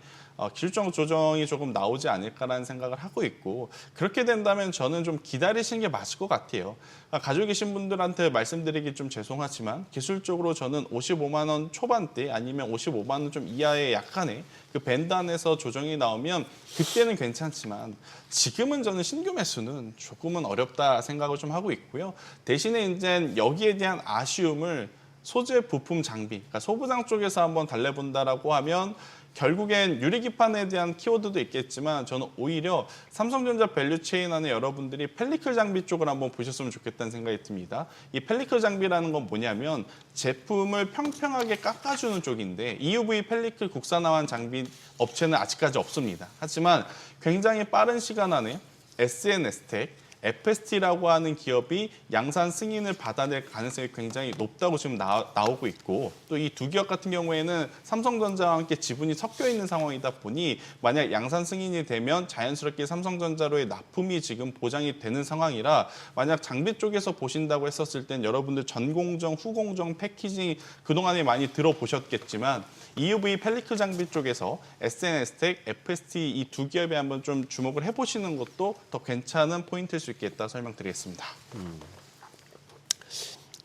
기술적 조정이 조금 나오지 않을까라는 생각을 하고 있고, 그렇게 된다면 저는 좀 기다리시는 게 맞을 것 같아요. 가지고 계신 분들한테 말씀드리기 좀 죄송하지만 기술적으로 저는 55만 원 초반대 아니면 55만 원 좀 이하의 약간의 그 밴드 안에서 조정이 나오면 그때는 괜찮지만 지금은 저는 신규 매수는 조금은 어렵다 생각을 좀 하고 있고요. 대신에 이제 여기에 대한 아쉬움을 소재 부품 장비, 그러니까 소부장 쪽에서 한번 달래본다라고 하면 결국엔 유리기판에 대한 키워드도 있겠지만 저는 오히려 삼성전자 밸류체인 안에 여러분들이 펠리클 장비 쪽을 한번 보셨으면 좋겠다는 생각이 듭니다. 이 펠리클 장비라는 건 뭐냐면 제품을 평평하게 깎아주는 쪽인데 EUV 펠리클 국산화한 장비 업체는 아직까지 없습니다. 하지만 굉장히 빠른 시간 안에 SNS텍, FST라고 하는 기업이 양산 승인을 받아낼 가능성이 굉장히 높다고 지금 나오고 있고 또 이 두 기업 같은 경우에는 삼성전자와 함께 지분이 섞여 있는 상황이다 보니 만약 양산 승인이 되면 자연스럽게 삼성전자로의 납품이 지금 보장이 되는 상황이라 만약 장비 쪽에서 보신다고 했었을 땐 여러분들 전공정, 후공정, 패키징 그동안에 많이 들어보셨겠지만 EUV 펠리클 장비 쪽에서 SNS텍, FST 이 두 기업에 한번 좀 주목을 해보시는 것도 더 괜찮은 포인트일 수 있겠다 설명드리겠습니다.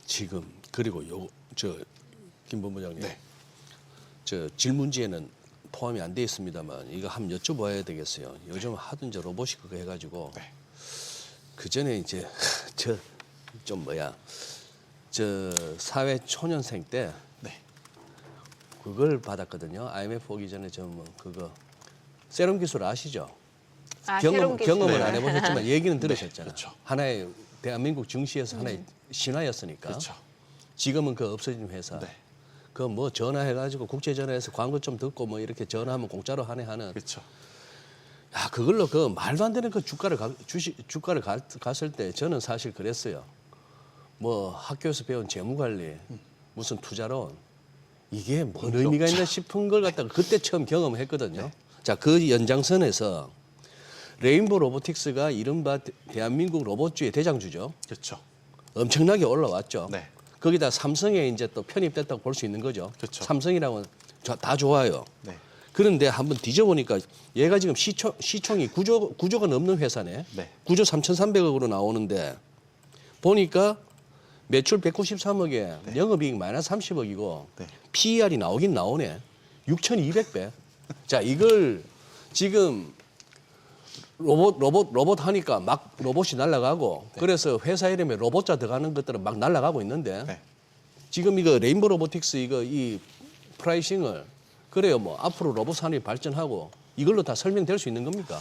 지금 그리고 김 본부장님, 네. 저 질문지에는 포함이 안 돼 있습니다만 이거 한번 여쭤봐야 되겠어요. 요즘 하도 이제 로봇이 그거 해가지고 네. 그 전에 이제 저 사회 초년생 때 네. 그걸 받았거든요. IMF 오기 전에 그거 세럼 기술 아시죠? 새로운 기술. 경험을 네. 안 해보셨지만 얘기는 들으셨잖아요. 그렇죠. 하나의 대한민국 증시에서 하나의 신화였으니까. 그렇죠. 지금은 그 없어진 회사. 네. 그 뭐 전화해가지고 국제 전화해서 광고 좀 듣고 뭐 이렇게 전화하면 공짜로 하는. 그렇죠. 야 그걸로 그 말도 안 되는 그 주가를 갔을 때 저는 사실 그랬어요. 뭐 학교에서 배운 재무관리, 무슨 투자론 이게 뭔 의미가 있나 싶은 걸 갖다가 그때 처음 경험했거든요. 자, 그 연장선에서 레인보우 로보틱스가 이른바 대한민국 로봇주의 대장주죠. 그렇죠. 엄청나게 올라왔죠. 네. 거기다 삼성에 이제 또 편입됐다고 볼 수 있는 거죠. 그렇죠. 삼성이랑은 다 좋아요. 네. 그런데 한번 뒤져보니까 얘가 지금 시총이 9조가 넘는 회사네. 네. 9조 3,300억으로 나오는데 보니까 매출 193억에 영업이익 마이너스 30억이고 네. PER이 나오긴 나오네. 6,200배. 자, 이걸 지금 로봇 하니까 막 로봇이 날아가고 그래서 회사 이름에 로봇자 들어가는 것들은 막 날아가고 있는데 네. 지금 이거 레인보우 로보틱스 이 프라이싱을 그래요 뭐 앞으로 로봇 산업이 발전하고 이걸로 다 설명될 수 있는 겁니까?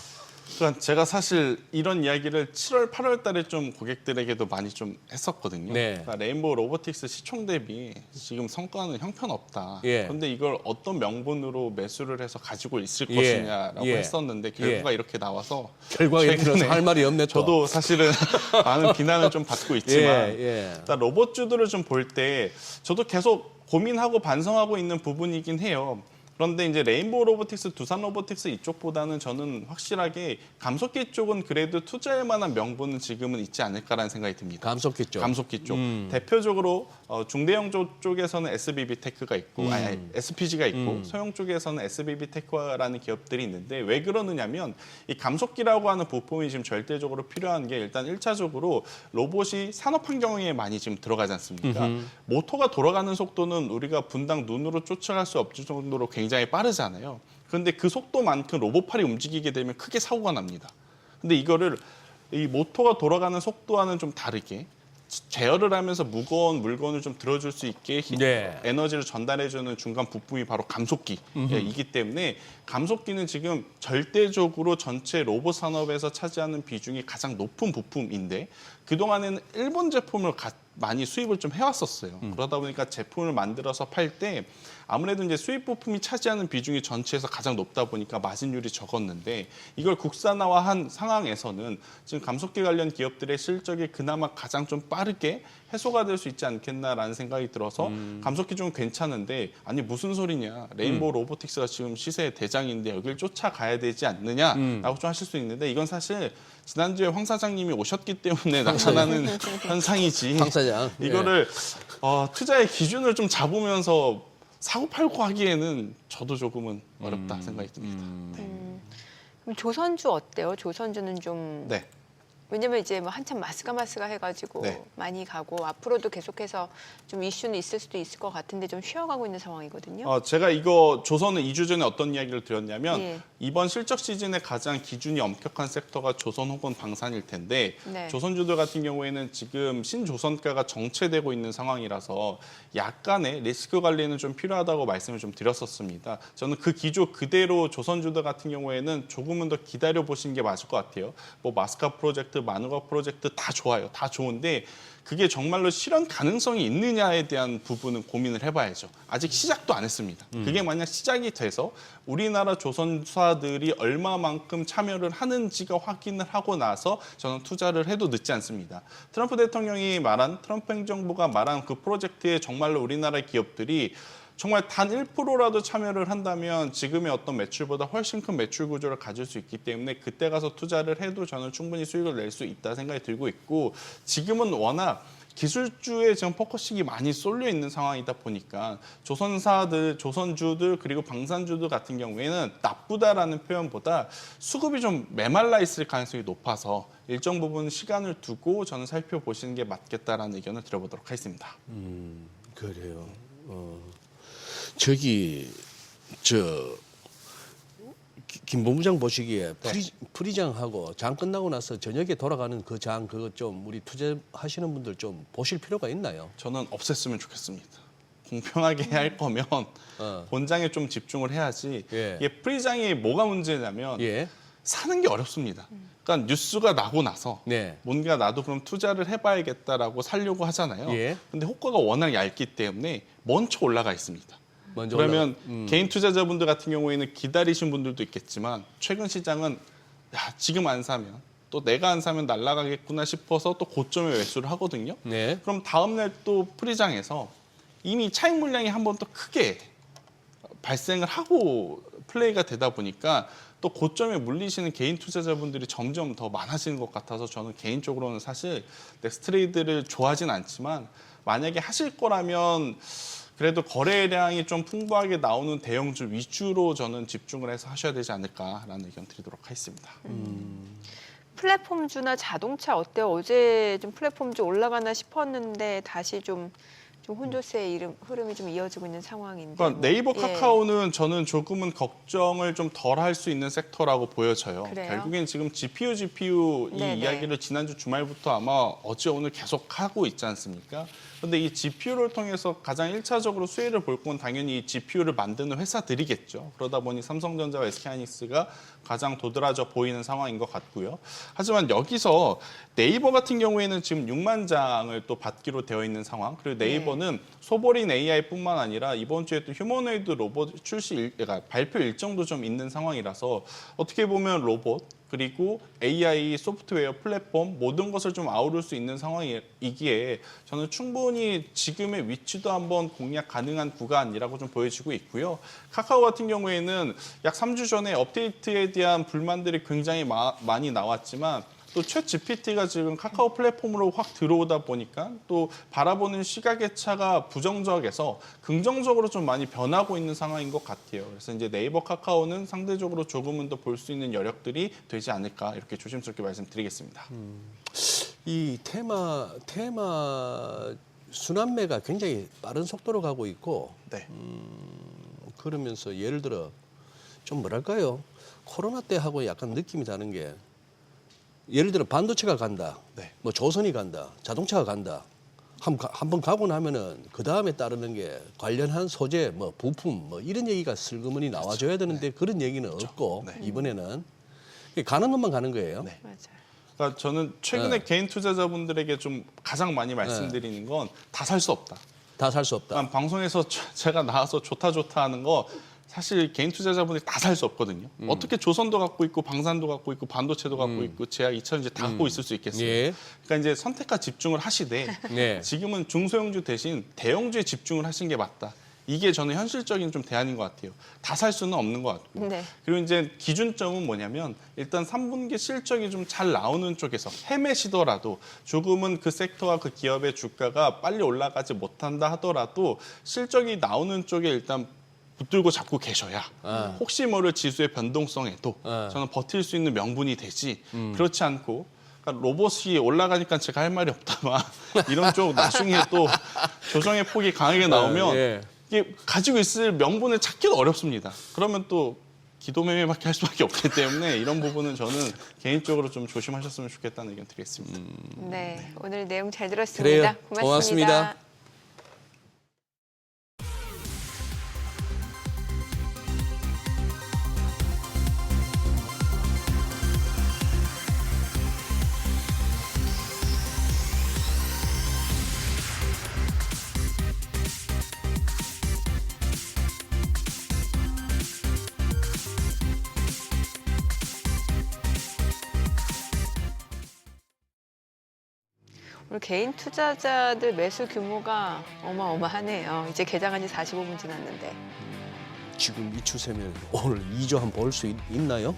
그러니까 제가 사실 이런 이야기를 7월, 8월 달에 좀 고객들에게도 많이 좀 했었거든요. 네. 그러니까 레인보우 로보틱스 시총 대비 지금 성과는 형편없다. 예. 그런데 이걸 어떤 명분으로 매수를 해서 가지고 있을 예. 것이냐라고 예. 했었는데 결과가 이렇게 나와서 결과에 최근에 들어서 할 말이 없네 또. 저도 사실은 많은 비난을 좀 받고 있지만 예. 일단 로봇주들을 좀 볼 때 저도 계속 고민하고 반성하고 있는 부분이긴 해요. 그런데 이제 레인보우 로보틱스, 두산 로보틱스 이쪽보다는 저는 확실하게 감속기 쪽은 그래도 투자할 만한 명분은 지금은 있지 않을까라는 생각이 듭니다. 감속기 쪽. 감속기 쪽. 대표적으로 중대형 쪽에서는 SBB 테크가 있고, SPG가 있고, 소형 쪽에서는 SBB 테크라는 기업들이 있는데 왜 그러느냐면 이 감속기라고 하는 부품이 지금 절대적으로 필요한 게 일단 1차적으로 로봇이 산업 환경에 많이 지금 들어가지 않습니까? 모터가 돌아가는 속도는 우리가 분당 눈으로 쫓아갈 수 없을 정도로 굉장히 빠르잖아요. 그런데 그 속도만큼 로봇팔이 움직이게 되면 크게 사고가 납니다. 근데 이거를 이 모터가 돌아가는 속도와는 좀 다르게 제어를 하면서 무거운 물건을 좀 들어줄 수 있게 네. 에너지를 전달해주는 중간 부품이 바로 감속기이기 때문에 감속기는 지금 절대적으로 전체 로봇 산업에서 차지하는 비중이 가장 높은 부품인데 그동안에는 일본 제품을 많이 수입을 좀 해왔었어요. 그러다 보니까 제품을 만들어서 팔 때 아무래도 이제 수입 부품이 차지하는 비중이 전체에서 가장 높다 보니까 마진율이 적었는데 이걸 국산화한 상황에서는 지금 감속기 관련 기업들의 실적이 그나마 가장 좀 빠르게 해소가 될 수 있지 않겠나라는 생각이 들어서 감속기 좀 괜찮은데 아니 무슨 소리냐 레인보우 로보틱스가 지금 시세의 대장인데 여길 쫓아가야 되지 않느냐라고 좀 하실 수 있는데 이건 사실 지난주에 황 사장님이 오셨기 때문에 나타나는 현상이지. 황 사장. 이거를 투자의 기준을 좀 잡으면서 사고 팔고 하기에는 저도 조금은 어렵다 생각이 듭니다. 그럼 조선주 어때요? 조선주는 좀 네. 왜냐면 이제 뭐 한참 마스가 해가지고 네. 많이 가고 앞으로도 계속해서 좀 이슈는 있을 수도 있을 것 같은데 좀 쉬어가고 있는 상황이거든요. 제가 이거 조선은 2주 전에 어떤 이야기를 드렸냐면 예. 이번 실적 시즌에 가장 기준이 엄격한 섹터가 조선 혹은 방산일 텐데 네. 조선주들 같은 경우에는 지금 신조선가가 정체되고 있는 상황이라서 약간의 리스크 관리는 좀 필요하다고 말씀을 좀 드렸었습니다. 저는 그 기조 그대로 조선주들 같은 경우에는 조금은 더 기다려 보시는 게 맞을 것 같아요. 뭐 마스카 프로젝트, 마누가 프로젝트 다 좋아요. 다 좋은데 그게 정말로 실현 가능성이 있느냐에 대한 부분은 고민을 해봐야죠. 아직 시작도 안 했습니다. 그게 만약 시작이 돼서 우리나라 조선사 조선사들이 얼마만큼 참여를 하는지가 확인을 하고 나서 저는 투자를 해도 늦지 않습니다. 트럼프 대통령이 말한 트럼프 행정부가 말한 그 프로젝트에 정말로 우리나라 기업들이 정말 단 1%라도 참여를 한다면 지금의 어떤 매출보다 훨씬 큰 매출 구조를 가질 수 있기 때문에 그때 가서 투자를 해도 저는 충분히 수익을 낼 수 있다 생각이 들고 있고 지금은 워낙 기술주에 지금 포커싱이 많이 쏠려 있는 상황이다 보니까 조선사들, 조선주들 그리고 방산주들 같은 경우에는 나쁘다라는 표현보다 수급이 좀 메말라 있을 가능성이 높아서 일정 부분 시간을 두고 저는 살펴보시는 게 맞겠다라는 의견을 드려보도록 하겠습니다. 그래요. 저기 김 본부장 보시기에 프리장하고 장 끝나고 나서 저녁에 돌아가는 그 장 그거 좀 우리 투자하시는 분들 좀 보실 필요가 있나요? 저는 없앴으면 좋겠습니다. 공평하게 할 거면 본장에 좀 집중을 해야지. 예. 이게 프리장이 뭐가 문제냐면 예. 사는 게 어렵습니다. 그러니까 뉴스가 나고 나서 네. 뭔가 나도 그럼 투자를 해봐야겠다라고 살려고 하잖아요. 예. 근데 호가가 워낙 얇기 때문에 먼저 올라가 있습니다. 먼저 그러면 올라가- 개인 투자자분들 같은 경우에는 기다리신 분들도 있겠지만 최근 시장은 야, 지금 안 사면 또 내가 안 사면 날아가겠구나 싶어서 또 고점에 매수를 하거든요. 네. 그럼 다음날 또 프리장에서 이미 차익 물량이 한 번 또 크게 발생을 하고 플레이가 되다 보니까 또 고점에 물리시는 개인 투자자분들이 점점 더 많아지는 것 같아서 저는 개인적으로는 사실 넥스트레이드를 좋아하진 않지만 만약에 하실 거라면 그래도 거래량이 좀 풍부하게 나오는 대형주 위주로 저는 집중을 해서 하셔야 되지 않을까라는 의견 드리도록 하겠습니다. 플랫폼주나 자동차 어때요? 어제 좀 플랫폼주 올라가나 싶었는데 다시 좀 혼조세의 흐름이 좀 이어지고 있는 상황인데. 그러니까 네이버 예. 카카오는 저는 조금은 걱정을 좀 덜 할 수 있는 섹터라고 보여져요. 그래요? 결국엔 지금 GPU 이 네네. 이야기를 지난주 주말부터 아마 어제 오늘 계속 하고 있지 않습니까? 근데 이 GPU를 통해서 가장 1차적으로 수혜를 볼 건 당연히 이 GPU를 만드는 회사들이겠죠. 그러다 보니 삼성전자와 SK하이닉스가 가장 도드라져 보이는 상황인 것 같고요. 하지만 여기서 네이버 같은 경우에는 지금 6만 장을 또 받기로 되어 있는 상황. 그리고 네이버는 소버린 AI뿐만 아니라 이번 주에 또 휴머노이드 로봇 그러니까 발표 일정도 좀 있는 상황이라서 어떻게 보면 로봇 그리고 AI 소프트웨어 플랫폼 모든 것을 좀 아우를 수 있는 상황이기에 저는 충분히 지금의 위치도 한번 공략 가능한 구간이라고 좀 보여지고 있고요. 카카오 같은 경우에는 약 3주 전에 업데이트에 대한 불만들이 굉장히 많이 나왔지만 또 챗 GPT가 지금 카카오 플랫폼으로 확 들어오다 보니까 또 바라보는 시각의 차가 부정적에서 긍정적으로 좀 많이 변하고 있는 상황인 것 같아요. 그래서 이제 네이버 카카오는 상대적으로 조금은 더 볼 수 있는 여력들이 되지 않을까 이렇게 조심스럽게 말씀드리겠습니다. 이 테마 순환매가 굉장히 빠른 속도로 가고 있고 네. 그러면서 예를 들어 좀 뭐랄까요? 코로나 때 하고 약간 느낌이 다른 게 예를 들어 반도체가 간다, 네. 뭐 조선이 간다, 자동차가 간다. 한번 가고 나면은 그 다음에 따르는 게 관련한 소재, 뭐 부품, 뭐 이런 얘기가 슬그머니 나와줘야 되는데 그런 얘기는 없고 네. 이번에는 가는 것만 가는 거예요. 네. 맞아요. 그러니까 저는 최근에 네. 개인 투자자분들에게 좀 가장 많이 말씀드리는 건 다 살 수 없다. 다 살 수 없다. 그러니까 방송에서 제가 나와서 좋다 하는 거 사실 개인 투자자분들이 다 살 수 없거든요. 어떻게 조선도 갖고 있고 방산도 갖고 있고 반도체도 갖고 있고 제약 2차전지 다 갖고 있을 수 있겠어요. 예. 그러니까 이제 선택과 집중을 하시되 네. 지금은 중소형주 대신 대형주에 집중을 하신 게 맞다. 이게 저는 현실적인 좀 대안인 것 같아요. 다 살 수는 없는 것 같고요. 네. 그리고 이제 기준점은 뭐냐면 일단 3분기 실적이 좀 잘 나오는 쪽에서 헤매시더라도 조금은 그 섹터와 그 기업의 주가가 빨리 올라가지 못한다 하더라도 실적이 나오는 쪽에 일단 붙들고 잡고 계셔야 혹시 모를 지수의 변동성에도 저는 버틸 수 있는 명분이 되지 그렇지 않고 그러니까 로봇이 올라가니까 제가 할 말이 없다만 이런 쪽 나중에 또 조정의 폭이 강하게 나오면 예. 이게 가지고 있을 명분을 찾기도 어렵습니다. 그러면 또 기도매매밖에 할 수밖에 없기 때문에 이런 부분은 저는 개인적으로 좀 조심하셨으면 좋겠다는 의견 드리겠습니다. 네, 오늘 내용 잘 들었습니다. 그래요. 고맙습니다. 고맙습니다. 우리 개인 투자자들 매수 규모가 어마어마하네요. 이제 개장한 지 45분 지났는데. 지금 이 추세면 오늘 2조 한 볼 수 있나요?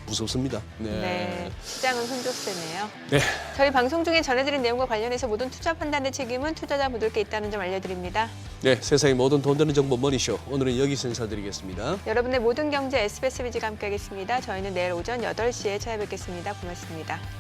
무섭습니다. 네. 시장은 혼조세네요. 네. 저희 방송 중에 전해드린 내용과 관련해서 모든 투자 판단의 책임은 투자자분들께 있다는 점 알려드립니다. 네, 세상의 모든 돈 되는 정보 머니쇼. 오늘은 여기서 인사드리겠습니다. 여러분의 모든 경제 SBS 비즈가 함께하겠습니다. 저희는 내일 오전 8시에 찾아뵙겠습니다. 고맙습니다.